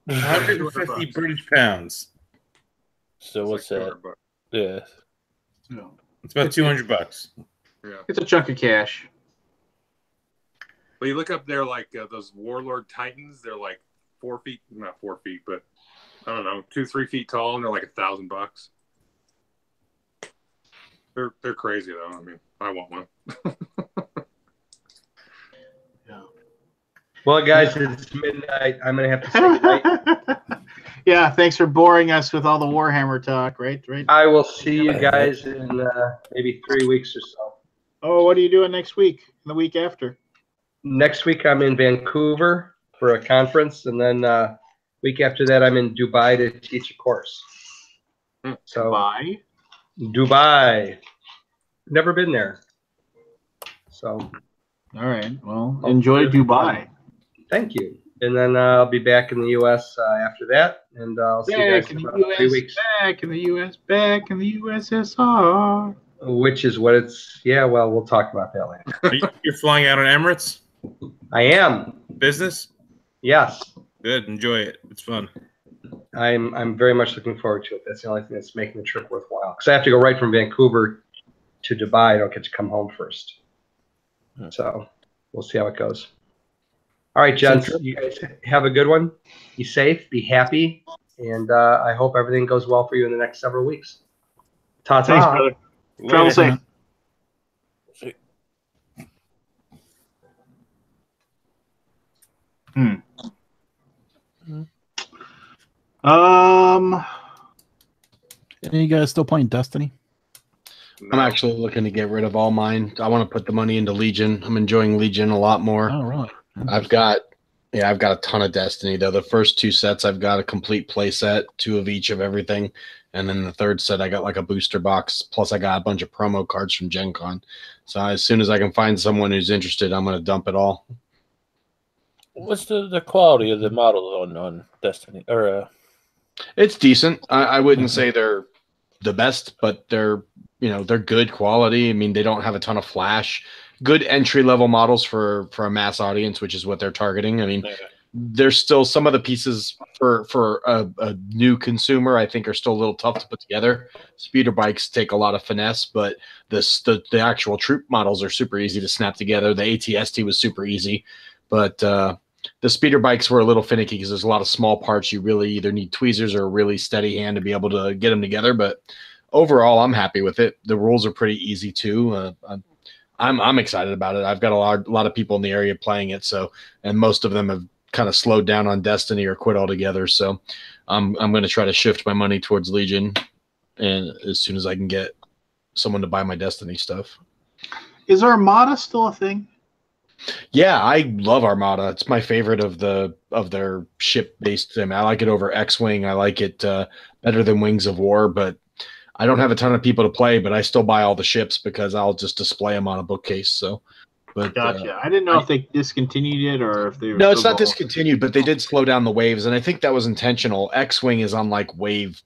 150 British pounds. So what's that? Yeah. No. It's about $200. Yeah. It's a chunk of cash. But you look up there, like those Warlord Titans. They're like 4 feet, not 4 feet, but I don't know, 2-3 feet tall, and they're like $1,000. They're crazy though. I mean, I want one. Yeah. Well, guys, it's midnight. I'm gonna have to say goodnight. Yeah, thanks for boring us with all the Warhammer talk. Right. I will see you guys in maybe 3 weeks or so. Oh, what are you doing next week? The week after? Next week I'm in Vancouver for a conference, and then week after that I'm in Dubai to teach a course. So Dubai. Never been there. So. All right. Well, enjoy Dubai. Thank you. And then I'll be back in the U.S. After that, and I'll see you guys in about 3 weeks. Back in the U.S. Back in the USSR. Which is what it's. Yeah. Well, we'll talk about that later. You're flying out on Emirates? I am. Business? Yes. Good. Enjoy it. It's fun. I'm very much looking forward to it. That's the only thing that's making the trip worthwhile. Because I have to go right from Vancouver to Dubai. I don't get to come home first. So we'll see how it goes. All right, gents. You guys have a good one. Be safe. Be happy. And I hope everything goes well for you in the next several weeks. Ta-ta. Thanks, brother. Travel safe. Any of you guys still playing Destiny? I'm actually looking to get rid of all mine. I want to put the money into Legion. I'm enjoying Legion a lot more. Oh, really? I've got a ton of Destiny though. The first 2 sets I've got a complete play set, 2 of each of everything, and then the third set I got like a booster box. Plus I got a bunch of promo cards from Gen Con. So as soon as I can find someone who's interested, I'm going to dump it all. What's the quality of the models on Destiny? Or it's decent. I wouldn't say they're the best, but they're good quality. I mean, they don't have a ton of flash. Good entry level models for a mass audience, which is what they're targeting. I mean, there's still some of the pieces for a new consumer, I think, are still a little tough to put together. Speeder bikes take a lot of finesse, but the actual troop models are super easy to snap together. The ATST was super easy, but the speeder bikes were a little finicky because there's a lot of small parts. You really either need tweezers or a really steady hand to be able to get them together. But overall, I'm happy with it. The rules are pretty easy too. I'm excited about it. I've got a lot of people in the area playing it. So, and most of them have kind of slowed down on Destiny or quit altogether. So, I'm going to try to shift my money towards Legion, and as soon as I can get someone to buy my Destiny stuff. Is Armada still a thing? Yeah, I love Armada. It's my favorite of their ship-based. I mean, I like it over X-Wing. I like it better than Wings of War, but I don't have a ton of people to play, but I still buy all the ships because I'll just display them on a bookcase. So, but gotcha. I didn't know if they discontinued it or if they were. No, it's not discontinued, but they did slow down the waves, and I think that was intentional. X-Wing is on like wave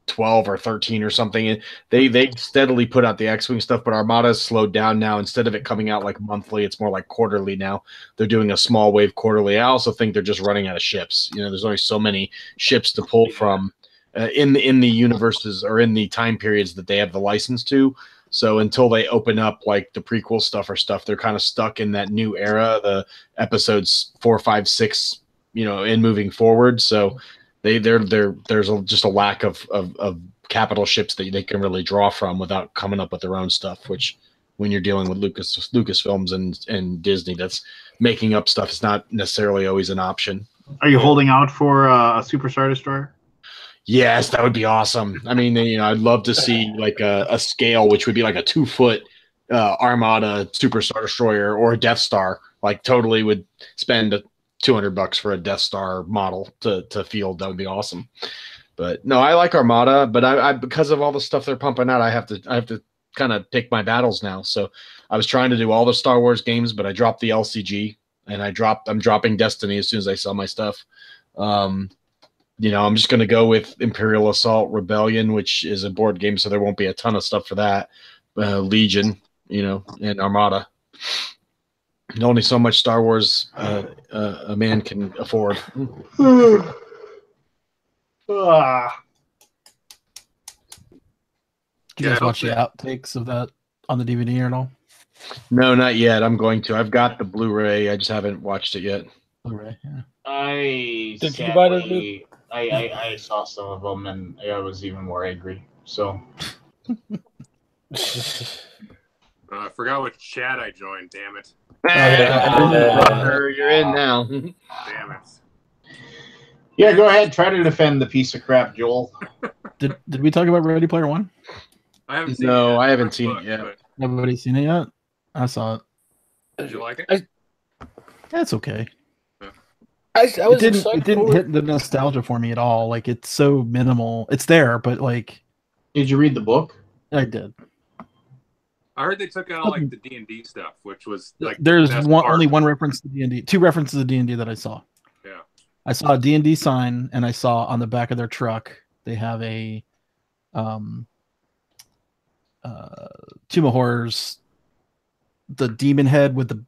12 or 13 or something. And they steadily put out the X-Wing stuff, but Armada's slowed down now. Instead of it coming out like monthly, it's more like quarterly now. They're doing a small wave quarterly. I also think they're just running out of ships. There's only so many ships to pull from in the universes or in the time periods that they have the license to. So until they open up like the prequel stuff or stuff, they're kind of stuck in that new era, the episodes 4, 5, 6, in moving forward. So there's just a lack of capital ships that they can really draw from without coming up with their own stuff, which when you're dealing with Lucasfilms and Disney, that's making up stuff is not necessarily always an option. Are you holding out for a Super Star Destroyer? Yes, that would be awesome. I mean, I'd love to see like a scale, which would be like a 2-foot Armada Super Star Destroyer or a Death Star. Like, totally would spend $200 for a Death Star model to field. That would be awesome. But no, I like Armada, but I because of all the stuff they're pumping out, I have to kind of pick my battles now. So I was trying to do all the Star Wars games, but I dropped the LCG and I'm dropping Destiny as soon as I sell my stuff. I'm just going to go with Imperial Assault Rebellion, which is a board game, so there won't be a ton of stuff for that. Legion, and Armada. Only so much Star Wars a man can afford. Did you guys watch the outtakes of that on the DVD or at all? No, not yet. I'm going to. I've got the Blu-ray. I just haven't watched it yet. Blu-ray, yeah. Did you buy the? I saw some of them, and I was even more angry. So. I forgot which chat I joined. Damn it. You're in now. Damn it. Yeah, go ahead. Try to defend the piece of crap, Joel. Did we talk about Ready Player One? I haven't seen No, it. I haven't seen it yet. But Nobody's seen it yet? I saw it. did you like it? That's okay. I was It didn't excited hit for it. the nostalgia for me at all. Like, it's so minimal. It's there, but like, Did you read the book? I did. I heard they took out all like the D&D stuff, which was like There's the best part. only one reference to D&D, 2 references to D&D that I saw. Yeah. I saw a D&D sign, and I saw on the back of their truck they have a Tomb of Horrors, the demon head with the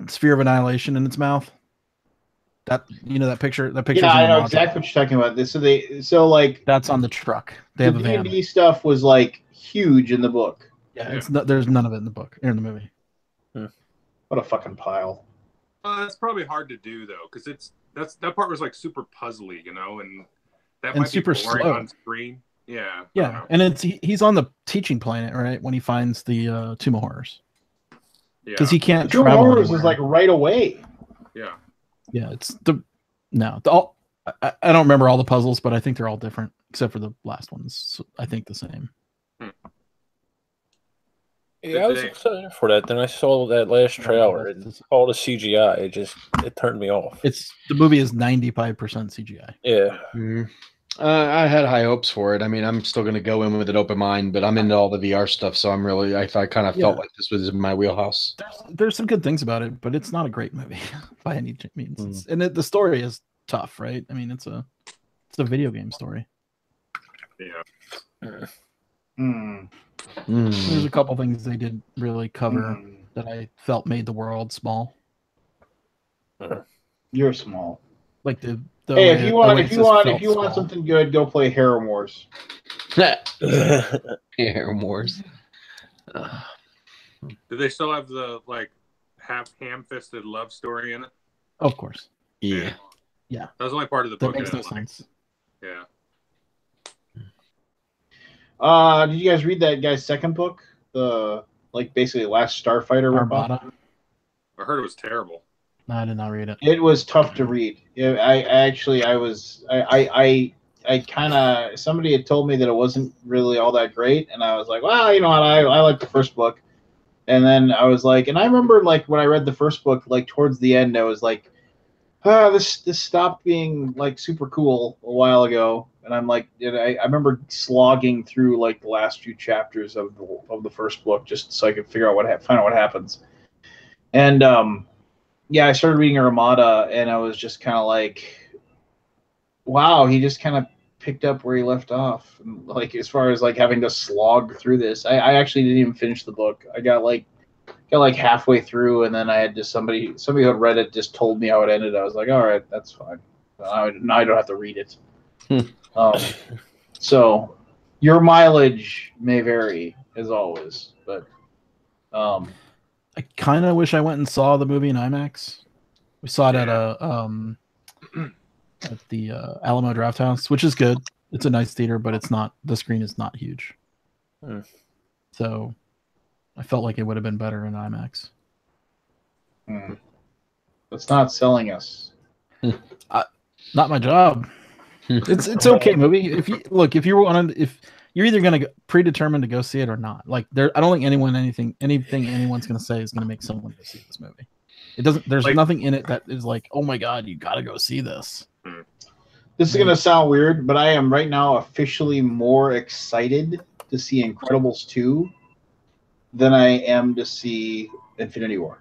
sphere of annihilation in its mouth. That that picture. That picture. Yeah, I know exactly what you're talking about. So like that's on the truck. They have a van. D&D stuff was like huge in the book. Yeah, it's not, there's none of it in the book or in the movie. What a fucking pile. That's probably hard to do though, because that part was like super puzzly, and that And might super be boring slow. on screen. Yeah. Yeah, and he's on the teaching planet, right? When he finds the Tomb of Horrors, because he can't Tomb of travel. Horrors anywhere. is like right away. Yeah. Yeah, it's I don't remember all the puzzles, but I think they're all different except for the last ones. So I think the same. Yeah, I was excited for that. Then I saw that last trailer and all the CGI. It turned me off. The movie is 95% CGI. Yeah. I had high hopes for it. I mean, I'm still going to go in with an open mind, but I'm into all the VR stuff, so I kind of felt like this was in my wheelhouse. There's some good things about it, but it's not a great movie by any means. And the story is tough, right? I mean, it's a video game story. Yeah. There's a couple things they did really cover that I felt made the world small. You're small. Like the hey, if you want something good, go play Harem Wars. Harem Wars. Do they still have the like half ham-fisted love story in it? Of course. Yeah. Yeah. That was the only part of the book That makes I no didn't like. sense. Yeah. Did you guys read that guy's second book? The basically Last Starfighter ripoff? Armada. I heard it was terrible. No, I did not read it. It was tough to read. I kind of, somebody had told me that it wasn't really all that great, and I was like, well, you know what, I like the first book. And then I was like, and I remember like when I read the first book, like towards the end, I was like, this stopped being like super cool a while ago. And I'm like, I remember slogging through like the last few chapters of the first book just so I could find out what happens. And yeah, I started reading Armada, and I was just kind of like, wow, he just kind of picked up where he left off. Like as far as like having to slog through this, I actually didn't even finish the book. I got like halfway through, and then I had just somebody who had read it just told me how it ended. I was like, all right, that's fine. Now I don't have to read it. So your mileage may vary as always, but I kind of wish I went and saw the movie in IMAX. We saw it at the Alamo Draft House, which is good. It's a nice theater, but it's not. The screen is not huge. So I felt like it would have been better in IMAX. It's not selling us. Not my job. It's okay movie. If you're either going to predetermined to go see it or not. Like I don't think anything anyone's going to say is going to make someone go see this movie. It doesn't. There's nothing in it that is like, oh my god, you got to go see this. This is going to sound weird, but I am right now officially more excited to see Incredibles 2 than I am to see Infinity War.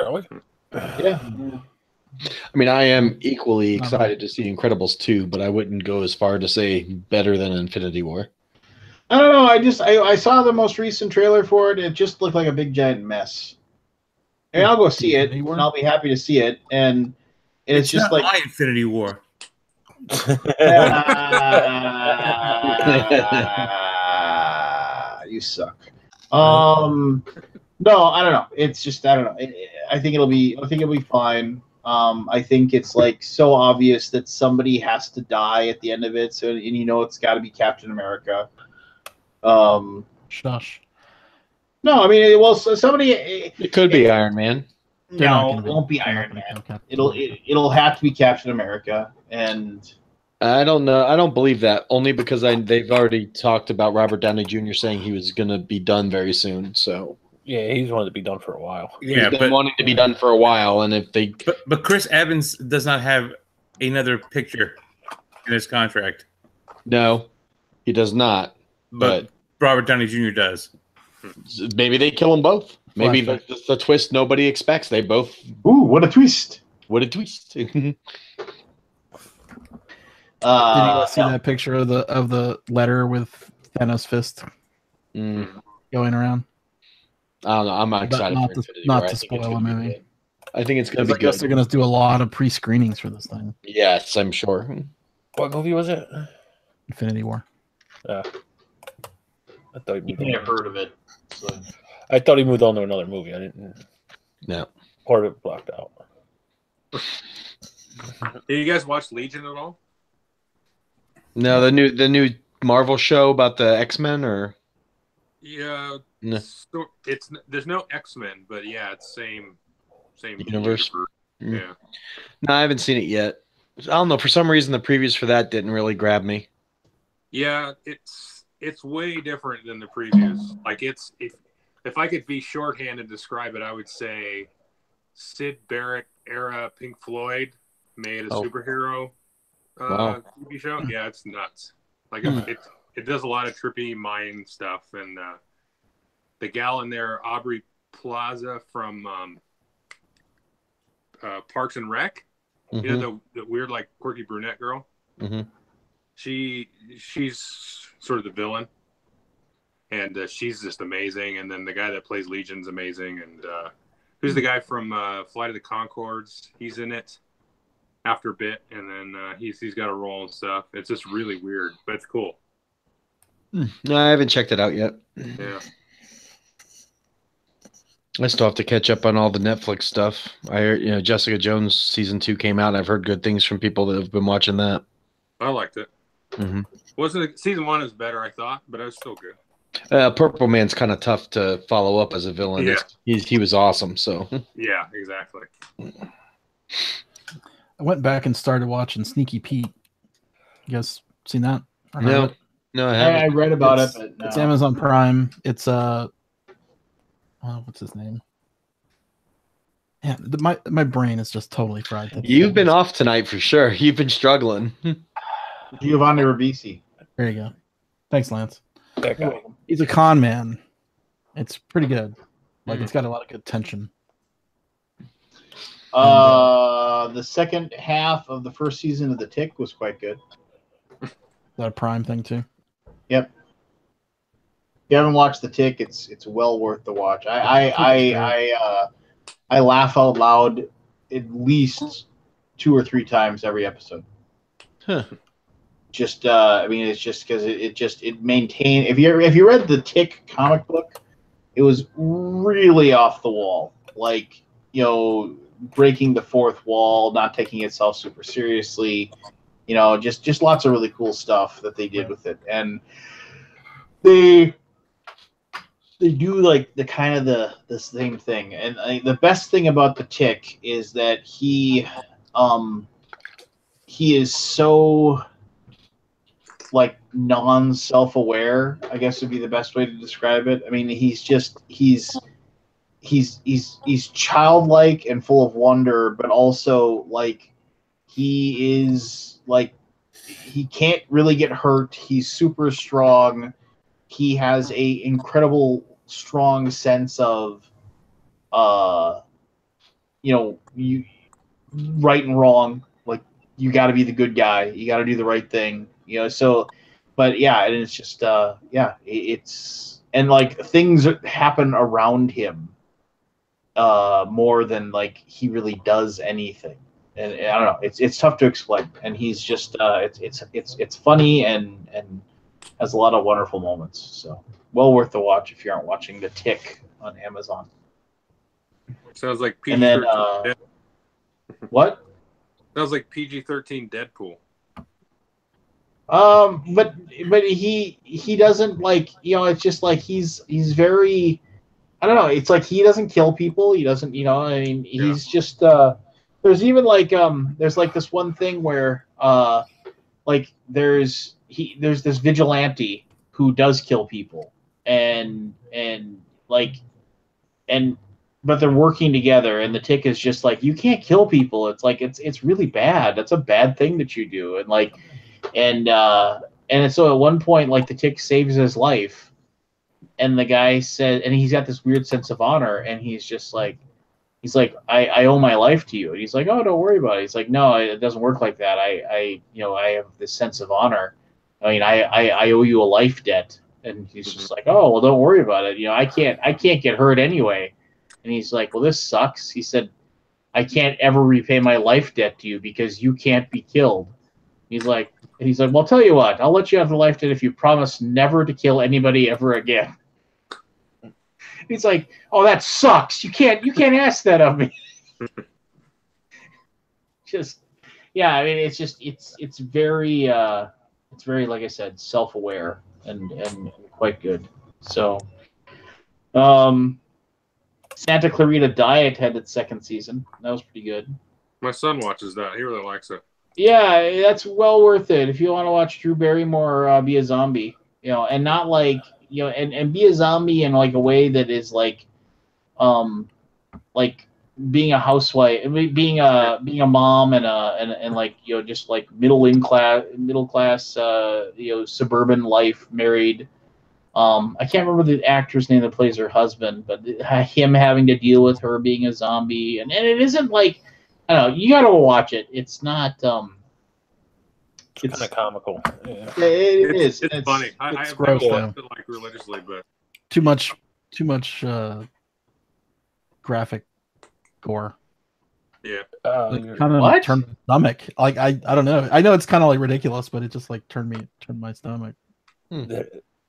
Really? Yeah. I mean, I am equally excited to see Incredibles 2, but I wouldn't go as far to say better than Infinity War. I don't know. I saw the most recent trailer for it. It just looked like a big giant mess. And I'll go see it, and I'll be happy to see it. And it's just not like my Infinity War. You suck. No, I don't know. It's just I don't know. I think it'll be fine. I think it's like so obvious that somebody has to die at the end of it, so and it's got to be Captain America. Shush. No, I mean, somebody. It could be Iron Man. No, it won't be Iron Man. It'll have to be Captain America, and I don't know. I don't believe that only because they've already talked about Robert Downey Jr. saying he was going to be done very soon. So yeah, he's wanted to be done for a while. Yeah, he's been wanting to be done for a while, and if they but Chris Evans does not have another picture in his contract. No, he does not. But Robert Downey Jr. does. Maybe they kill them both. Maybe the twist nobody expects. They both. Ooh, what a twist! What a twist! Did you guys see that picture of the letter with Thanos' fist going around? I don't know. I'm not excited for Infinity War. Not to spoil a movie. I think it's going to be good. I guess they're going to do a lot of pre-screenings for this thing. Yes, I'm sure. What movie was it? Infinity War. Yeah. I thought You may have heard of it. So. I thought he moved on to another movie. I didn't. No. Part of it blocked out. Did you guys watch Legion at all? No, the new Marvel show about the X-Men, or yeah, no. So there's no X-Men, but yeah, it's same universe. Yeah. No, I haven't seen it yet. I don't know. For some reason, the previews for that didn't really grab me. Yeah, it's way different than the previews. Like if I could be shorthand and describe it, I would say Sid Barrett era Pink Floyd made a superhero TV show. Yeah, it's nuts. Like it does a lot of trippy mind stuff, and the gal in there, Aubrey Plaza from Parks and Rec, you know, the weird like quirky brunette girl. She's sort of the villain, and she's just amazing. And then the guy that plays Legion's amazing. And who's the guy from Flight of the Conchords? He's in it after a bit, and then he's got a role and stuff. It's just really weird, but it's cool. No, I haven't checked it out yet. Yeah. I still have to catch up on all the Netflix stuff. I heard, Jessica Jones season 2 came out, and I've heard good things from people that have been watching that. I liked it. Season 1 is better, I thought, but it was still good. Purple Man's kind of tough to follow up as a villain. Yeah. He was awesome. So yeah, exactly. I went back and started watching Sneaky Pete. You guys seen that? No, I haven't. I read about it, but no. It's Amazon Prime. It's what's his name? Yeah, my brain is just totally fried. You've been off tonight for sure. You've been struggling. Giovanni Ribisi. There you go. Thanks, Lance. That guy. He's a con man. It's pretty good. Like it's got a lot of good tension. The the second half of the first season of The Tick was quite good. Is that a Prime thing too? Yep. If you haven't watched The Tick, it's well worth the watch. I laugh out loud at least 2 or 3 times every episode. Huh. Just I mean, it's just because it maintains. If you read the Tick comic book, it was really off the wall, like, you know, breaking the fourth wall, not taking itself super seriously, you know, just lots of really cool stuff that they did with it. And they do like the kind of the same thing. And the best thing about the Tick is that he is so like non-self-aware, I guess would be the best way to describe it. I mean, he's childlike and full of wonder, but also like he is like he can't really get hurt. He's super strong. He has a incredible strong sense of you know, you right and wrong. Like, you got to be the good guy. You got to do the right thing. You know, so, but yeah, and it's just it's and like things happen around him more than like he really does anything. And I don't know, it's tough to explain. And he's just it's funny and has a lot of wonderful moments. So well worth the watch if you aren't watching The Tick on Amazon. Sounds like And then PG-13. what? Sounds like PG-13 Deadpool. But he doesn't, like, you know, it's just like he's very, I don't know, it's like he doesn't kill people. He doesn't, you know, I mean, he's just there's even like there's like this one thing where like there's this vigilante who does kill people and like and but they're working together, and the Tick is just like, you can't kill people. It's like it's really bad. That's a bad thing that you do. And like and so at one point, like, the Tick saves his life, and the guy said, and he's got this weird sense of honor, and he's just like, I owe my life to you. And he's like, oh, don't worry about it. He's like, no, it doesn't work like that. I you know, I have this sense of honor. I mean, I owe you a life debt. And he's just like, oh, well, don't worry about it. You know, I can't get hurt anyway. And he's like, well, this sucks. He said, I can't ever repay my life debt to you because you can't be killed. He's like, well, I'll tell you what, I'll let you have the life debt if you promise never to kill anybody ever again. He's like, oh, that sucks. You can't ask that of me. Just, yeah, I mean, it's just, it's very, like I said, self-aware and quite good. So, Santa Clarita Diet had its second season. That was pretty good. My son watches that. He really likes it. Yeah, that's well worth it if you want to watch Drew Barrymore be a zombie, you know, and not like, you know, and be a zombie in like a way that is like being a housewife, being a mom and like, you know, just like middle class you know, suburban life, married. I can't remember the actor's name that plays her husband, but him having to deal with her being a zombie, and it isn't like, I don't know, you gotta watch it. It's not it's kind of comical. Yeah. It is. It's funny. I it's have gross, never though. watched it like religiously, but Too much graphic gore. yeah. Like, kind of What? turned my stomach. Like, I don't know. I know it's kind of like ridiculous, but it just like turned my stomach.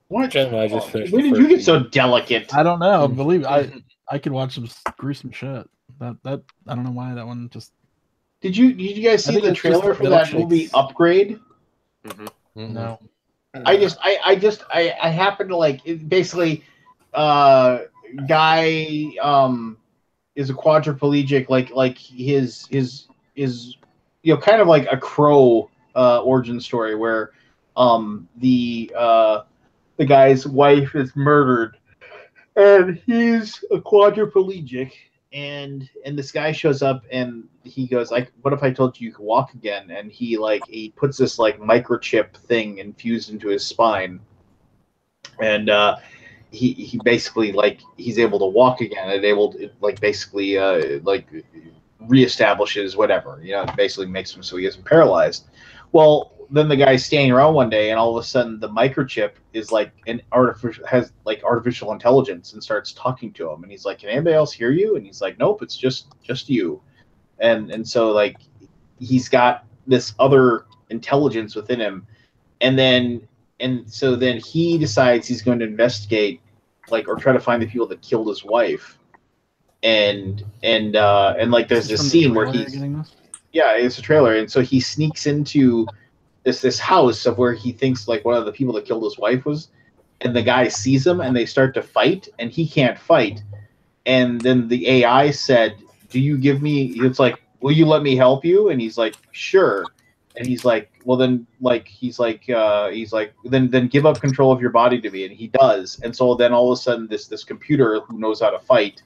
What? Jen and I just finished. When the did first you get so season. delicate? I don't know. Believe I could watch some gruesome shit. That I don't know why that one just. Did you guys I see think the it's just trailer the for that milkshakes. movie Upgrade? No. I happen to like it. Basically, guy is a quadriplegic, like his you know, kind of like a Crow origin story where the guy's wife is murdered and he's a quadriplegic, and this guy shows up and he goes like, what if I told you could walk again? And he puts this like microchip thing infused into his spine, and he basically, like, he's able to walk again and able to, like, basically like reestablishes whatever, basically makes him so he isn't paralyzed. Well, then the guy's standing around one day, and all of a sudden the microchip is like has artificial intelligence and starts talking to him, and he's like, "Can anybody else hear you?" And he's like, "Nope, it's just you." And so like he's got this other intelligence within him, and so then he decides he's going to investigate, like, or try to find the people that killed his wife, and like there's this scene where it's a trailer, and so he sneaks into this house of where he thinks like one of the people that killed his wife was, and the guy sees him and they start to fight, and he can't fight, and then the AI said, "Do you give me?" It's like, "Will you let me help you?" And he's like, "Sure." And he's like, "Well, then, like, then give up control of your body to me." And he does. And so then all of a sudden, this computer who knows how to fight,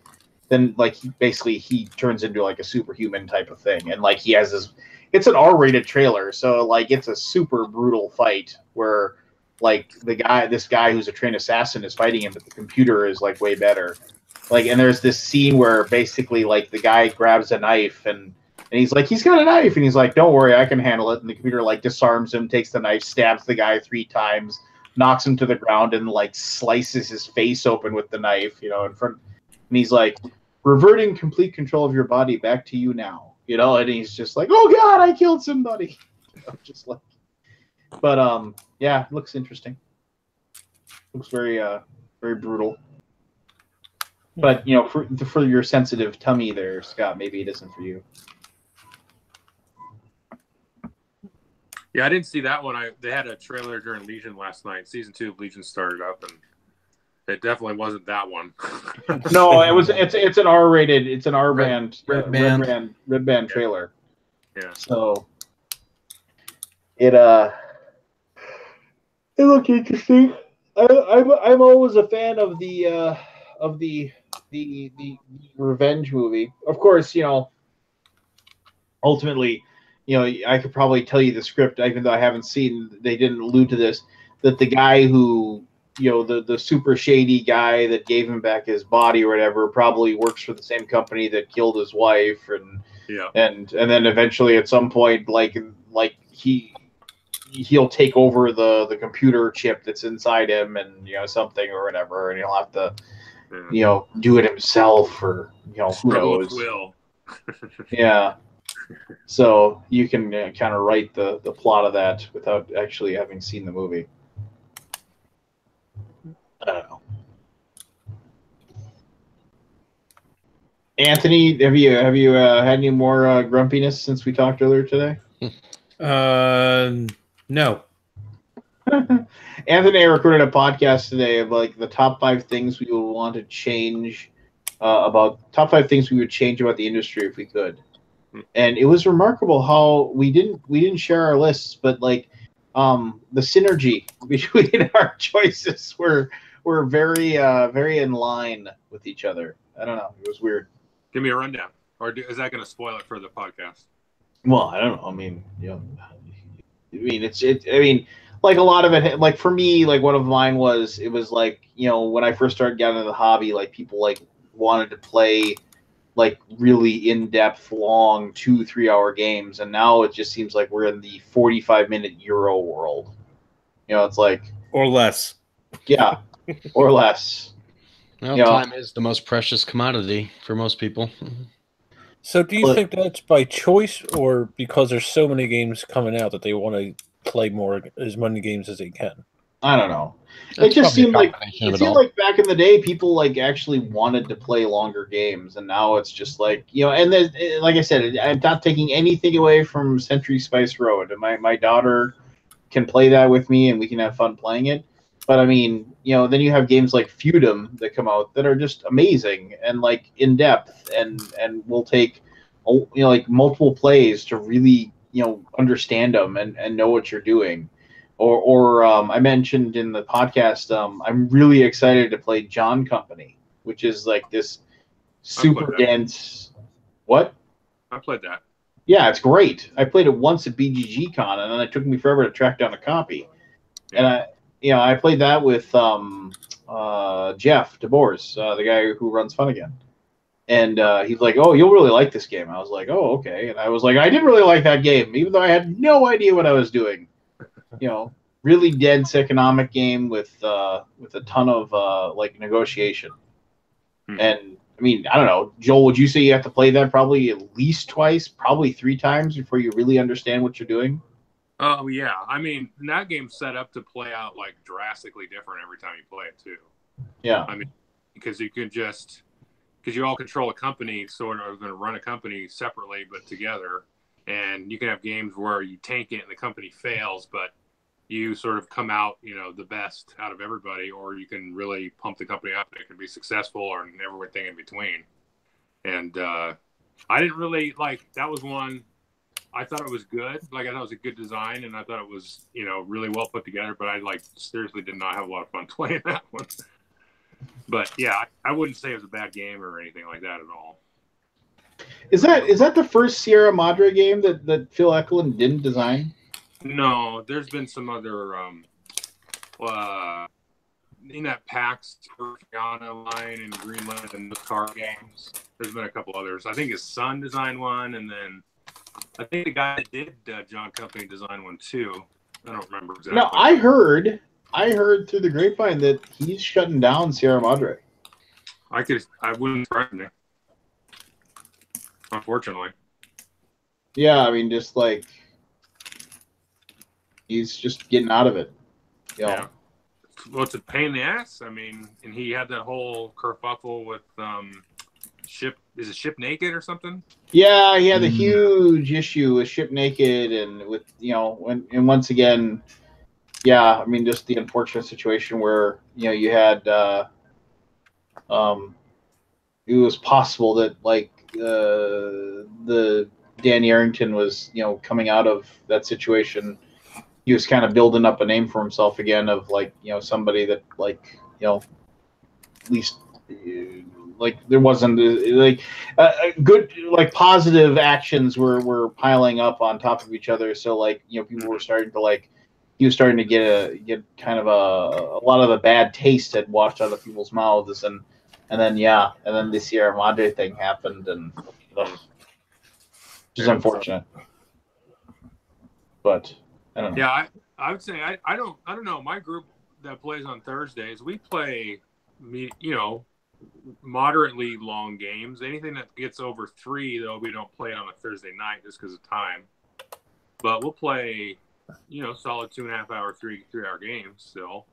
then like he turns into like a superhuman type of thing, and like he has this. It's an R-rated trailer, so like it's a super brutal fight where like this guy who's a trained assassin is fighting him, but the computer is like way better. Like, and there's this scene where basically like the guy grabs a knife and he's like, he's got a knife, and he's like, "Don't worry, I can handle it." And the computer like disarms him, takes the knife, stabs the guy 3 times, knocks him to the ground, and like slices his face open with the knife, in front. And he's like, "Reverting complete control of your body back to you now." And he's just like, "Oh God, I killed somebody." Just like, but yeah, it looks interesting. Looks very very brutal. But for your sensitive tummy there, Scott, maybe it isn't for you. Yeah, I didn't see that one. They had a trailer during Legion last night. Season 2 of Legion started up, and it definitely wasn't that one. No, it's an R-rated. It's an R-band, red band trailer. Yeah. So it looked interesting. I'm always a fan of the revenge movie. Of course, ultimately, I could probably tell you the script, even though I haven't seen. They didn't allude to this. That the guy who, the super shady guy that gave him back his body or whatever, probably works for the same company that killed his wife, and then eventually at some point, like he'll take over the computer chip that's inside him, and something or whatever, and he'll have to do it himself, or who knows. Will. Yeah. So you can kind of write the plot of that without actually having seen the movie. I don't know. Anthony, have you had any more grumpiness since we talked earlier today? No. Anthony and I recorded a podcast today of like the top 5 things we would want to change top 5 things we would change about the industry if we could. And it was remarkable how we didn't share our lists, but like the synergy between our choices were very very in line with each other. I don't know. It was weird. Give me a rundown, or is that going to spoil it for the podcast? Well, I don't know. I mean, I mean, like a lot of it, like for me, like one of mine was, it was like, when I first started getting into the hobby, like people like wanted to play like really in-depth, long 2-3 hour games, and now it just seems like we're in the 45-minute Euro world. It's like, or less. Yeah, or less. Well, time is the most precious commodity for most people. So do you think that's by choice, or because there's so many games coming out that they want to play as many games as they can? I don't know. It just seemed like back in the day, people like actually wanted to play longer games, and now it's just like, and then, like I said, I'm not taking anything away from Century Spice Road. My daughter can play that with me, and we can have fun playing it. But I mean, then you have games like Feudum that come out that are just amazing and like in depth, and will take like multiple plays to really understand them and know what you're doing. Or I mentioned in the podcast, I'm really excited to play John Company, which is like this super dense. What? I played that. Yeah, it's great. I played it once at BGG Con, and then it took me forever to track down a copy. Yeah. And I played that with Jeff DeBoers, the guy who runs Fun Again. And he's like, "Oh, you'll really like this game." I was like, "Oh, okay." And I was like, "I did really like that game, even though I had no idea what I was doing." Really dense economic game with a ton of like negotiation. And I mean, I don't know, Joel, would you say you have to play that probably at least twice, probably 3 times before you really understand what you're doing? Oh yeah, I mean that game's set up to play out like drastically different every time you play it too. Yeah. I mean, because you all control a company, sort of going to run a company separately but together, and you can have games where you tank it and the company fails, but you sort of come out, the best out of everybody, or you can really pump the company up and it can be successful, or everything in between. And I didn't really that was one. I thought it was good. I thought it was a good design, and I thought it was, really well put together. But I seriously did not have a lot of fun playing that one. But yeah, I wouldn't say it was a bad game or anything like that at all. Is that the first Sierra Madre game that Phil Eklund didn't design? No, there's been some other in that PAX Guyana line in Greenland and the card games. There's been a couple others. I think his son designed one, and then I think the guy that did John Company designed one too. I don't remember exactly. No, I heard through the grapevine that he's shutting down Sierra Madre. I wouldn't surprise me. Unfortunately. Yeah, I mean, just he's just getting out of it. Yeah. Well, it's a pain in the ass. I mean, and he had that whole kerfuffle with Ship Naked or something? Yeah, he had a huge issue with Ship Naked and with and once again, yeah, I mean, just the unfortunate situation where you had it was possible that the Danny Arrington was coming out of that situation. He was kind of building up a name for himself again of somebody that at least there wasn't good positive actions were piling up on top of each other. So people were starting to he was starting to get kind of a lot of the bad taste had washed out of people's mouths, and then the Sierra Madre thing happened, and which is unfortunate. But I don't know. Yeah, I would say I don't know. My group that plays on Thursdays, we play moderately long games. Anything that gets over 3, though, we don't play it on a Thursday night just because of time. But we'll play, solid 2.5 hour, 3-hour games still.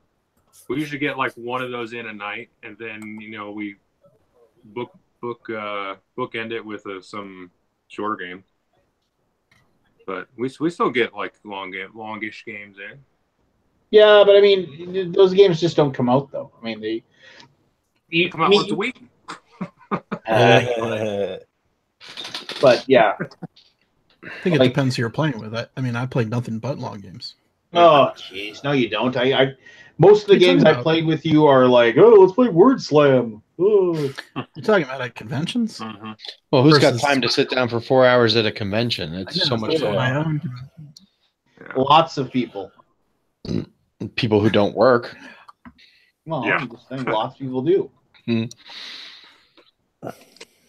We usually get one of those in a night, and then we bookend it with some shorter game. But we still get longish games in. Yeah, but I mean, those games just don't come out though. I mean, they come out once a week. But yeah, I think it depends who you're playing with. I mean, I played nothing but long games. Oh, jeez, no, you don't. I most of the games I played with you are let's play Word Slam. Oh. You're talking about at conventions? Mm-hmm. Well, who's got time to sit down for 4 hours at a convention? It's so much fun. Lots of people. People who don't work. Well, I'm just saying, lots of people do.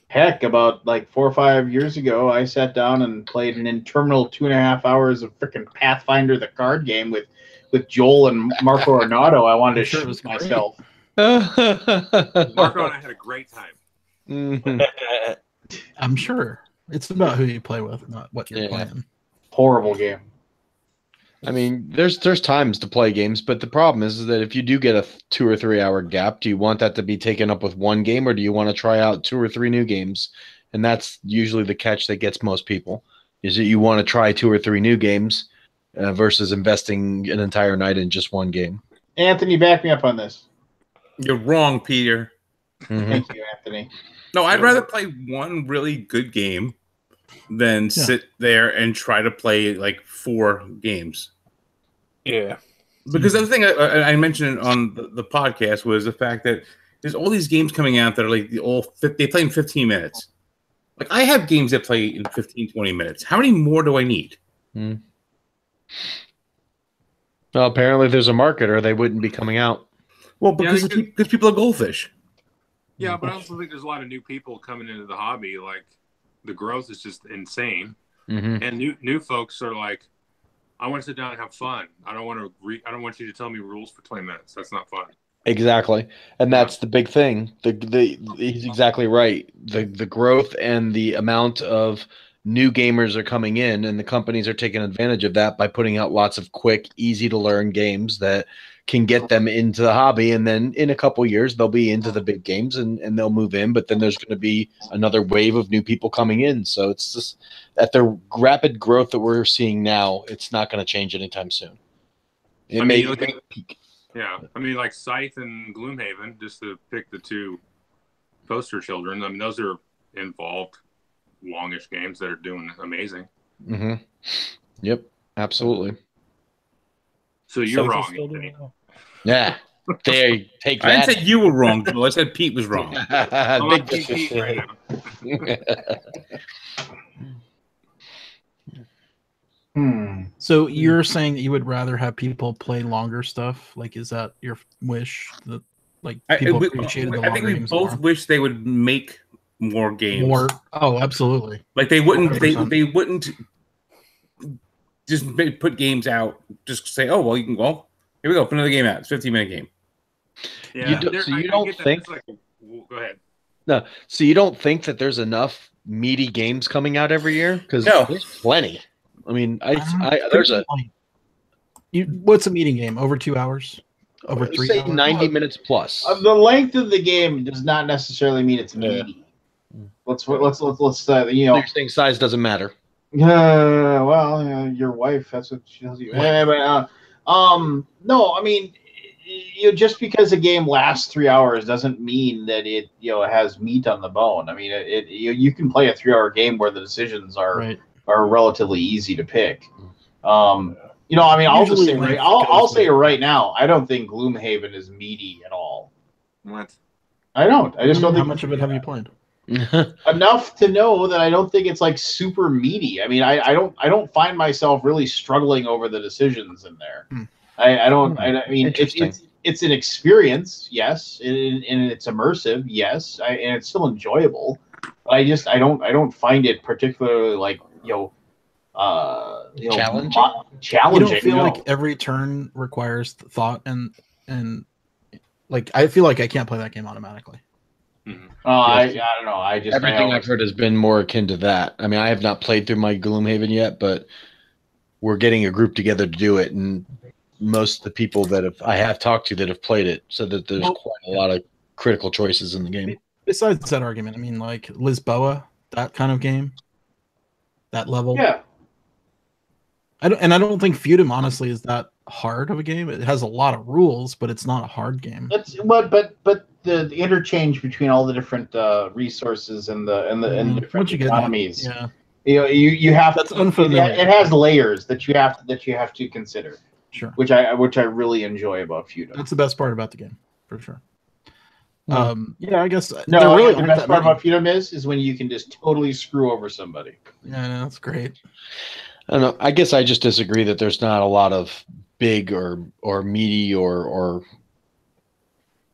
Heck, about 4 or 5 years ago, I sat down and played an interminable 2.5 hours of freaking Pathfinder, the card game, with Joel and Marco Arnaudo. I wanted to shoot myself. Marco and I had a great time. Mm-hmm. I'm sure. It's about who you play with, not what you're playing. Horrible game. I mean, there's times to play games, but the problem is that if you do get a 2 or 3 hour gap, do you want that to be taken up with one game, or do you want to try out 2 or 3 new games? And that's usually the catch that gets most people, is that you want to try 2 or 3 new games versus investing an entire night in just one game. Anthony, back me up on this. You're wrong, Peter. Mm-hmm. Thank you, Anthony. No, I'd rather play one really good game than sit there and try to play 4 games. Yeah. Because the other thing I mentioned on the podcast was the fact that there's all these games coming out that are they play in 15 minutes. I have games that play in 15, 20 minutes. How many more do I need? Well, apparently there's a market, or they wouldn't be coming out. Well, because people are goldfish. Yeah, but I also think there's a lot of new people coming into the hobby. Like the growth is just insane, and new folks are like, I want to sit down and have fun. I don't want to I don't want you to tell me rules for 20 minutes. That's not fun. Exactly, and that's the big thing. He's exactly right. The growth and the amount of new gamers are coming in, and the companies are taking advantage of that by putting out lots of quick, easy to learn games that can get them into the hobby. And then in a couple years, they'll be into the big games and they'll move in. But then there's going to be another wave of new people coming in. So it's just at the rapid growth that we're seeing now, it's not going to change anytime soon. It may peak. Yeah, I mean, like Scythe and Gloomhaven, just to pick the two poster children. I mean, those are involved, longish games that are doing amazing. Yep, absolutely. So you're wrong, Anthony. Yeah, there. Take that. I didn't say you were wrong, Joe. I said Pete was wrong. I'm on Pete right now. So you're saying that you would rather have people play longer stuff? Like, is that your wish? That like people appreciated the longer games? I think we both wish they would make more games. More? Oh, absolutely. Like they wouldn't. They wouldn't just put games out. Just say, oh well, you can go. Here we go. Put another game out. It's a 15-minute game. Yeah. You don't think? Like, go ahead. No. So you don't think that there's enough meaty games coming out every year? Because there's plenty. I mean, there's a. What's a meeting game? Over 2 hours? Over 3 say hours? 90 minutes plus. The length of the game does not necessarily mean it's meaty. Let's you know. You're saying size doesn't matter. Well, your wife, that's what she tells you. No, I mean, just because a game lasts 3 hours doesn't mean that it has meat on the bone. I mean, you can play a 3-hour game where the decisions are relatively easy to pick. I mean, I'll say right now, I don't think Gloomhaven is meaty at all. What? I don't. I just don't think. How much of it have you played? Enough to know that I don't think it's like super meaty. I mean, I don't find myself really struggling over the decisions in there. I mean, it's an experience, yes, and it's immersive, yes, and it's still enjoyable. But I don't find it particularly challenging. Challenging. You don't feel like every turn requires thought and like I feel like I can't play that game automatically. I don't know. Everything I've heard has been more akin to that. I mean, I have not played through my Gloomhaven yet, but we're getting a group together to do it, and most of the people that I have talked to that have played it said that there's quite a lot of critical choices in the game. Besides that argument, I mean, like Lisboa, that kind of game, that level. Yeah. I don't think Feudum honestly is that hard of a game. It has a lot of rules, but it's not a hard game. But the interchange between all the different resources and the different economies. You have. That's unfamiliar. It has layers that you have to consider. Sure. Which I really enjoy about Feudum. That's the best part about the game, for sure. I guess no. Really, the best part about Feudum is when you can just totally screw over somebody. Yeah, that's great. I don't know. I guess I just disagree that there's not a lot of big or meaty or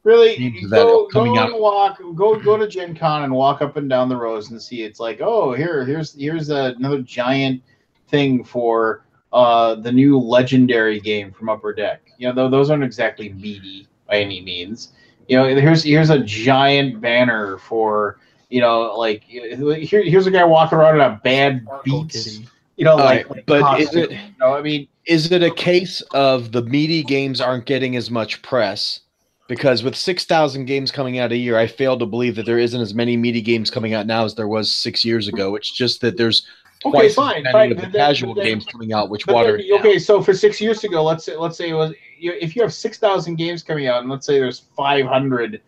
really go to Gen Con and walk up and down the rows and see. It's like, oh, here's another giant thing for the new legendary game from Upper Deck. Those aren't exactly meaty by any means. Here's a giant banner for here's a guy walking around in a bad Beats. But is it? I mean, is it a case of the meaty games aren't getting as much press? Because with 6,000 games coming out a year, I fail to believe that there isn't as many meaty games coming out now as there was 6 years ago. It's just that there's twice as many of the casual games coming out, which water. So for 6 years ago, let's say it was if you have 6,000 games coming out, and let's say there's 500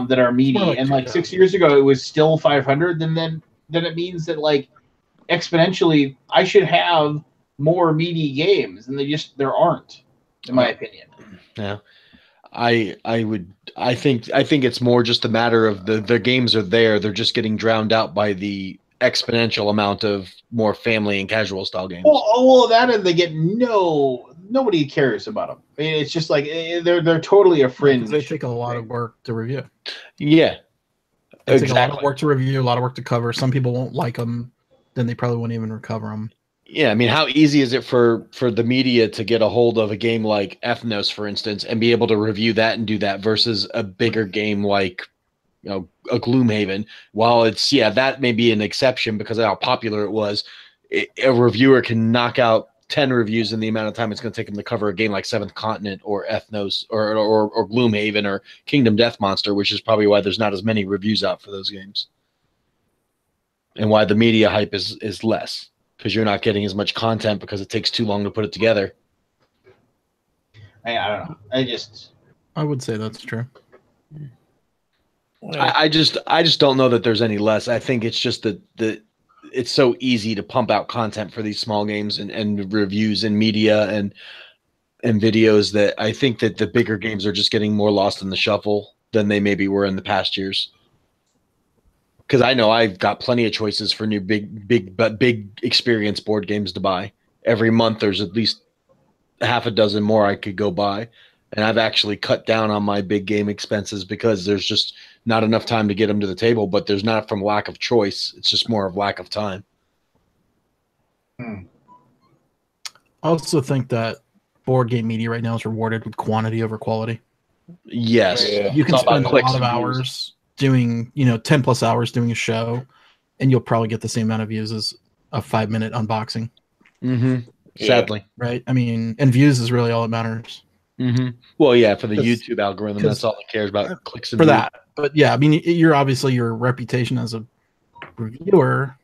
that are meaty, and 6 years ago it was still 500, then it means that exponentially I should have more meaty games, and there aren't, in my opinion. Yeah. I think it's more just a matter of the games are there. They're just getting drowned out by the exponential amount of more family and casual style games. Well, that and they get nobody cares about them. I mean, it's just like they're totally a fringe. They take a lot of work to review. Yeah, They take a lot of work to review, a lot of work to cover. Some people won't like them, then they probably won't even recover them. Yeah, I mean, how easy is it for the media to get a hold of a game like Ethnos, for instance, and be able to review that and do that versus a bigger game like, a Gloomhaven? While it's, that may be an exception because of how popular it was. A reviewer can knock out 10 reviews in the amount of time it's going to take them to cover a game like Seventh Continent or Ethnos or Gloomhaven or Kingdom Death Monster, which is probably why there's not as many reviews out for those games, and why the media hype is less. Because you're not getting as much content because it takes too long to put it together. I don't know. I would say that's true. I just don't know that there's any less. I think it's just that it's so easy to pump out content for these small games and reviews and media and videos that I think that the bigger games are just getting more lost in the shuffle than they maybe were in the past years. Because I know I've got plenty of choices for new big experience board games to buy. Every month there's at least half a dozen more I could go buy. And I've actually cut down on my big game expenses because there's just not enough time to get them to the table. But there's not from lack of choice. It's just more of lack of time. I also think that board game media right now is rewarded with quantity over quality. Yes. Yeah. You can spend a lot of and hours doing, 10 plus hours doing a show, and you'll probably get the same amount of views as a 5-minute unboxing. Mm-hmm. Sadly. Right? I mean, and views is really all that matters. Mm-hmm. Well, yeah, for the 'Cause- YouTube algorithm, that's all it cares about, clicks and For views. that. But yeah, I mean, you're obviously your reputation as a reviewer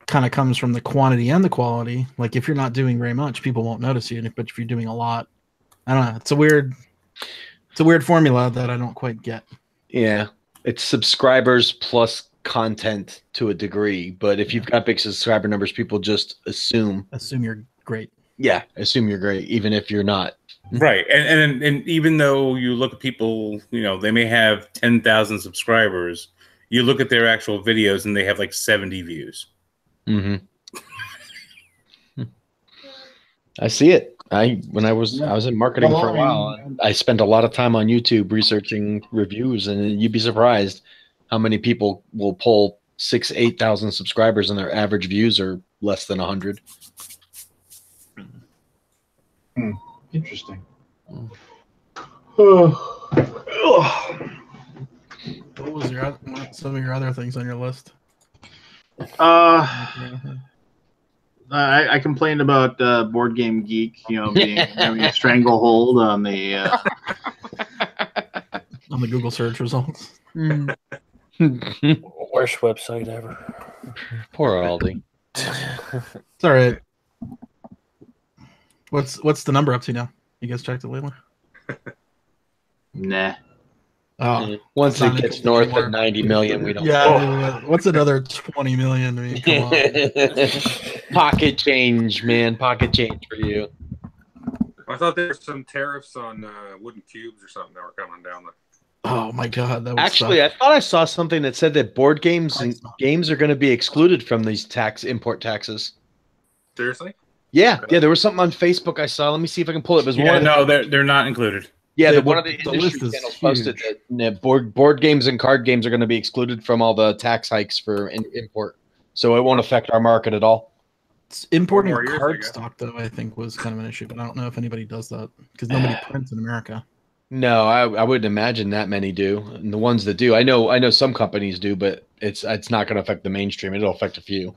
kind of comes from the quantity and the quality. Like if you're not doing very much, people won't notice you. But if you're doing a lot, I don't know. It's a weird formula that I don't quite get. Yeah. It's subscribers plus content to a degree. But if you've got big subscriber numbers, people just assume you're great. Yeah, assume you're great, even if you're not. Right. And even though you look at people, they may have 10,000 subscribers, you look at their actual videos and they have like 70 views. Mm-hmm. I see it. I was in marketing for a while. I spent a lot of time on YouTube researching reviews, and you'd be surprised how many people will pull 6,000-8,000 subscribers and their average views are less than 100. Interesting. What was some of your other things on your list? I complained about Board Game Geek, having a stranglehold on the on the Google search results. Worst website ever. Poor Aldi. It's all right. What's the number up to now? You guys checked it lately? Nah. Oh, once it gets north of 90 million, we don't. Yeah. What's another 20 million? I mean, come on. Pocket change, man. Pocket change for you. I thought there were some tariffs on wooden cubes or something that were coming down the. Oh my god! That was Actually, I thought I saw something that said that board games and games are going to be excluded from these import taxes. Seriously? Yeah. There was something on Facebook I saw. Let me see if I can pull it. They're not included. Yeah, one of the industry channels posted that board games and card games are going to be excluded from all the tax hikes for import, so it won't affect our market at all. Importing card stock, though, I think was kind of an issue, but I don't know if anybody does that because nobody prints in America. No, I wouldn't imagine that many do. And the ones that do, I know some companies do, but it's not going to affect the mainstream. It'll affect a few.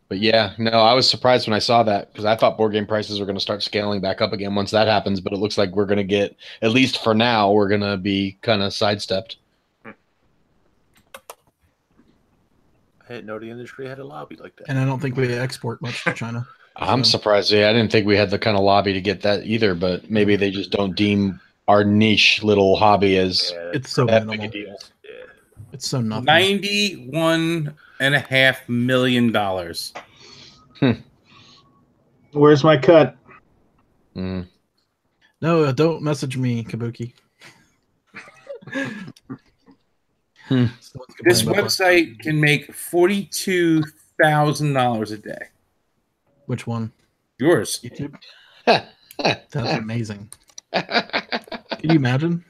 But yeah, no, I was surprised when I saw that because I thought board game prices were going to start scaling back up again once that happens. But it looks like we're going to get, at least for now, we're going to be kind of sidestepped. I didn't know the industry had a lobby like that. And I don't think we export much to China. I'm surprised. Yeah, I didn't think we had the kind of lobby to get that either. But maybe they just don't deem our niche little hobby as it's so that minimal. big a deal. It's so nothing. $91.5 million. Where's my cut? No, don't message me, Kabuki. This website can make $42,000 a day. Which one? Yours. YouTube. That's amazing. Can you imagine?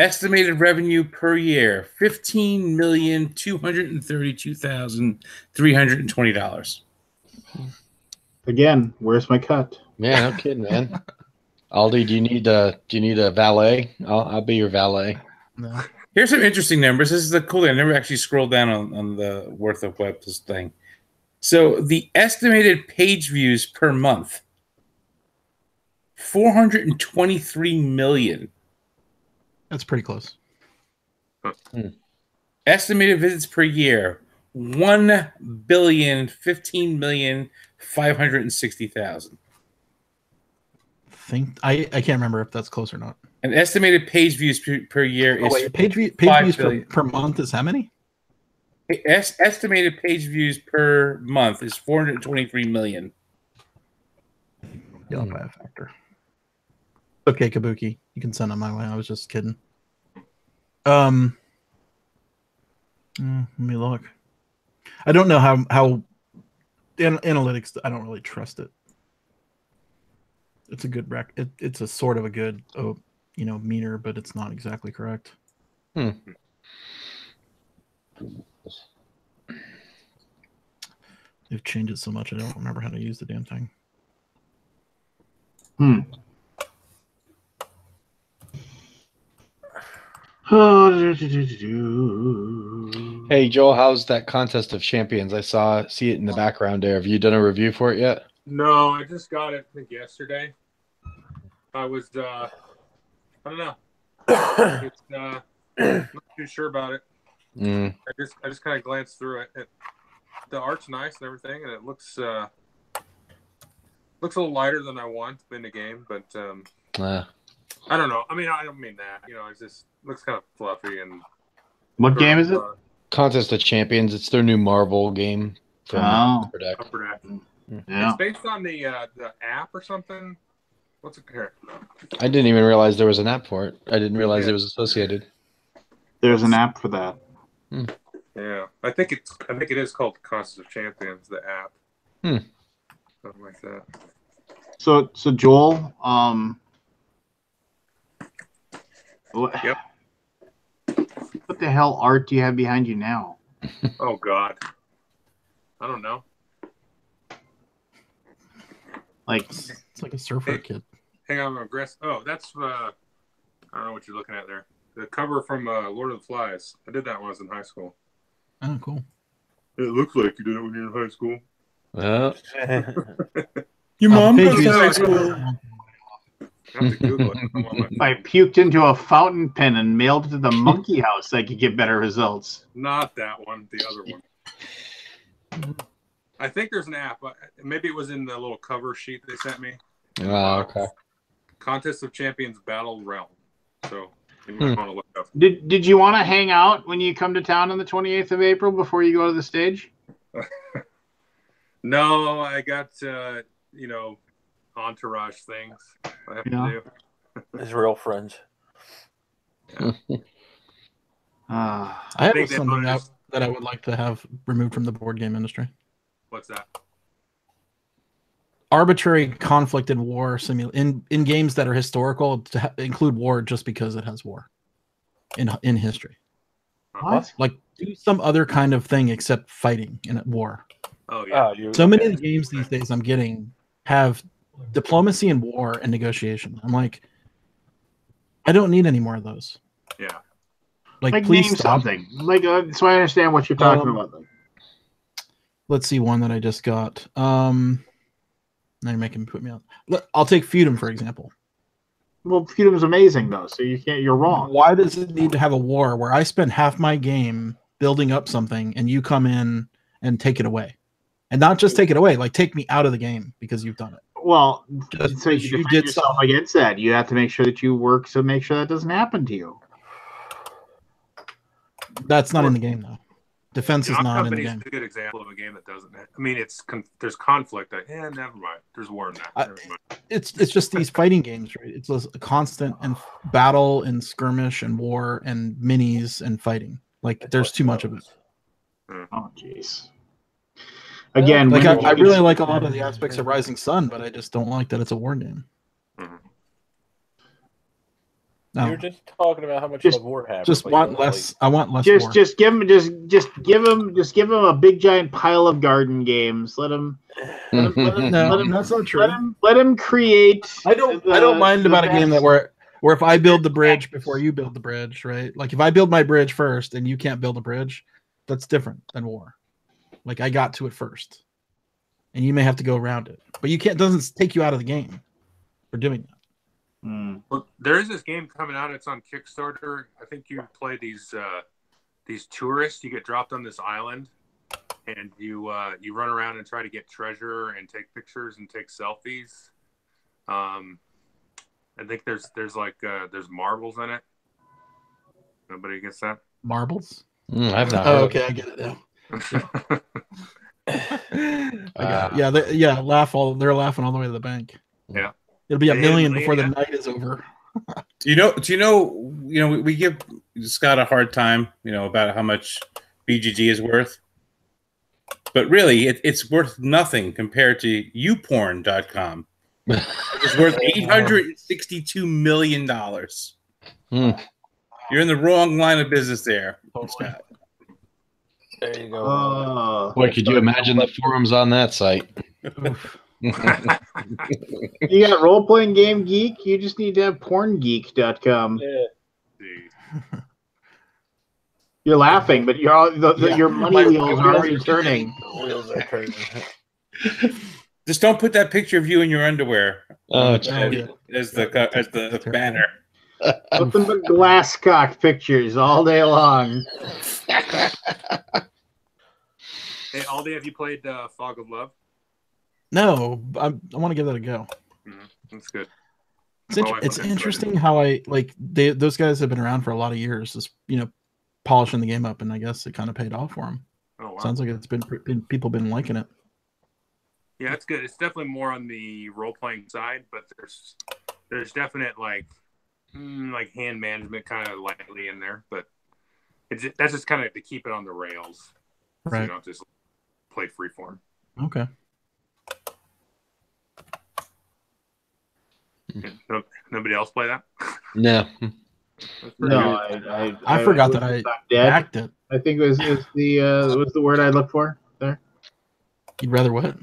Estimated revenue per year, $15,232,320. Again, where's my cut? Yeah, no kidding, man. Aldi, do you need a valet? I'll be your valet. No. Here's some interesting numbers. This is the cool thing. I never actually scrolled down on the Worth of Web thing. So the estimated page views per month, 423 million. That's pretty close. Estimated visits per year, 1,015,560,000. I can't remember if that's close or not. An estimated page views per year is page 5 views billion. per month is how many? Estimated page views per month is 423 million. Yeah, by a factor. Okay, Kabuki, you can send them my way. I was just kidding. Let me look. I don't know how analytics. I don't really trust it. It's a good it's a sort of a good meter, but it's not exactly correct. They've changed it so much I don't remember how to use the damn thing. Hey Joel, how's that Contest of Champions? I see it in the background there. Have you done a review for it yet? No, I just got it, I think, yesterday. I was, I don't know. It's, not too sure about it. I just kind of glanced through it. The art's nice and everything, and it looks a little lighter than I want in the game, but I don't know. I mean, I don't mean that. It just looks kind of fluffy. And what game is it? Contest of Champions. It's their new Marvel game from Upper Deck. Upper Deck. Yeah. It's based on the app or something. What's it here? I didn't even realize there was an app for it. I didn't realize it was associated. There's an app for that. Yeah, I think it is called Contest of Champions, the app. Something like that. So Joel, Yep. What the hell art do you have behind you now? Oh God, I don't know. It's like a surfer kid. Hang on, I'm aggressive. Oh, that's I don't know what you're looking at there. The cover from Lord of the Flies. I did that when I was in high school. Oh, cool. It looks like you did it when you were in high school. Your mom goes to Paige high views- school. I have to Google it. I'm on my If I puked into a fountain pen and mailed it to the monkey house, I could get better results. Not that one, the other one. I think there's an app. Maybe it was in the little cover sheet they sent me. Okay. Contest of Champions Battle Realm. So you might want to look up. Did you want to hang out when you come to town on the 28th of April before you go to the stage? No, I got entourage things I have to do. His real friends. Uh, I have think they something noticed- that I would like to have removed from the board game industry. What's that? Arbitrary conflict and war in games that are historical to include war just because it has war in history. what? Like do some other kind of thing except fighting in a war. Oh yeah. So many of the games these days I'm getting have diplomacy and war and negotiation. I'm like, I don't need any more of those. Yeah. Like please name stop. something. So I understand what you're talking about. Then. Let's see one that I just got. Now you're making me put me on. I'll take Feudum for example. Well, Feudum's amazing though, so you're wrong. Why does it need to have a war where I spend half my game building up something and you come in and take it away? And not just take it away, like take me out of the game because you've done it. Well, Just so you because you defend did yourself something. against that. You have to make sure that you work to make sure that doesn't happen to you. That's not in the game though. Defense is Our not in the Company's game. a good example of a game that doesn't. I mean, there's conflict. Never mind. There's war in that. Never mind. It's just these fighting games, right? It's a constant and battle and skirmish and war and minis and fighting. Like there's too much of it. Oh, jeez. Again, Like when I really like a lot of the aspects of Rising Sun, but I just don't like that it's a war game. No. You're just talking about how much you love Warhammer. Just but want you less. I want less. Just war. give him a big giant pile of garden games. Let him No, that's not true. let him create. I don't mind about a game that where if I build the bridge before you build the bridge, right? Like if I build my bridge first and you can't build a bridge, that's different than war. Like I got to it first, and you may have to go around it, but you can't. Doesn't take you out of the game for doing that. Well, there is this game coming out. It's on Kickstarter. I think you play these tourists. You get dropped on this island, and you run around and try to get treasure and take pictures and take selfies. I think there's marbles in it. Nobody gets that? Marbles? I've not. Oh, okay, I get it now. They're laughing all the way to the bank. Yeah. It'll be $1 million before the night is over. Do you know? We give Scott a hard time, about how much BGG is worth, but really, it's worth nothing compared to YouPorn.com. It's worth $862 million. You're in the wrong line of business there, Scott. There you go. Boy, could you imagine the forums on that site? You got Role Playing Game Geek? You just need to have porngeek.com. Yeah. You're laughing, but your money wheels are already turning. Wheels are turning. Just don't put that picture of you in your underwear as the banner. Nothing but glasscock pictures all day long. Hey, Aldi, have you played Fog of Love? No, I want to give that a go. That's good. It's interesting how those guys have been around for a lot of years, just polishing the game up, and I guess it kind of paid off for them. Oh, wow. Sounds like it's been people been liking it. Yeah, it's good. It's definitely more on the role playing side, but there's definite like hand management kind of lightly in there, but that's just kind of to keep it on the rails, right? So you don't just play freeform. Okay. Nobody else play that? No. No, I forgot that I backed it. I think it was what's the word I look for there? You'd rather what?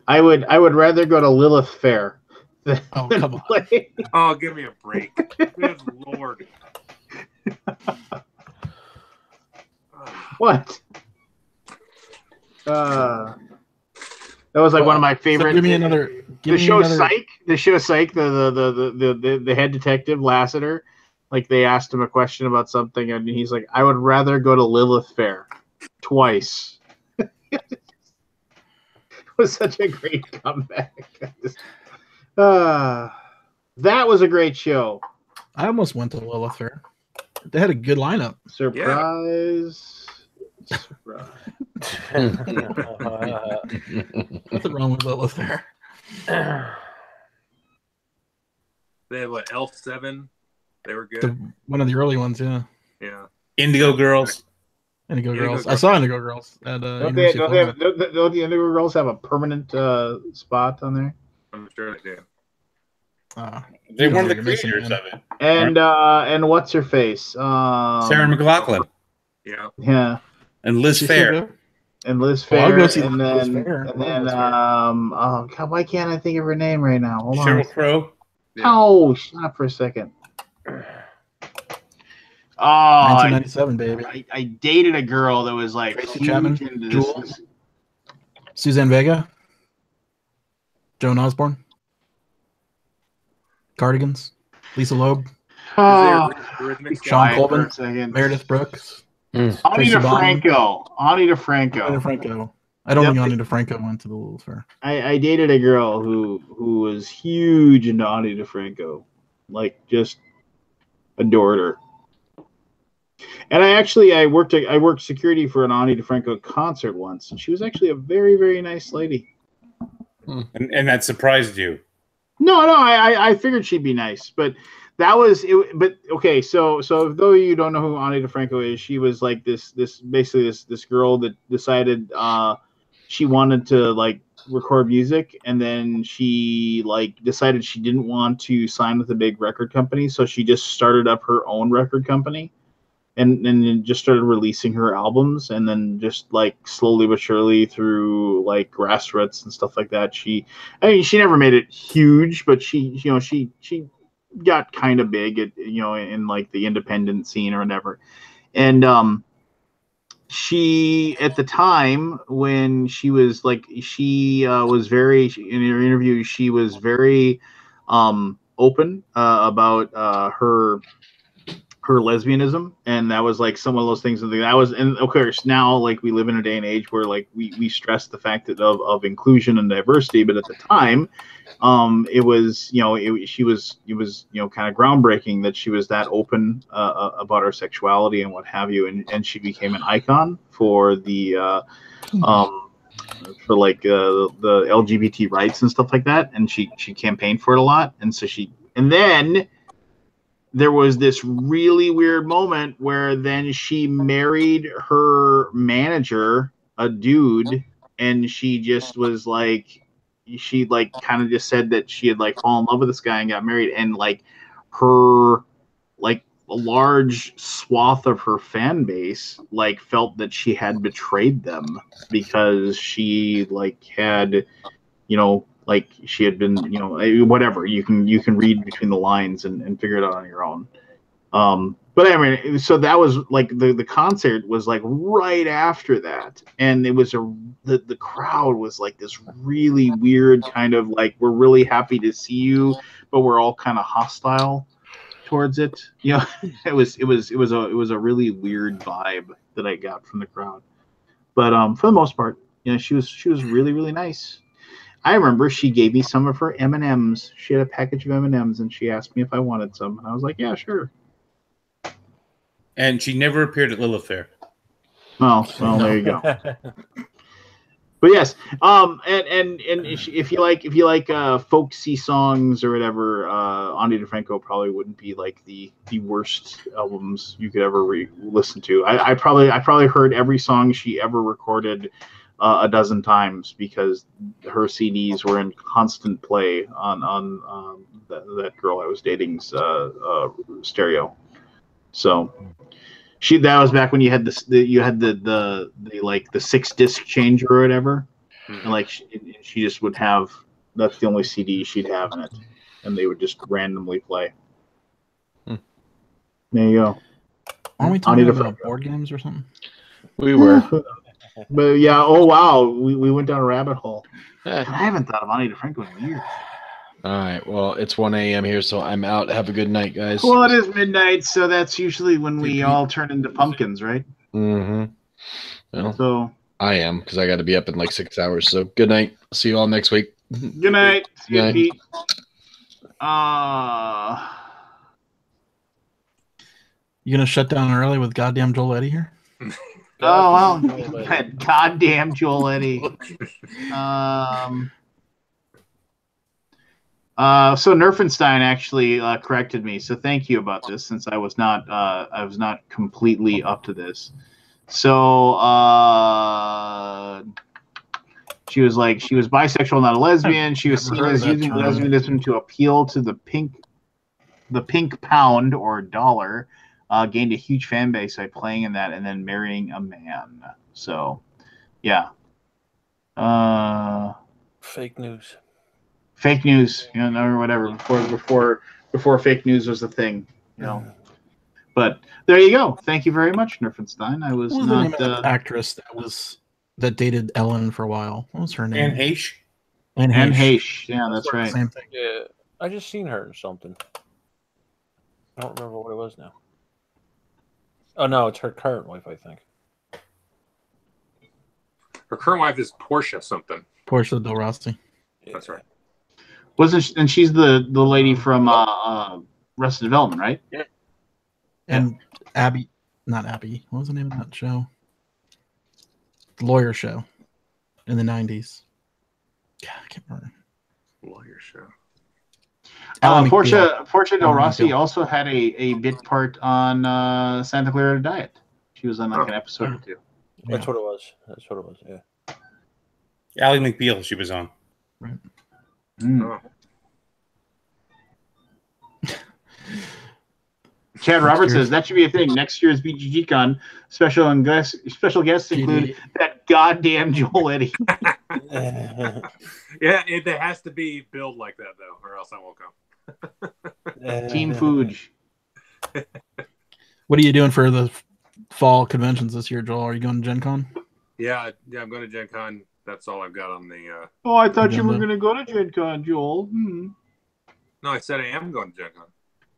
I would rather go to Lilith Fair than come on. play. Oh, give me a break. Good Lord. What? That was like one of my favorite. So give me another. The show Psych, the head detective Lassiter, like they asked him a question about something, and he's like, "I would rather go to Lilith Fair twice." It was such a great comeback. That was a great show. I almost went to Lilith Fair. They had a good lineup. Surprise. Yeah. Surprise. Nothing wrong with Lilith Fair. They had what, L7? They were good. One of the early ones, yeah. Yeah. Indigo Girls. Indigo Girls. I saw Indigo Girls at don't the Indigo Girls have a permanent spot on there? I'm sure they do. They're one of the creators of it. And what's her face? Sarah McLachlan. Yeah. Yeah. And Liz Fair. And Liz Fair. I'll go see and then oh God, why can't I think of her name right now? Hold on. Sheryl Crow. Yeah. Oh, shut up for a second. Oh, 1997, baby. I dated a girl that was like Tracy Chapman, Suzanne Vega, Joan Osborne, Cardigans, Lisa Loeb, Sean Colvin, Meredith Brooks, Ani DeFranco. I don't think Ani DeFranco went to the Lilith Fair. I dated a girl who was huge into Ani DeFranco, like just adored her. And I worked security for an Ani DeFranco concert once, and she was actually a very, very nice lady. And that surprised you? No, I figured she'd be nice, but that was it. But okay, so though you don't know who Ani DeFranco is, she was like this girl that decided she wanted to like record music, and then she like decided she didn't want to sign with a big record company, so she just started up her own record company, and then just started releasing her albums, and then just like slowly but surely through like grassroots and stuff like that. She never made it huge, but she got kind of big at in like the independent scene or whatever, and she at the time when she was like was very in her interview she was very open about her lesbianism, and that was like some of those things that was, and of course now like we live in a day and age where like we stress the fact that of inclusion and diversity, but at the time it was it was kind of groundbreaking that she was that open about her sexuality and what have you, and she became an icon for the for like the LGBT rights and stuff like that, and she campaigned for it a lot, and then there was this really weird moment where then she married her manager, a dude, and she just was like, she like kind of just said that she had like fallen in love with this guy and got married, and like her like a large swath of her fan base like felt that she had betrayed them because she like had like she had been, whatever. You can read between the lines and figure it out on your own. But I mean, so that was like the concert was like right after that, and it was the crowd was like this really weird kind of like, we're really happy to see you, but we're all kind of hostile towards it. It was a really weird vibe that I got from the crowd. But for the most part, she was really, really nice. I remember she gave me some of her M&Ms. She had a package of M&Ms, and she asked me if I wanted some, and I was like, "Yeah, sure." And she never appeared at Lilith Fair. Well, there you go. But yes, and if you like folksy songs or whatever, Ani DeFranco probably wouldn't be like the worst albums you could ever listen to. I probably heard every song she ever recorded a dozen times because her CDs were in constant play on that girl I was dating's stereo. So that was back when you had the like the 6-disc changer or whatever, and like she just would have, that's the only CD she'd have in it, and they would just randomly play. There you go. Aren't we talking about board games or something? We were. But yeah, oh wow, we went down a rabbit hole. I haven't thought of Ani DeFranco in years. All right, well, it's 1 a.m. here, so I'm out. Have a good night, guys. Well, it is midnight, so that's usually when we all turn into pumpkins, right? Mm-hmm. Well, so I am, because I got to be up in like 6 hours. So good night. See you all next week. Good night. See you, Pete. You gonna shut down early with goddamn Joel Eddy here? Oh well, goddamn Joel Eddy. So Nerfenstein actually corrected me, so thank you about this, since I was not completely up to this. So she was like, she was bisexual, not a lesbian. She was seen as using lesbianism to appeal to the pink pound or dollar. Gained a huge fan base by playing in that and then marrying a man. So, yeah. Fake news. Fake news, or whatever. Before fake news was a thing, But there you go. Thank you very much, Nerfenstein. I was what was not the name of that actress that dated Ellen for a while. What was her name? Anne Heche. Anne Heche. Yeah, that's right. Same thing. Yeah, I just seen her in something. I don't remember what it was now. Oh no, it's her current wife, I think. Her current wife is Portia something. Portia Del Rossi. Yeah. That's right. And she's the lady from Arrested Development, right? Yeah. And not Abby. What was the name of that show? The Lawyer Show in the 90s. God, I can't remember. Lawyer Show. Portia Del Rossi also had a bit part on Santa Clara Diet. She was on like an episode or two. That's what it was. Yeah. Ally McBeal, she was on. Mm. Chad Roberts says that should be a thing. Next year's BGG-Con special guests include that goddamn Joel Eddy. Yeah, it has to be billed like that though, or else I won't come. Team Fuge. What are you doing for the fall conventions this year, Joel? Are you going to Gen Con? Yeah, I'm going to Gen Con. That's all I've got on the. Oh, I thought you were going to go to Gen Con, Joel. No, I said I am going to Gen Con.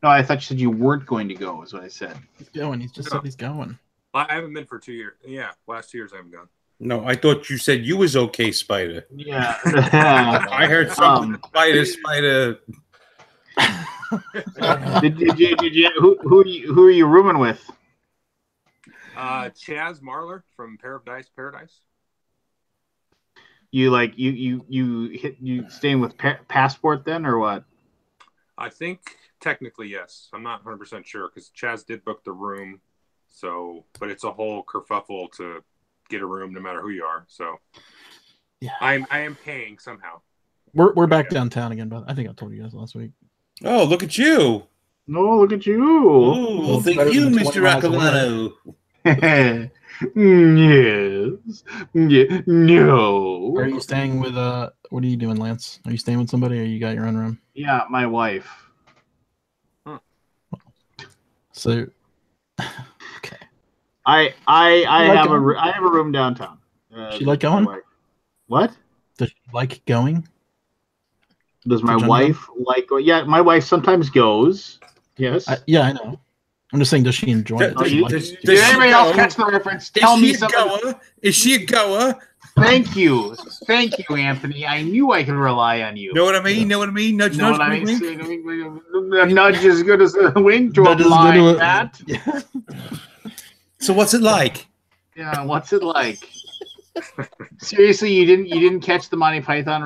No, I thought you said you weren't going to go, is what I said. He's going. He's just said he's going. I haven't been for 2 years. Yeah, last 2 years I haven't gone. No, I thought you said you was okay, Spider. Yeah. I heard something. Spider. Did you? Who are you rooming with? Chaz Marler from Paradise. You staying with Passport then, or what? I think technically yes. I'm not 100% sure because Chaz did book the room. So, but it's a whole kerfuffle to get a room no matter who you are. So, yeah, I am paying somehow. We're back downtown again, but I think I told you guys last week. Oh, look at you! No, look at you! Oh, thank you, Mr. Roccolano. Yes. Yeah. No. Are you staying with what are you doing, Lance? Are you staying with somebody, or you got your own room? Yeah, my wife. So, okay. I have a room downtown. She like going? What? Does she like going? Does my wife like going? Yeah, my wife sometimes goes. Yes. Yeah, I know. I'm just saying, does she enjoy it? Does anybody else catch the reference? Tell me something. Is she a goer? Thank you, Anthony. I knew I could rely on you. Know what I mean? Know what I mean? Nudge, nudge, wink, wink. Nudge as good as a wink to a blind cat. Yeah. So what's it like? Yeah, what's it like? Seriously, you didn't catch the Monty Python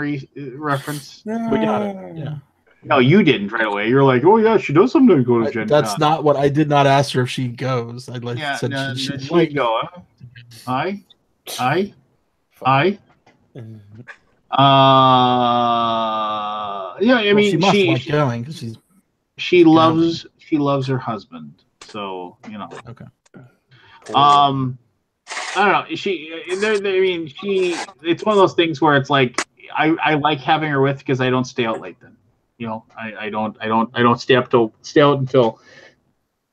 reference? We got it. Yeah. No, you didn't right away. You're like, oh yeah, she does sometimes go to Gen Con. That's not what I did not ask her if she goes. I said she might go. I. Yeah, I mean, she must like going because she loves her husband. So Okay. I don't know. It's one of those things where it's like I like having her with because I don't stay out late then. I don't stay out until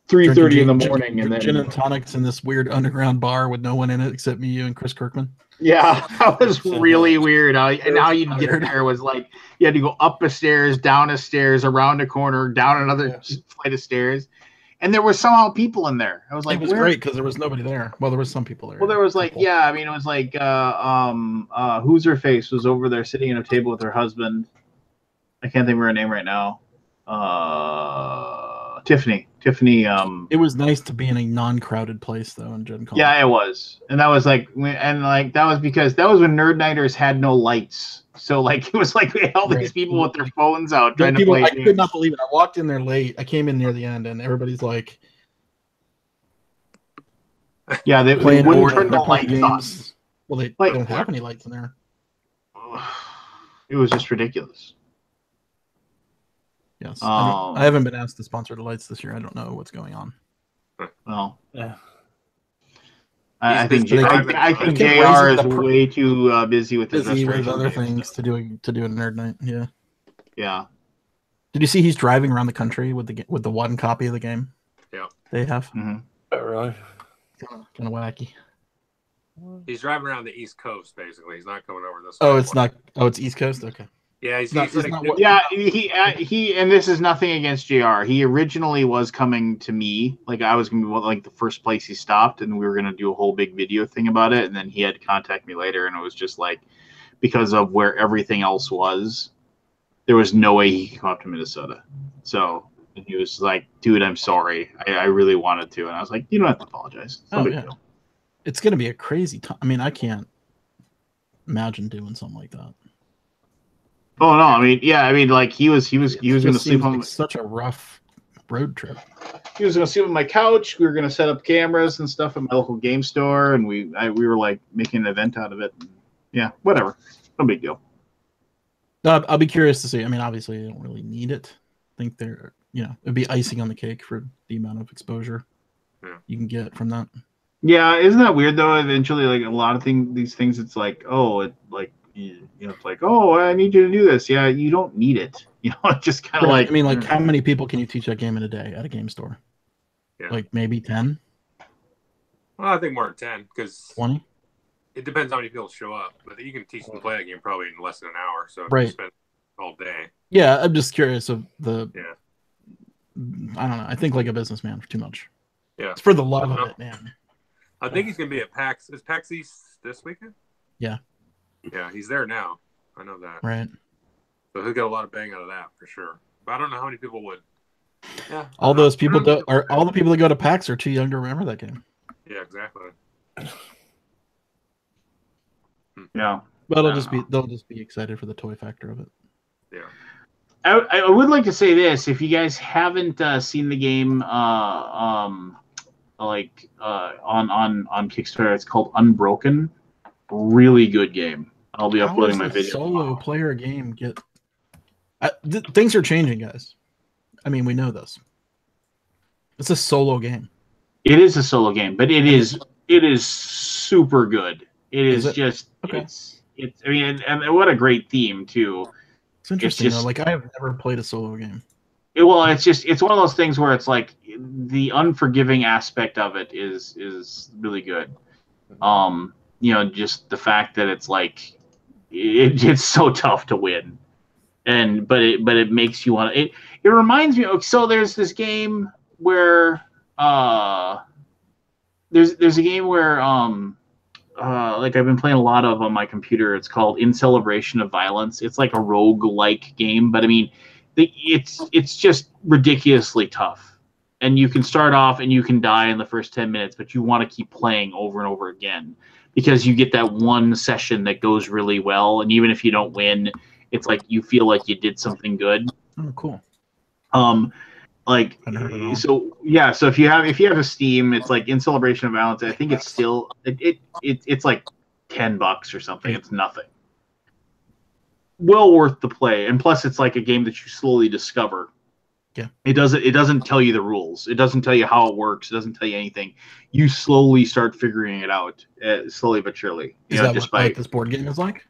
3:30 in the morning and then gin and tonics in this weird underground bar with no one in it except me, you, and Chris Kirkman. Yeah, that was really weird. And how you'd get there was like you had to go up a stairs, down a stairs, around a corner, down another flight of stairs. And there were somehow people in there. I was like, it was great because there was nobody there. Well, there was some people there. Well, there was like, it was like, who's her face was over there sitting at a table with her husband. I can't think of her name right now. Tiffany. It was nice to be in a non-crowded place though in Gen Con. Yeah, it was, and that was like, that was because that was when Nerd Nighters had no lights. So like it was like we had all these people with their phones out trying to play. I could not believe it. I walked in there late. I came in near the end, and everybody's like, "Yeah, they wouldn't turn the lights games. On." Well, they don't have any lights in there. It was just ridiculous. Yes, I haven't been asked to sponsor the lights this year. I don't know what's going on. Well, yeah. I think JR is way too busy with his other things to do a nerd night. Yeah. Yeah. Did you see he's driving around the country with the one copy of the game? Yeah. They have. Mm-hmm. Oh, really? Kind of wacky. He's driving around the East Coast, basically. He's not coming over this way. Oh, it's not. Oh, it's East Coast? Okay. Yeah, he and this is nothing against JR. He originally was coming to me, like I was gonna be like the first place he stopped, and we were gonna do a whole big video thing about it. And then he had to contact me later, and it was just like because of where everything else was, there was no way he could come up to Minnesota. So and he was like, "Dude, I'm sorry. I really wanted to," and I was like, "You don't have to apologize. It's no big deal." It's gonna be a crazy time. I mean, I can't imagine doing something like that. Oh no! I mean, like he was going to sleep on such a rough road trip. He was going to sleep on my couch. We were going to set up cameras and stuff at my local game store, and we were like making an event out of it. Yeah, whatever. No big deal. I'll be curious to see. I mean, obviously, they don't really need it. I think they're, it'd be icing on the cake for the amount of exposure you can get from that. Yeah, isn't that weird though? Eventually, like a lot of these things, it's like, it's like, oh, I need you to do this. Yeah, you don't need it. It's just kind of Right. like. I mean, like, how many people can you teach that game in a day at a game store? Yeah. Like maybe 10. Well, I think more than 10 because 20. It depends how many people show up. But you can teach them to play that game probably in less than an hour. So if Right. you spend all day. Yeah, I'm just curious of the. Yeah. I don't know. I think like a businessman for too much. Yeah. It's for the love of it, man. I think he's going to be at PAX. Is PAX East this weekend? Yeah. Yeah, he's there now. I know that. Right. So he'll get a lot of bang out of that for sure. But I don't know how many people would. Yeah. All those people all the people that go to PAX are too young to remember that game. Yeah, exactly. Yeah. But they'll just be excited for the toy factor of it. Yeah. I would like to say this: if you guys haven't seen the game, on Kickstarter, it's called Unbroken. Really good game. I'll be uploading my video. Solo player game get. Things are changing, guys. I mean, we know this. It's a solo game. It is a solo game, but it is super good. It is just okay. It's. I mean, and what a great theme too. It's interesting though. Like I have never played a solo game. It's one of those things where it's like the unforgiving aspect of it is really good. Just the fact that it's like it's so tough to win, but it makes you want to. It reminds me. So there's this game where there's a game where like I've been playing a lot of on my computer. It's called In Celebration of Violence. It's like a rogue-like game, but I mean, it's just ridiculously tough. And you can start off and you can die in the first 10 minutes, but you want to keep playing over and over again because you get that one session that goes really well. And even if you don't win, it's like you feel like you did something good. Oh, cool. So if you have a Steam, it's like In Celebration of Violence. I think it's still it's like $10 or something. It's nothing. Well worth the play, and plus it's like a game that you slowly discover. Yeah. It doesn't tell you the rules. It doesn't tell you how it works. It doesn't tell you anything. You slowly start figuring it out, slowly but surely. Is that what this board game is like?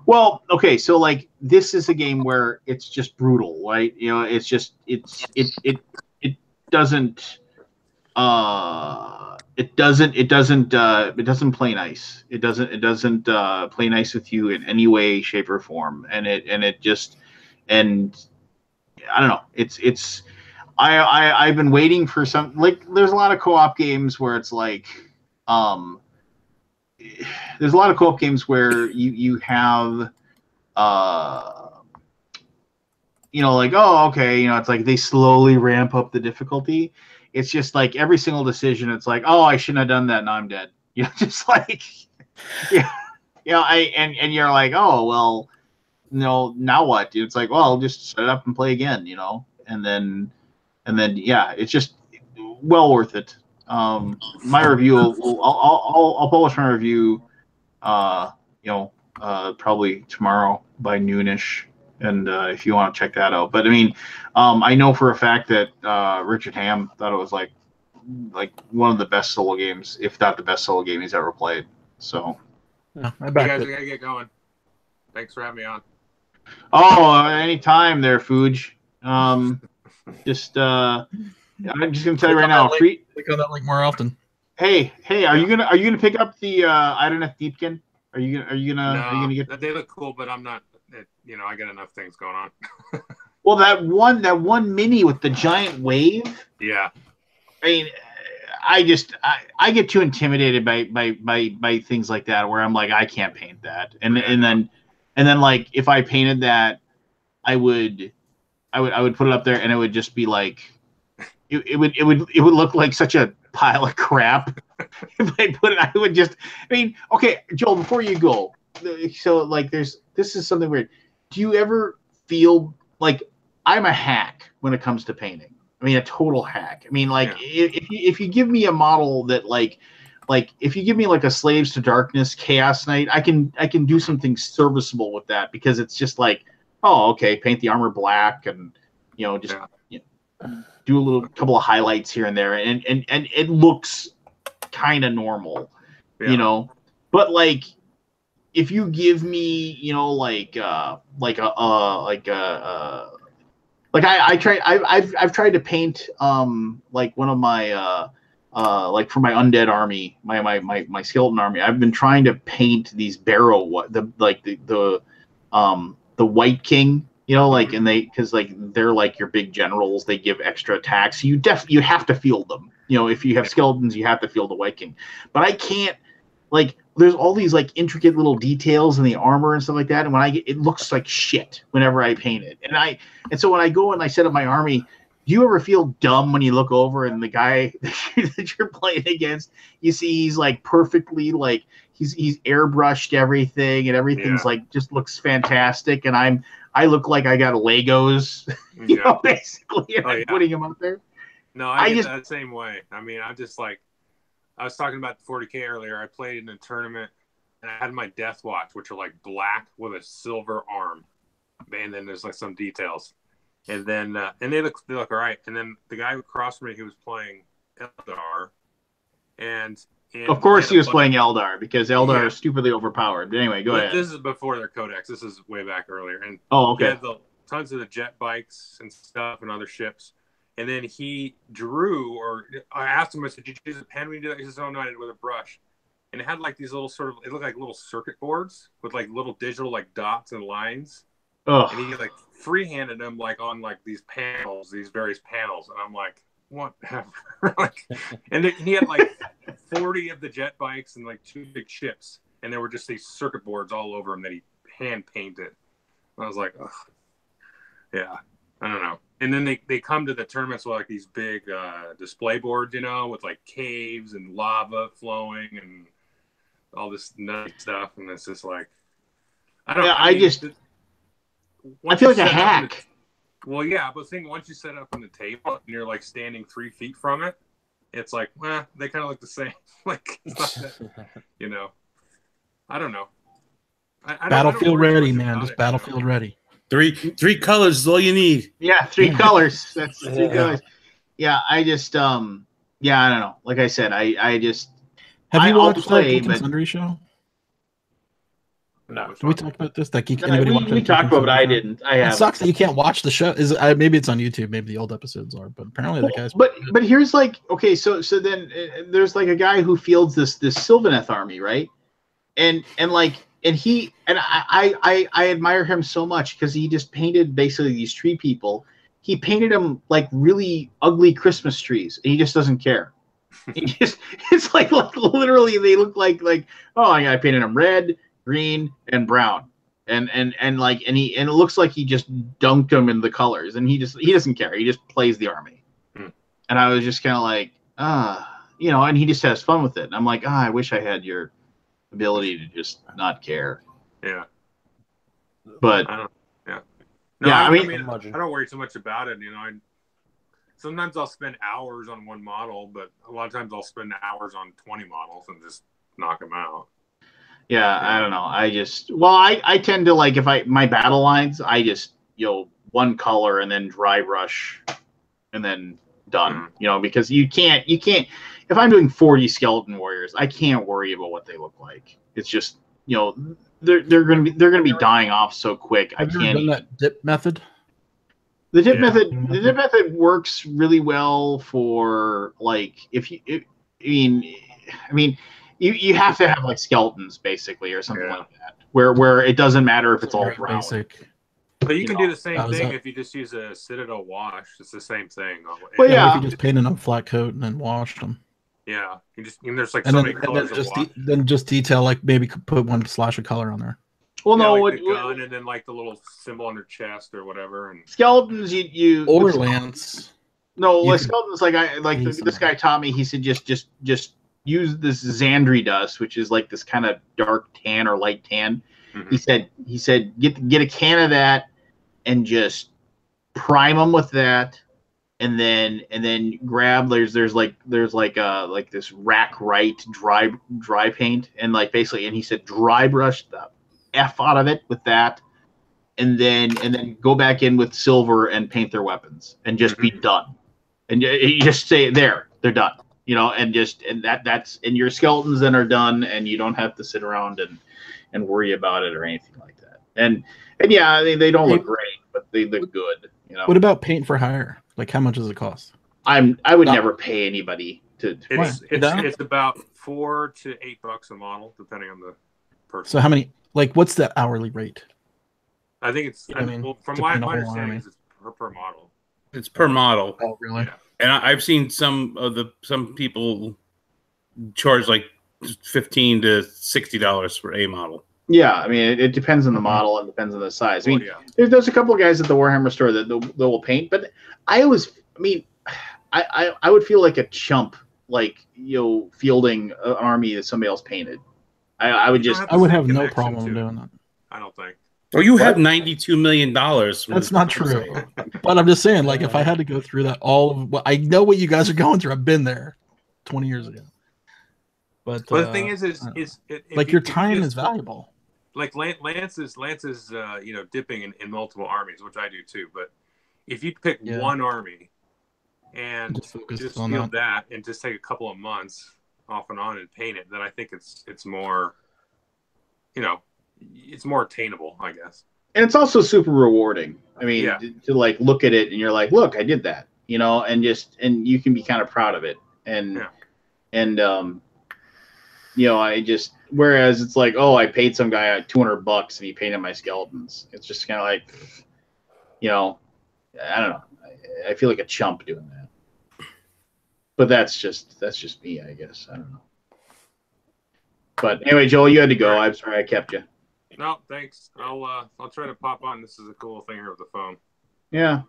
Well, okay, so like this is a game where it's just brutal, right? It's just it doesn't play nice. It doesn't play nice with you in any way, shape, or form. And I don't know. I've been waiting for some, like there's a lot of co-op games where it's like there's a lot of co-op games where you have like, oh, okay, it's like they slowly ramp up the difficulty. It's just like every single decision, it's like, oh, I shouldn't have done that, now I'm dead. Just like and you're like, oh well, no, now what, dude? It's like, well, I'll just set it up and play again, and then it's just well worth it. My review, I'll publish my review, probably tomorrow by noonish, and if you want to check that out. But I mean, I know for a fact that Richard Ham thought it was like one of the best solo games, if not the best solo game he's ever played. So, yeah, you guys are gonna get going. Thanks for having me on. Oh, anytime there, Fuge. I'm just gonna tell you right now. Click on that link more often. Hey, are you gonna pick up the Ironeth Deepkin? Are you gonna get? They look cool, but I'm not. I got enough things going on. Well, that one mini with the giant wave. Yeah. I mean, I get too intimidated by things like that where I'm like, I can't paint that, and then like if I painted that, I would put it up there and it would just be like, it would look like such a pile of crap. If I put it, I would just. I mean, okay, Joel, before you go, so like this is something weird. Do you ever feel like I'm a hack when it comes to painting? I mean, a total hack. I mean, like if you give me a model that like like if you give me like a Slaves to Darkness Chaos Knight, I can do something serviceable with that, because it's just like, oh, okay, paint the armor black and just do a little couple of highlights here and there, and it looks kind of normal, But like if you give me I've tried to paint like one of my like for my undead army, my skeleton army, I've been trying to paint these barrow the White King, and because they're like your big generals, they give extra attacks. You have to field them. If you have skeletons, you have to field the White King. But I can't, like, there's all these like intricate little details in the armor and stuff like that, and when it looks like shit whenever I paint it. And so when I go and I set up my army, do you ever feel dumb when you look over and the guy that you're playing against, you see he's like perfectly, like he's airbrushed everything, and everything's like just looks fantastic, and I look like I got Legos, basically, and I'm putting them up there. No, I get that same way. I mean, I'm just like, I was talking about the 40K earlier. I played in a tournament, and I had my Death Watch, which are like black with a silver arm, and then there's like some details, and then and they look all right. And then the guy across from me, he was playing Eldar, and of course he was playing Eldar, because Eldar is stupidly overpowered. But anyway, go ahead. This is before their codex. This is way back earlier, and okay. He had tons of the jet bikes and stuff and other ships. And then he drew, or I asked him, I said, did you use a pen when you did that? He says, oh, no, I did it with a brush. And it had like these little it looked like little circuit boards with like little digital like dots and lines. Ugh. And he like freehanded them like on like these panels, these various panels. And I'm like, whatever. And he had like 40 of the jet bikes and like 2 big ships. And there were just these circuit boards all over them that he hand painted. And I was like, ugh. Yeah, I don't know. And then they come to the tournaments with like these big display boards, with like caves and lava flowing and all this nutty stuff. And it's just like, I don't know. Yeah, I feel like a hack. Well, yeah, but once you set up on the table and you're like standing 3 feet from it, it's like, they kind of look the same. Like, it's not that, I don't know. Battlefield ready, man. Just battlefield ready. Three colors is all you need. Yeah, 3 colors. That's 3 colors. Yeah, I just I don't know. Like I said, I just have you watched that Geek and Sundry show? No. Did we talk about this? That we talked about it, but I didn't. It sucks that you can't watch the show. Maybe it's on YouTube. Maybe the old episodes are, but apparently that guy's. But here's like, okay, so then there's like a guy who fields this Sylvaneth army, right? And I admire him so much, because he just painted basically these tree people. He painted them like really ugly Christmas trees, and he just doesn't care. It's like literally they look like oh, I painted them red, green, and brown, and it looks like he just dunked them in the colors, and he doesn't care. He just plays the army. And I was just kind of like, and he just has fun with it. And I'm like, I wish I had your ability to just not care. Yeah. But I don't. Yeah. No, yeah, I don't worry too much about it. Sometimes I'll spend hours on one model, but a lot of times I'll spend hours on 20 models and just knock them out. Yeah, I don't know. I tend to like, if my battle lines, I just one color and then dry brush and then done. Because you can't. If I'm doing 40 skeleton warriors, I can't worry about what they look like. It's just they're gonna be dying off so quick. Have you ever done that dip method? The dip method works really well for like you have to have like skeletons basically or something like that, where it doesn't matter if it's all brown. Basic. But you can do the same thing if you just use a Citadel wash. It's the same thing. Well, if you just painted them flat coat and then washed them. Yeah, there's like so many colors. Then just detail, like maybe put one slash of color on there. Well, no, like the gun and then like the little symbol on their chest or whatever. And skeletons, or lance. No, like skeletons, this guy taught me. He said just use this Xandri dust, which is like this kind of dark tan or light tan. Mm-hmm. He said get a can of that and just prime them with that, and then grab there's like this rack right dry paint, and like basically, and he said dry brush the F out of it with that, and then go back in with silver and paint their weapons and just be done, and you just say they're done, and that's and your skeletons then are done, and you don't have to sit around and worry about it or anything like that. And yeah, they don't look great, but they look good. What about paint for hire? Like, how much does it cost? I would never pay anybody to. It's about $4 to $8 a model, depending on the person. So how many? Like, what's the hourly rate? I think it's. Well, from my understanding, it's per model. It's per model. Oh, really? Yeah. And I've seen some people charge like $15 to $60 for a model. Yeah, I mean, it depends on the model and depends on the size. I mean, yeah. there's a couple of guys at the Warhammer store that will paint, but I would feel like a chump, like, fielding an army that somebody else painted. I would have no problem doing that. I don't think. Well, you have $92 million. That's not true. But I'm just saying, like, if I had to go through that, I know what you guys are going through. I've been there 20 years ago. But the thing is like, your time is valuable. Like Lance is dipping in multiple armies, which I do too. But if you pick one army and just field that and just take a couple of months off and on and paint it, then I think it's more, it's more attainable, I guess. And it's also super rewarding. I mean, to like look at it and you're like, look, I did that, and you can be kind of proud of it. Whereas it's like, oh, I paid some guy $200 and he painted my skeletons. It's just kind of like, I don't know. I feel like a chump doing that. But that's just me, I guess. I don't know. But anyway, Joel, you had to go. I'm sorry I kept you. No, thanks. I'll try to pop on. This is a cool thing here with the phone. Yeah.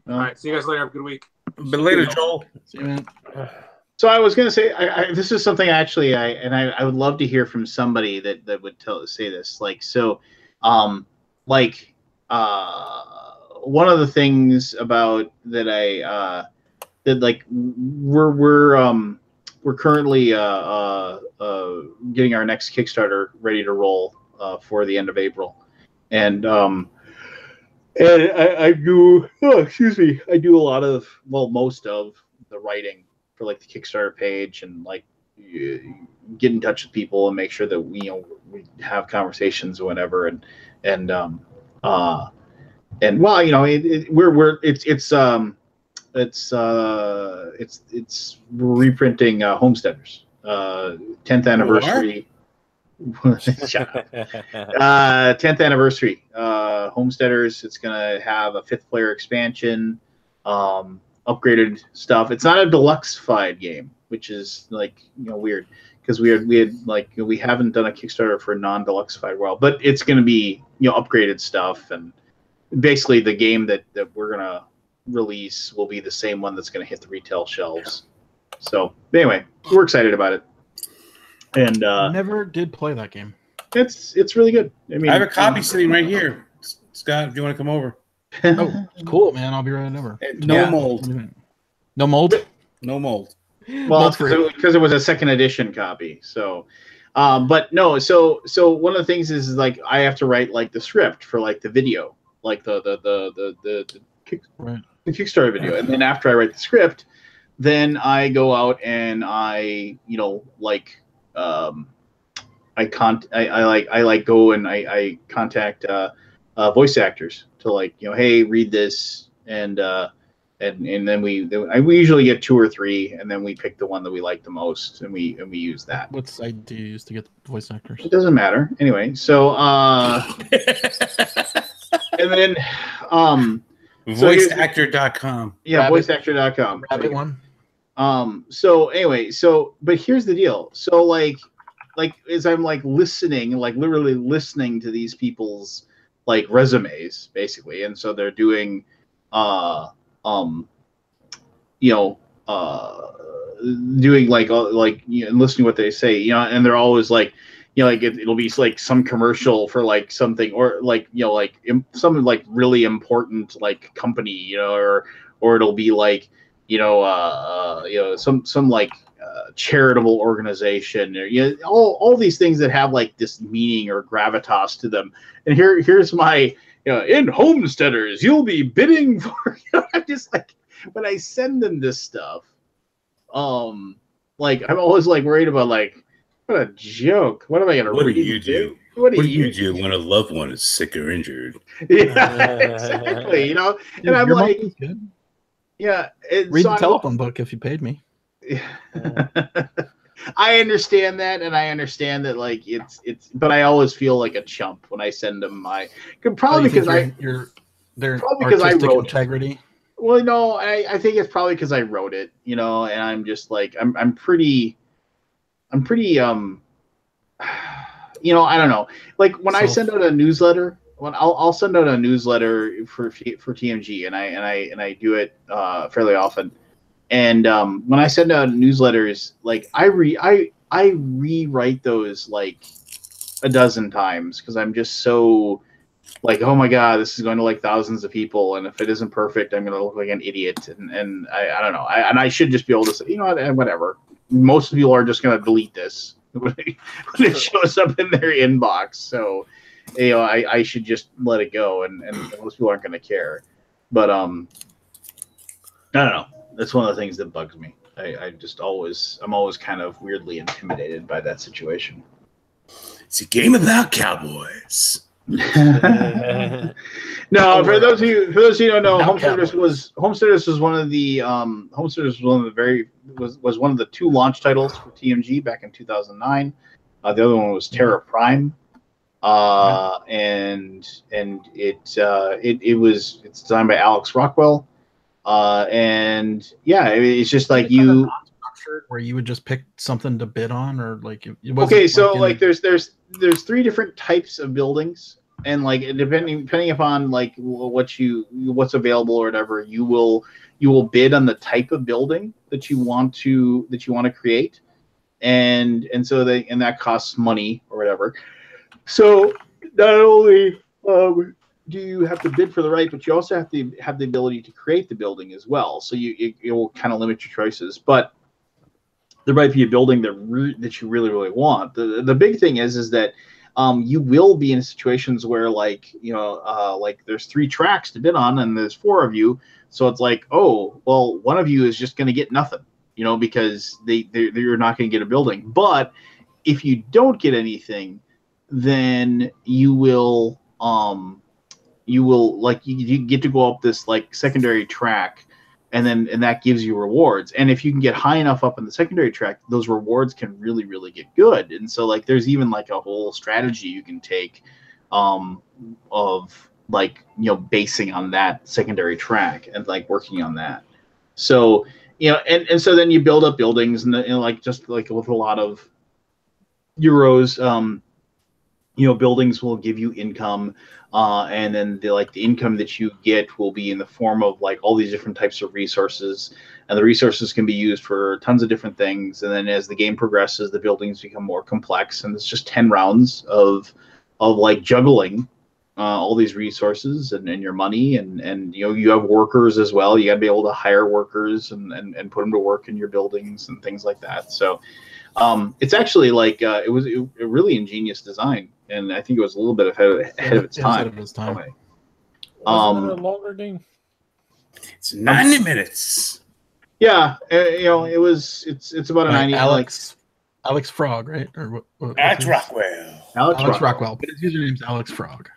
All right. See you guys later. Have a good week. But later, Joel. See you, man. So I was going to say, this is something actually, I would love to hear from somebody that would say this. Like, so, one of the things about that we're currently getting our next Kickstarter ready to roll for the end of April, and I do I do a lot of most of the writing for like the Kickstarter page, and like get in touch with people and make sure that we have conversations or whatever, and well, it's reprinting Homesteaders 10th anniversary. 10th anniversary Homesteaders. It's gonna have a 5th player expansion, upgraded stuff. It's not a deluxe-fied game, which is like weird, because we had like we haven't done a Kickstarter for a non-deluxe-fied world, but it's going to be upgraded stuff, and basically the game that we're gonna release will be the same one that's going to hit the retail shelves. So anyway, we're excited about it, and never did play that game. It's really good. I mean, I have a copy sitting right here, Scott. If you want to come over. Oh, cool, man! I'll be right over. No mold. No mold. No mold. Well, because it was a second edition copy. So, but no. So one of the things is like I have to write like the script for like the video, like the Kickstarter video, and then after I write the script, then I go out and I go and I contact voice actors to like hey, read this, and then we usually get 2 or 3, and then we pick the one that we like the most, and we use that. What site do you use to get the voice actors? It doesn't matter anyway. So and then voiceactor.com. Yeah, voiceactor.com. Rabbit one. So anyway, but here's the deal. So like as I'm like listening, like literally listening to these people's like resumes basically, and so they're doing doing like listening to what they say, and they're always like it'll be like some commercial for like something, or like some like really important like company, or or it'll be like some like charitable organization, or all these things that have like this meaning or gravitas to them. And here's my in Homesteaders, you'll be bidding for. I'm just like, when I send them this stuff, like I'm always like worried about like, what a joke. What am I gonna What read? do you do? What do you do when a loved one is sick or injured? Yeah, exactly. And I'm your like, money's good. yeah. Read the telephone book if you paid me. I understand that, and I understand that like it's, but I always feel like a chump when I send them probably because their because I artistic wrote integrity. Well, no, I think it's probably because I wrote it, and I'm just like I'm pretty I don't know. Like when I send out a newsletter, when I'll send out a newsletter for TMG, and I do it fairly often. And when I send out newsletters, like I rewrite those like a dozen times because I'm just so like, oh my god, this is going to like thousands of people, and if it isn't perfect, I'm going to look like an idiot. And I don't know. I should just be able to say, whatever. Most people are just going to delete this when it shows up in their inbox. So, I should just let it go, and most people aren't going to care. But I don't know. That's one of the things that bugs me. I'm always kind of weirdly intimidated by that situation. It's a game about cowboys. No, for those of you who don't know, Homesteaders was one of the was one of the 2 launch titles for TMG back in 2009. The other one was Terra Prime, and it's designed by Alex Rockwell, and yeah, it's just like you. Where you would just pick something to bid on, or like so like there's 3 different types of buildings. And like depending upon like what's available or whatever, you will bid on the type of building that you want to create, and so that costs money or whatever. So not only do you have to bid for the right, but you also have to have the ability to create the building as well. So it will kind of limit your choices, but there might be a building that you really really want. The big thing is that you will be in situations where like there's 3 tracks to bid on and there's 4 of you, so it's like, oh well, one of you is just going to get nothing, because they're not going to get a building. But if you don't get anything, then you will like you get to go up this like secondary track, and that gives you rewards. And if you can get high enough up in the secondary track, those rewards can really really get good. And so like there's even like a whole strategy you can take of like basing on that secondary track and like working on that. So and so then you build up buildings, and like just like with a lot of euros, buildings will give you income, and then the income that you get will be in the form of like all these different types of resources, and the resources can be used for tons of different things. And then as the game progresses, the buildings become more complex, and it's just 10 rounds of like juggling all these resources and your money, and you have workers as well. You got to be able to hire workers and put them to work in your buildings and things like that. So it's actually like it was a really ingenious design, and I think it was a little bit ahead of its time. Wasn't it a longer game? It's 90 minutes. Yeah, it's about a 90. Alex Frog, right? Or what Alex Rockwell. Alex Rockwell, but his username's Alex Frog.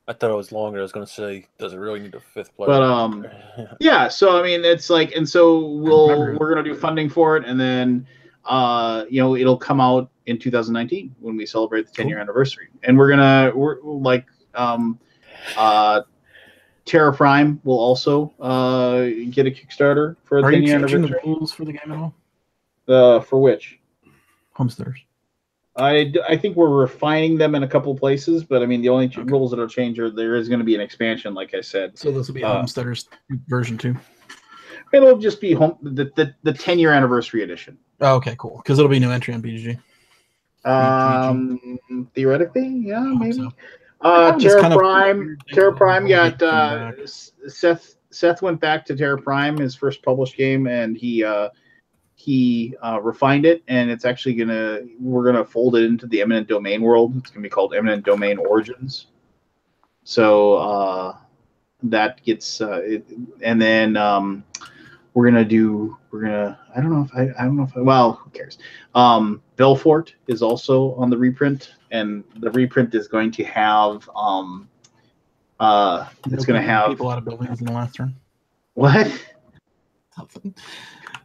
I thought it was longer. I was going to say, does it really need a 5th player? But yeah. So I mean, it's like, and so we're gonna do funding for it, and then it'll come out in 2019 when we celebrate the 10-year anniversary, and we're like Terra Prime will also get a Kickstarter for a 10-year anniversary. Are you changing the rules for the game at all? For which? Homesteaders. I think we're refining them in a couple places, but I mean the only rules that'll change are there is going to be an expansion, like I said. So this will be Homesteaders version 2. It'll just be the 10-year anniversary edition. Oh, okay, cool. Because it'll be new entry on BGG. Theoretically, yeah, maybe. So. Terra Prime got Seth Seth went back to Terra Prime, his first published game, and he refined it, and it's actually we're gonna fold it into the Eminent Domain world. It's gonna be called Eminent Domain Origins. So that gets and then we're gonna I don't know if well, who cares. Belfort is also on the reprint, and the reprint is going to have it's going to have people out of buildings in the last turn. What?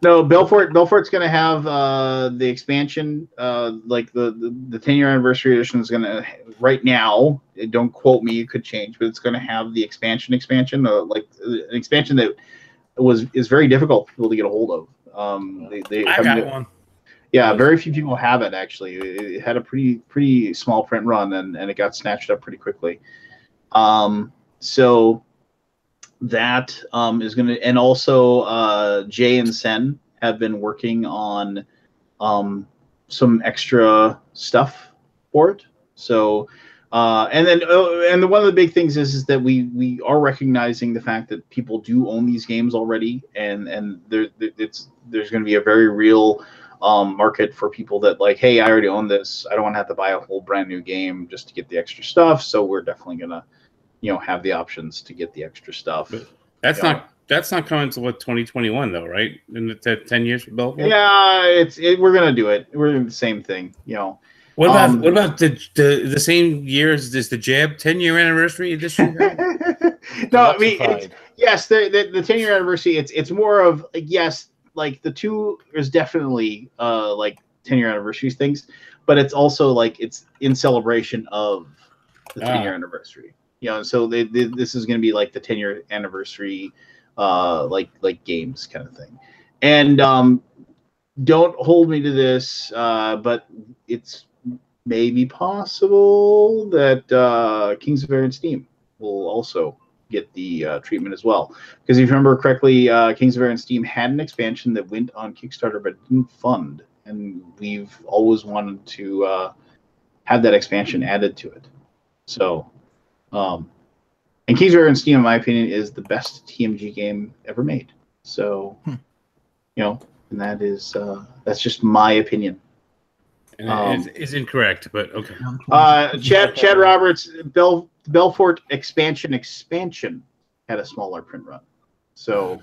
No, Belfort's going to have the expansion, like the 10-year anniversary edition is going to right now. Don't quote me; it could change, but it's going to have the expansion, like an expansion that is very difficult for people to get a hold of. I got one. Yeah, very few people have it actually. It had a pretty small print run, and it got snatched up pretty quickly. So that is going to, and also Jay and Sen have been working on some extra stuff for it. So and one of the big things is that we are recognizing the fact that people do own these games already, and there's going to be a very real market for people that like, hey, I already own this. I don't want to have to buy a whole brand new game just to get the extra stuff. So we're definitely gonna, have the options to get the extra stuff. But that's not coming to 2021 though, right? And it's at 10 years for Belfort. Yeah, we're gonna do it. We're doing the same thing. What about the same year as the Jab 10-year anniversary edition? No, I mean yes, the 10-year anniversary. It's more of yes, like the two is definitely like 10-year anniversaries things, but it's also like it's in celebration of the 10-year anniversary. So this is going to be like the 10-year anniversary, like games kind of thing. And don't hold me to this, but it's maybe possible that Kings of Air and Steam will also get the treatment as well. Because if you remember correctly, Kings of Air and Steam had an expansion that went on Kickstarter but didn't fund, and we've always wanted to have that expansion added to it. So. And Kings of Air and Steam, in my opinion, is the best TMG game ever made. So, and that is that's just my opinion. And it's incorrect, but okay. Chad Roberts, Belfort expansion had a smaller print run. So,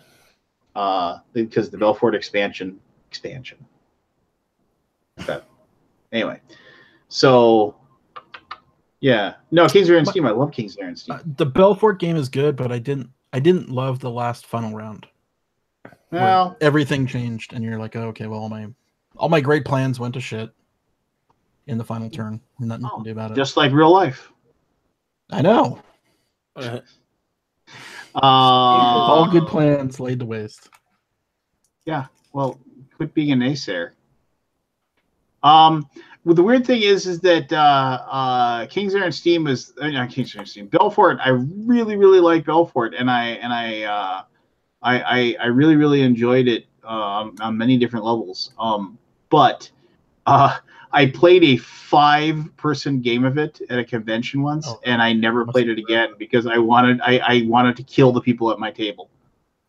because the Belfort expansion. But anyway, so. Yeah, no, Kings of Air and Steam. I love Kings of Air and Steam. The Belfort game is good, but I didn't love the last final round. Well, everything changed, and you're like, oh, okay, well, all my great plans went to shit in the final turn. Nothing you can do about it. Just like real life. I know. All good plans laid to waste. Yeah. Well, quit being a naysayer. Well, the weird thing is that Kings of Air and Steam is not Kings of Air and Steam. Belfort, I really, really like Belfort, and I really, really enjoyed it on many different levels. But I played a 5-person game of it at a convention once, and I never played it again because I wanted to kill the people at my table.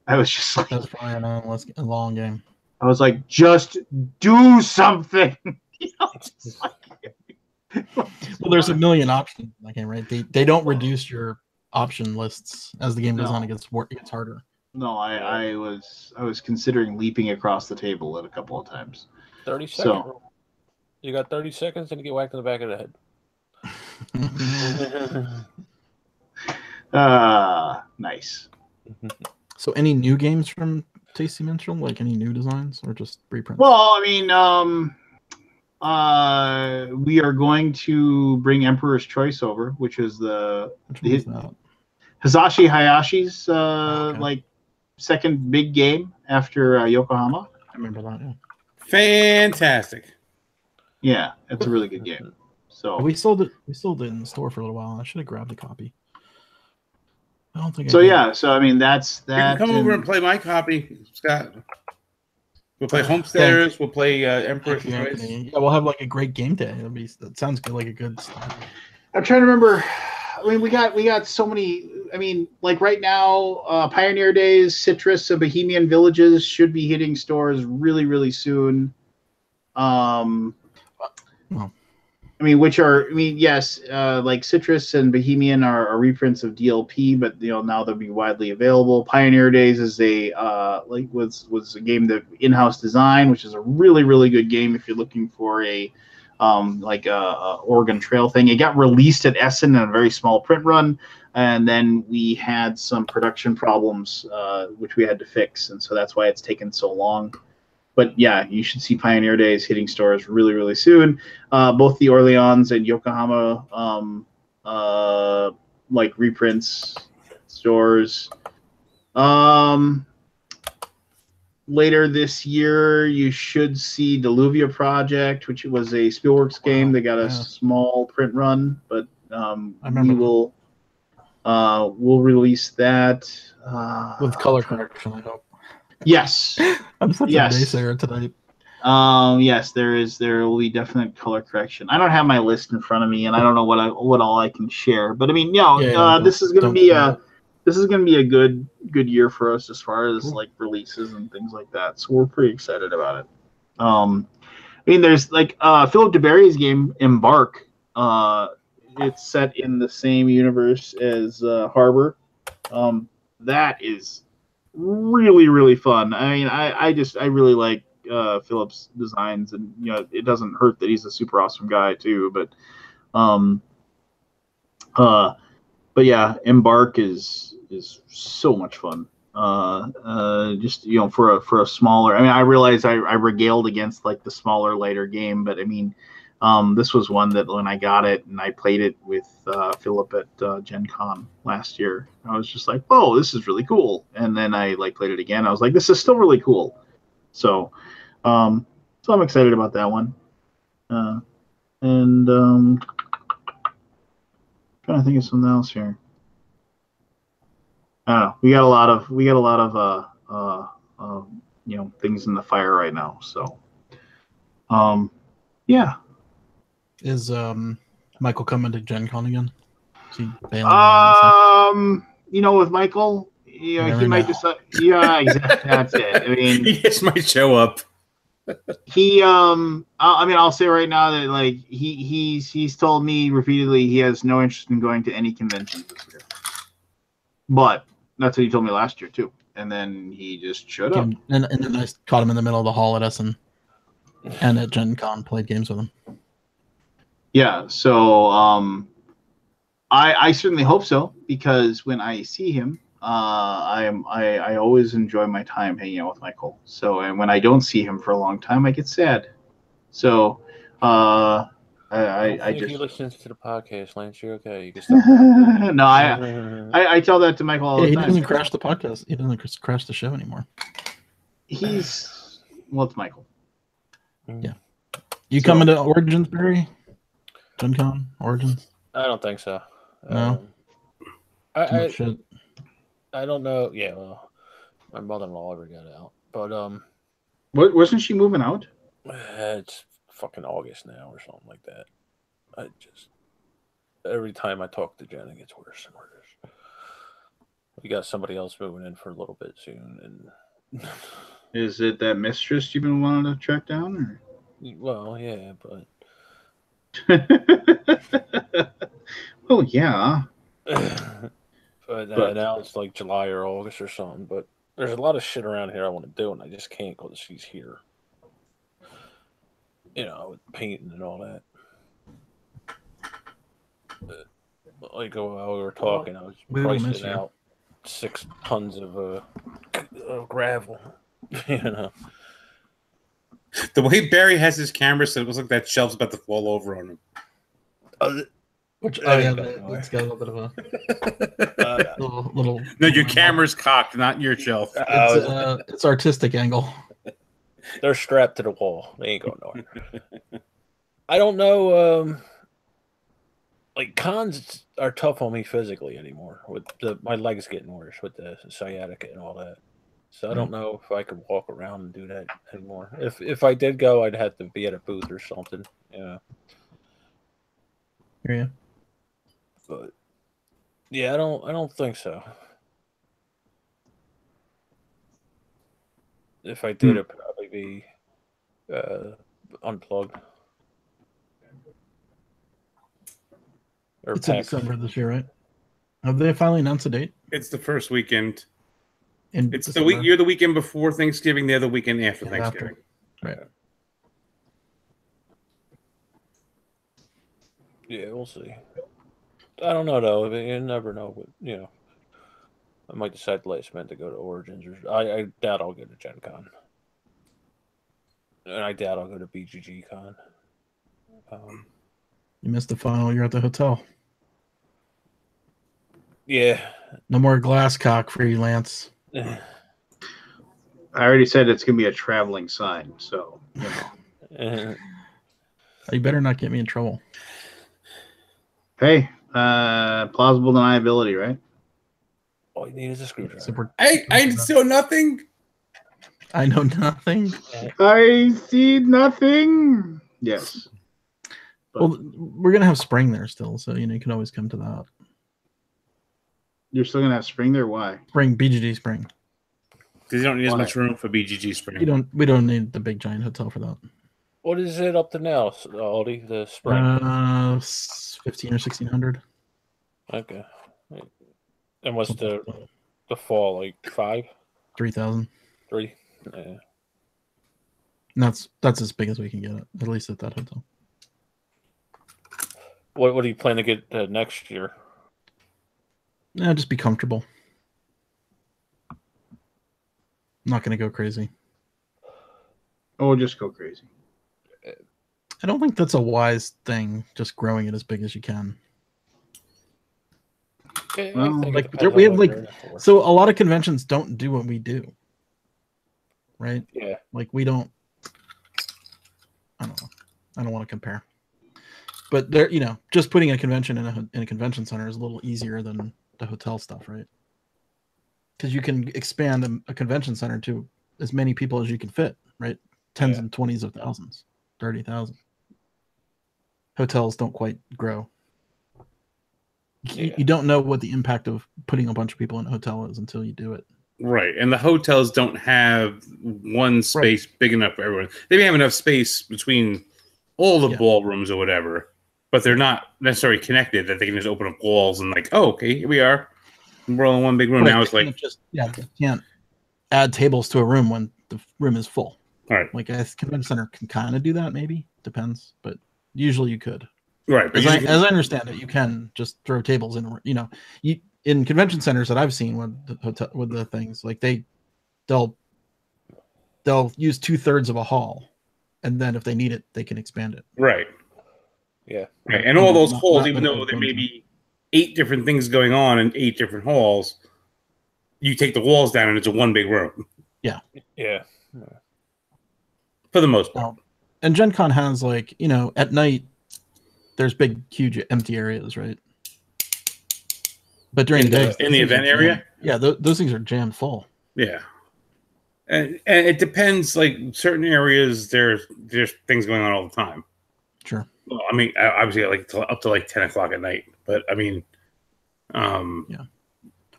I was just like, that's probably a long game. I was like, just do something. Well, there's a million options in that game, right? They don't reduce your option lists as the game goes on. It gets harder. No, I was considering leaping across the table at a couple of times. 30 seconds. So, you got 30 seconds and you get whacked in the back of the head. Nice. So, any new games from Tasty Minstrel? Like any new designs or just reprints? Well, I mean, we are going to bring Emperor's Choice over, which is Hisashi Hayashi's like second big game after Yokohama. I remember that. Yeah. Fantastic. Yeah, it's a really good game. So we sold it in the store for a little while. I should have grabbed a copy. I don't think. So yeah, so I mean that's that. You can come over and play my copy, Scott. We'll play Homesteaders. We'll play Emperor's Choice. Yeah, we'll have like a great game day. That sounds good, like a good start. I'm trying to remember. I mean, we got so many. I mean, like right now, Pioneer Days, Citrus, and Bohemian Villages should be hitting stores really, really soon. Well. I mean, yes, like Citrus and Bohemian are reprints of DLP, but now they'll be widely available. Pioneer Days is was a game that in-house design, which is a really, really good game if you're looking for a Oregon Trail thing. It got released at Essen in a very small print run, and then we had some production problems which we had to fix, and so that's why it's taken so long. But yeah, you should see Pioneer Days hitting stores really, really soon. Both the Orleans and Yokohama reprints stores. Later this year, you should see Deluvia Project, which was a Spielworks game. They got a small print run, but we'll release that with color correction, I hope. Yes. I'm such a naysayer tonight. Yes, there will be definite color correction. I don't have my list in front of me, and I don't know what all I can share. But I mean, this is going to be a good year for us as far as like releases and things like that. So we're pretty excited about it. I mean, there's like Philip DeBerry's game Embark. It's set in the same universe as Harbor. That is really, really fun. I mean, I really like Philip's designs, and it doesn't hurt that he's a super awesome guy too. But yeah, Embark is so much fun. Just for a smaller. I mean, I realize I regaled against like the smaller, lighter game, but I mean, this was one that when I got it and I played it with Philip at Gen Con last year, I was just like, "Whoa, this is really cool!" And then I played it again. I was like, "This is still really cool." So I'm excited about that one. And trying to think of something else here. I don't know. We got a lot of things in the fire right now. So yeah. Is Michael coming to Gen Con again? Is he bailing with Michael, he might decide. Yeah, exactly. That's it. I mean, he just might show up. I'll say right now that like he's told me repeatedly he has no interest in going to any conventions this year. But that's what he told me last year too. And then he just showed up. And then I caught him in the middle of the hall at Essen and at Gen Con, played games with him. Yeah, so I certainly hope so, because when I see him, I always enjoy my time hanging out with Michael. So, and when I don't see him for a long time, I get sad. So I just he listens to the podcast, Lance. You're okay. You can stop. No, I tell that to Michael all the time. He doesn't crash the podcast. He doesn't crash the show anymore. It's Michael. Yeah. You coming to Origins, Barry? Gen Con? Origins? I don't think so. No. I don't know. Yeah, well, my mother-in-law ever got out, but wasn't she moving out? It's fucking August now or something like that. I just every time I talk to Jen, it gets worse and worse. We got somebody else moving in for a little bit soon, and is it that mistress you've been wanting to track down? Or? Well, yeah, but. Oh yeah. But now it's like July or August or something. But there's a lot of shit around here I want to do, and I just can't because she's here. With painting and all that. Like while we were talking, I was pricing out 6 tons of gravel. The way Barry has his camera, so it looks like that shelf's about to fall over on him. It's got a little bit of a little. No, your camera's cocked, not your shelf. It's artistic angle. They're strapped to the wall. They ain't going nowhere. I don't know. Like cons are tough on me physically anymore. With my legs getting worse with the sciatica and all that. So I don't know if I could walk around and do that anymore. If I did go, I'd have to be at a booth or something. Yeah. Yeah. But Yeah, I don't think so. If I did, it'd probably be unplugged. Or It's in PAX. December this year, right? Have they finally announced a date? It's the first weekend. In It's December? the week. You're the weekend before Thanksgiving. They're the weekend after Yeah, Thanksgiving. Right. Yeah, we'll see. I don't know though. I mean, you never know. But, you know, I might decide last minute to go to Origins, or I doubt I'll go to Gen Con, and I doubt I'll go to BGG Con. You missed the final. You're at the hotel. Yeah. No more glass cock for you, Lance. I already said it's gonna be a traveling sign, so you know. You better not get me in trouble. Hey, plausible deniability, right? All you need is a screwdriver. I saw nothing. I know nothing. I see nothing. Yes. Well, we're gonna have spring there still, so you can always come to that. You're still gonna have spring there? Why? Spring, BGG spring. Because you don't need as much room for BGG spring. We don't need the big giant hotel for that. What is it up to now, Aldi? The spring? 15 or 1600. Okay. And what's the fall, like 5? 3,000. 3? Yeah. And that's as big as we can get it, at least at that hotel. What do you plan to get next year? Yeah, just be comfortable. I'm not going to go crazy. Oh, just go crazy. I don't think that's a wise thing, just growing it as big as you can. Well, We have so a lot of conventions don't do what we do. Right? Yeah. Like we don't, I don't know. I don't want to compare. But there, just putting a convention in a convention center is a little easier than the hotel stuff, right? Because you can expand a convention center to as many people as you can fit, right? Tens and 20s of thousands, 30,000. Hotels don't quite grow. You don't know what the impact of putting a bunch of people in a hotel is until you do it. Right. And the hotels don't have one space big enough for everyone. They may have enough space between all the ballrooms or whatever, but they're not necessarily connected that they can just open up walls and like, oh, okay, here we are. We're all in one big room. Now it's like you can't add tables to a room when the room is full. All right. Like a convention center can kind of do that, maybe. Depends. But usually you could. Right. As I understand it, you can just throw tables in. In convention centers that I've seen with the things, like they'll use 2/3 of a hall, and then if they need it, they can expand it. Right. Yeah. Right. And all those halls, even though there may be 8 different things going on in 8 different halls, you take the walls down and it's a one big room. Yeah. Yeah. For the most part. And Gen Con has at night, there's big, huge empty areas, right? But during the day, in the event area, those things are jammed full. Yeah, and it depends. Like certain areas, there's things going on all the time. Sure. Well, I mean, obviously, up to 10 o'clock at night. But I mean, yeah. Well,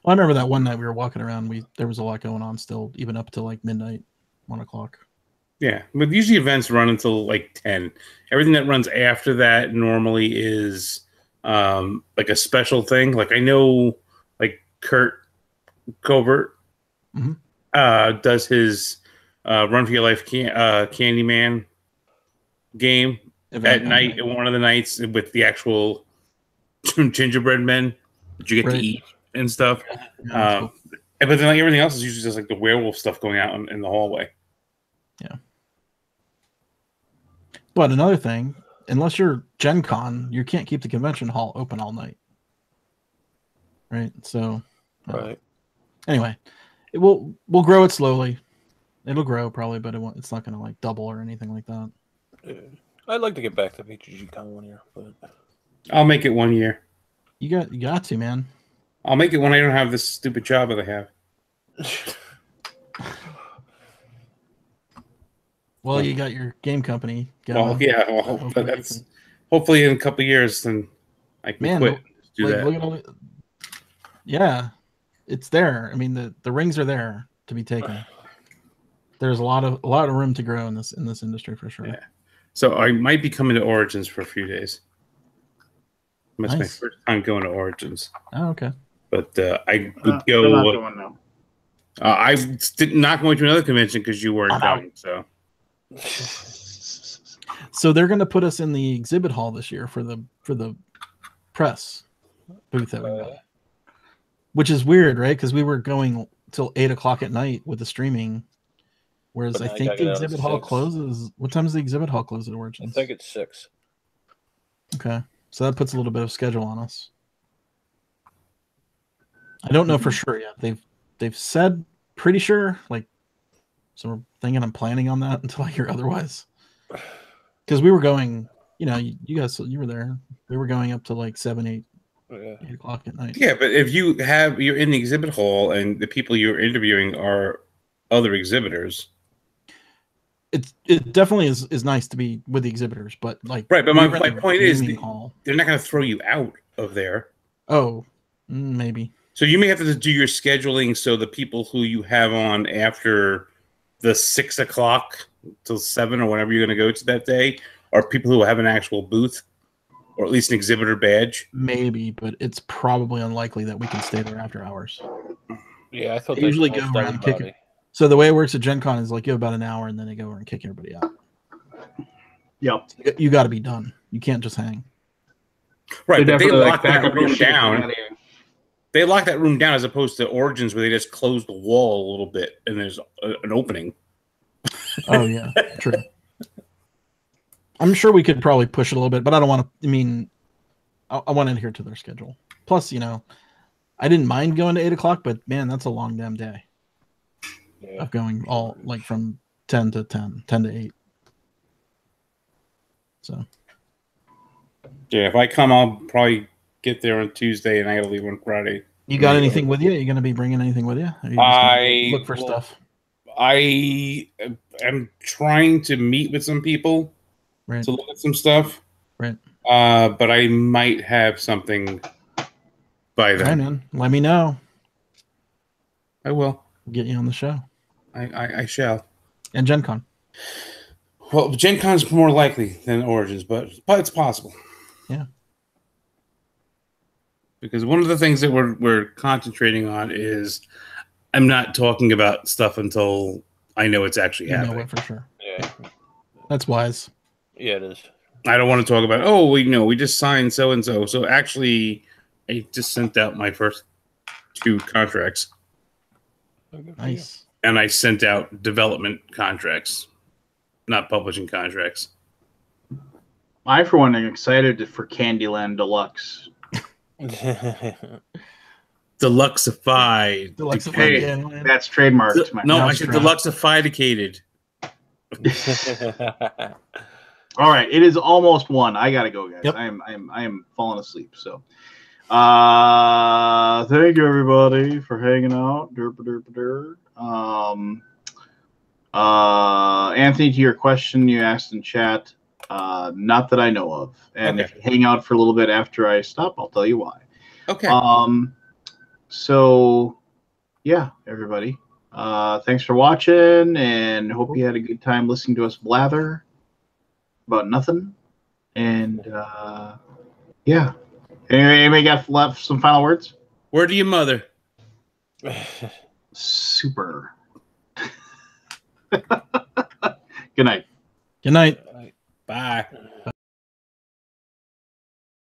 I remember that one night we were walking around. There was a lot going on still, even up to like midnight, 1 o'clock. Yeah, but usually events run until like 10. Everything that runs after that normally is like a special thing. Like I know, like Kurt Covert does his Run for Your Life Candyman game at night. One of the nights with the actual gingerbread men that you get to eat and stuff. Yeah, cool. But then like everything else is usually just like the werewolf stuff going out in the hallway. Yeah. But another thing, unless you're Gen Con, you can't keep the convention hall open all night. Right? So anyway, we'll grow it slowly. It'll grow probably, but it's not gonna like double or anything like that. I'd like to get back to BGG Con one year, but I'll make it 1 year. You got to, man. I'll make it when I don't have this stupid job that I have. Well, you got your game company. But that's hopefully in a couple of years, then I can quit. Do that. Look at all Yeah, it's there. I mean, the rings are there to be taken. There's a lot of room to grow in this industry for sure. Yeah. So I might be coming to Origins for a few days. That's my Nice. first time going to Origins. Oh, okay. But I would I'm not go. going now. I did not going to another convention because you weren't going. So So they're going to put us in the exhibit hall this year for the press booth that we got, which is weird, right? Because we were going till 8 o'clock at night with the streaming, whereas But I now you think gotta the get out at exhibit hall 6. closes. What time does the exhibit hall close at I Origins? think it's 6. Okay, so that puts a little bit of schedule on us. I don't know for sure yet. They've said pretty sure, like, so we're thinking I'm planning on that until I hear otherwise. Because we were going, you guys, you were there. We were going up to like 7, 8 o'clock at night. yeah, but if you're in the exhibit hall and the people you're interviewing are other exhibitors, It definitely is nice to be with the exhibitors, but like right. But we my were in the point is, gaming hall. they're not going to throw you out of there. Oh, maybe. So you may have to do your scheduling so the people who you have on after the 6 o'clock till 7 or whenever you're going to go to that day are people who have an actual booth or at least an exhibitor badge. Maybe, but it's probably unlikely that we can stay there after hours. Yeah, I thought They they usually go closed around and kick everybody. it. So the way it works at Gen Con is like you have about an hour and then they go over and kick everybody out. Yep. You got to be done. You can't just hang. Right, but they definitely, lock back that up your room shit if you down. gotta- They lock that room down as opposed to Origins where they just close the wall a little bit and there's an opening. Oh yeah, true. I'm sure we could probably push it a little bit, but I don't want to. I mean, I want to adhere to their schedule. Plus, I didn't mind going to 8 o'clock, but man, that's a long damn day of going all like from 10 to 10, 10 to 8. So Yeah, if I come, I'll probably get there on Tuesday and I got to leave on Friday. you got anything with you? Are you going to be bringing anything with you? Or are you just gonna look for stuff. I am trying to meet with some people Right. to look at some stuff. Right. But I might have something by then. Right, man. Let me know. I will. Get you on the show. I shall. And Gen Con. Well, Gen Con's more likely than Origins, but it's possible. Yeah. Because one of the things that we're concentrating on is I'm not talking about stuff until I know it's actually You know happening. it for sure. Yeah. That's wise. Yeah, it is. I don't want to talk about, we just signed so and so. So actually, I just sent out my first 2 contracts. Nice. And I sent out development contracts, not publishing contracts. I, for one, am excited for Candyland Deluxe. Deluxeified. Hey, that's trademarked. I said deluxeificated. All right, it is almost 1. I gotta go, guys. Yep. I am falling asleep. So, thank you everybody for hanging out. Anthony, to your question you asked in chat, not that I know of. And Okay. if you hang out for a little bit after I stop, I'll tell you why. Okay. So yeah, everybody. Thanks for watching, and hope you had a good time listening to us blather about nothing. And yeah. Anybody got left some final words? Word to your mother. Super. Good night. Good night. Bye.